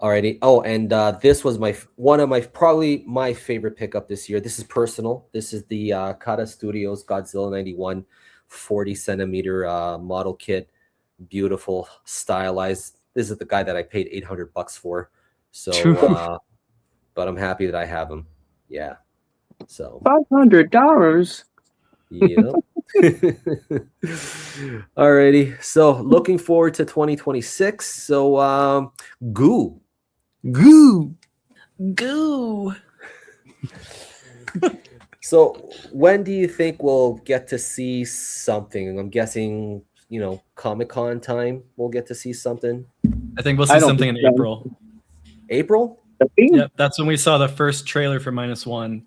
Alrighty. Oh, and this was one of probably my favorite pickup this year. This is personal. This is the Kata Studios Godzilla 91 40 centimeter model kit. Beautiful, stylized. This is the guy that I paid $800 for. So, but I'm happy that I have him. Yeah. So $500. yeah. Alrighty. So looking forward to 2026. So Goo. So when do you think we'll get to see something? I'm guessing, Comic-Con time we'll get to see something. I think we'll see something in April. April? Yep, that's when we saw the first trailer for -1.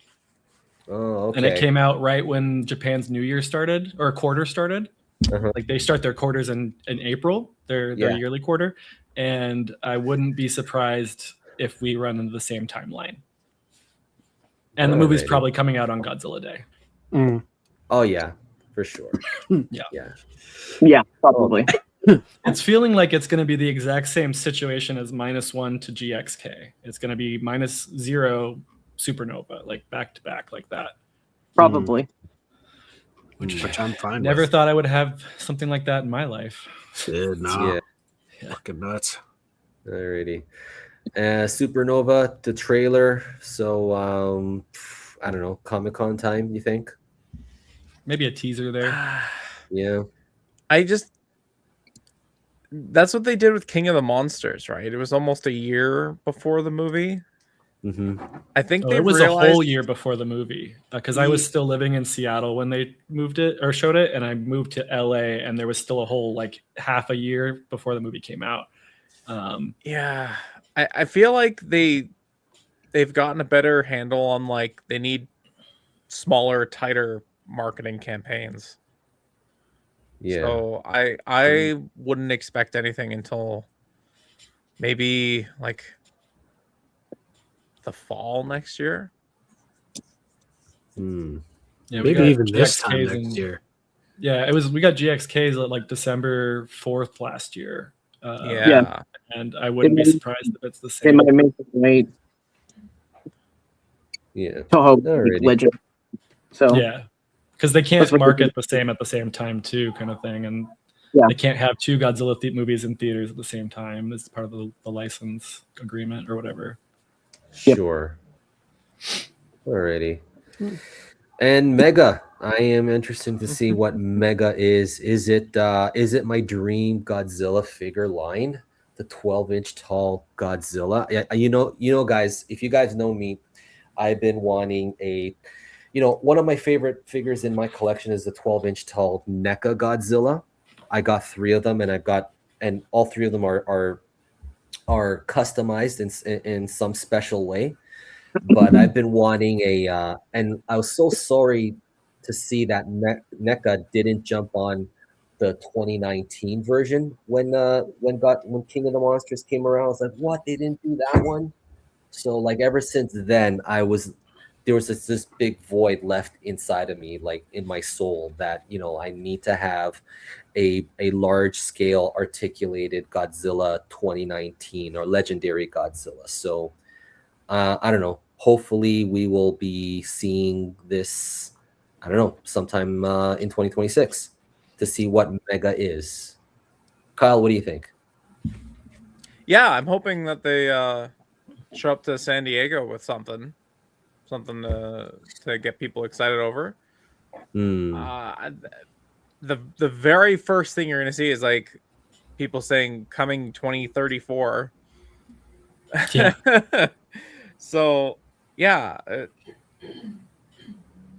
Oh, okay. And it came out right when Japan's New Year started, or quarter started. Like they start their quarters in April, their yearly quarter. And I wouldn't be surprised if we run into the same timeline. And the movie's probably coming out on Godzilla Day. Oh yeah, for sure. Yeah, probably. It's feeling like it's going to be the exact same situation as -1 to GXK. It's going to be -0 Supernova, like back to back like that. Probably. Which I'm fine Never with. thought I would have something like that in my life. No. Fucking nuts. Alrighty. Supernova, the trailer. So I don't know, Comic-Con time, you think? Maybe a teaser there. Yeah. That's what they did with King of the Monsters, right? It was almost a year before the movie. I think it was a whole year before the movie because I was still living in Seattle when they moved it or showed it, and I moved to LA, and there was still a whole like half a year before the movie came out. Yeah, I feel like they've gotten a better handle on like they need smaller, tighter marketing campaigns. Yeah. So I wouldn't expect anything until maybe like the fall next year. Yeah, maybe even this time next year. Yeah, we got GXKs at like December 4th last year. And I wouldn't be surprised if it's the same. They might make it late. Yeah. Toho Legend. So yeah, because they can't market the same at the same time too, kind of thing, and they can't have two Godzilla movies in theaters at the same time. It's part of the license agreement or whatever. Sure. Alrighty. And Mega. I am interested to see what Mega is. Is it my dream Godzilla figure line? The 12-inch tall Godzilla. You know, guys, if you guys know me, I've been wanting one of my favorite figures in my collection is the 12-inch tall NECA Godzilla. I got 3 of them, and all 3 of them are customized in some special way. But I've been wanting and I was so sorry to see that NECA didn't jump on the 2019 version when King of the Monsters came around. I was like, what? They didn't do that one? So like ever since then, there was this big void left inside of me, like in my soul, that I need to have a large scale articulated Godzilla 2019 or legendary Godzilla. So I don't know. Hopefully we will be seeing this, I don't know, sometime in 2026 to see what Mega is. Kyle, what do you think? Yeah, I'm hoping that they show up to San Diego with something to get people excited over. The very first thing you're going to see is like people saying coming 2034. Yeah. So yeah,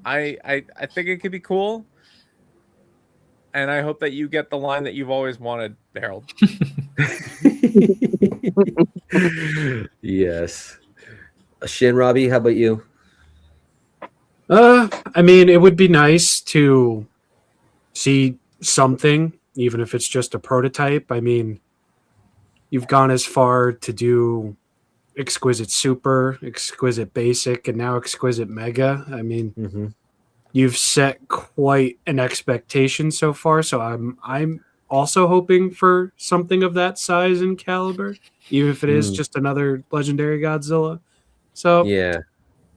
I think it could be cool, and I hope that you get the line that you've always wanted, Harold. Yes. Shin Robbie, how about you? I mean, it would be nice to see something, even if it's just a prototype. I mean, you've gone as far to do Exquisite Super, Exquisite Basic, and now Exquisite Mega. I mean, you've set quite an expectation so far. So I'm also hoping for something of that size and caliber, even if it is just another legendary Godzilla. So yeah,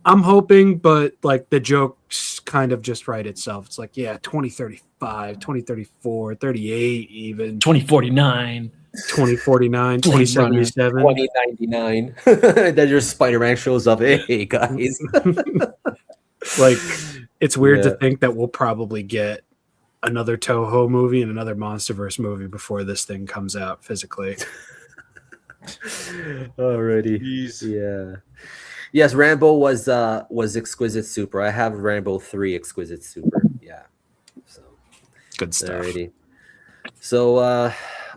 I'm hoping, but like the joke's kind of just write itself. It's like, yeah, 2035, 2034, 38, even 2049. 2049, 2077. 2099. Then your Spider-Man shows up. Hey guys. Like, it's weird to think that we'll probably get another Toho movie and another MonsterVerse movie before this thing comes out physically. Already. Jeez. Yeah. Yes, Rambo was Exquisite Super. I have Rambo 3 Exquisite Super. Yeah. So good stuff. Alrighty. So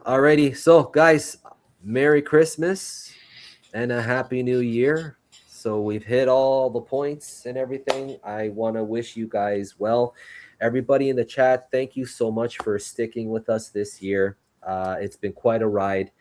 alrighty. So guys, Merry Christmas and a Happy New Year. So we've hit all the points and everything. I want to wish you guys well. Everybody in the chat, thank you so much for sticking with us this year. It's been quite a ride,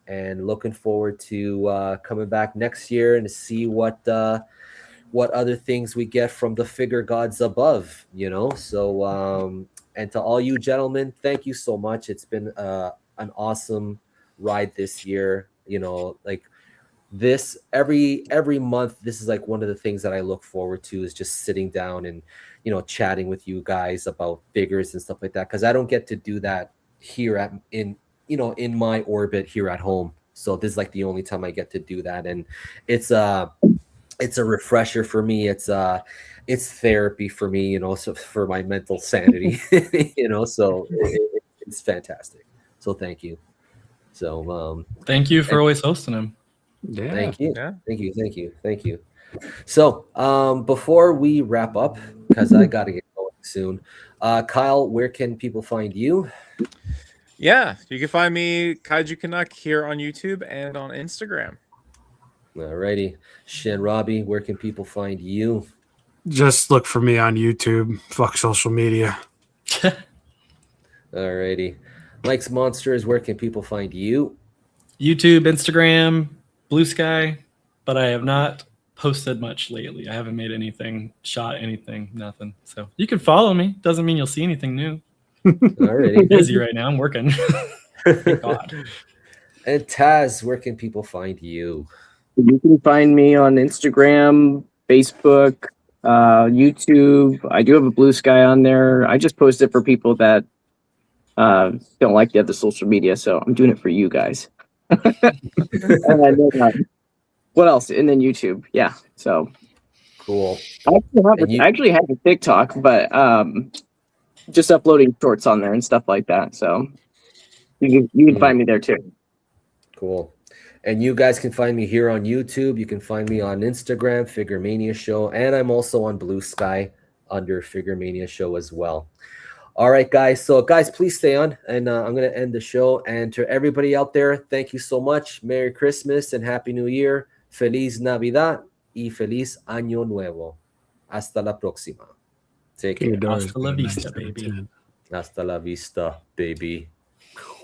and looking forward to coming back next year and to see what other things we get from the figure gods above, you know. So and to all you gentlemen, thank you so much. It's been an awesome ride this year. You know, like this every month, this is like one of the things that I look forward to, is just sitting down and, you know, chatting with you guys about figures and stuff like that, because I don't get to do that here in my orbit here at home. So this is like the only time I get to do that, and it's a refresher for me. It's therapy for me, you know, so for my mental sanity. You know, so it's fantastic. So thank you. So thank you for always hosting him. Yeah. Thank you. Yeah. Thank you. So before we wrap up, because I got to get going soon, Kyle, where can people find you? Yeah, you can find me, Kaiju Canuck, here on YouTube and on Instagram. Alrighty. Shin Robbie, where can people find you? Just look for me on YouTube. Fuck social media. Alrighty. Mike's Monsters, where can people find you? YouTube, Instagram, Blue Sky, but I have not posted much lately. I haven't made anything, shot anything, nothing. So you can follow me. Doesn't mean you'll see anything new. Alrighty. I'm busy right now. I'm working. Thank God. And Taz, where can people find you? You can find me on Instagram, Facebook, YouTube. I do have a Blue Sky on there. I just post it for people that don't like the other social media, so I'm doing it for you guys. And then, what else? And then YouTube. Yeah. So Cool. I actually have a TikTok, but just uploading shorts on there and stuff like that. So you can find me there too. Cool. And you guys can find me here on YouTube. You can find me on Instagram, Figure Mania Show, and I'm also on Blue Sky under Figure Mania Show as well. All right, guys. So, guys, please stay on, and I'm going to end the show. And to everybody out there, thank you so much. Merry Christmas and Happy New Year. Feliz Navidad y Feliz Año Nuevo. Hasta la próxima. Take care. Hasta la vista, baby. Hasta la vista, baby.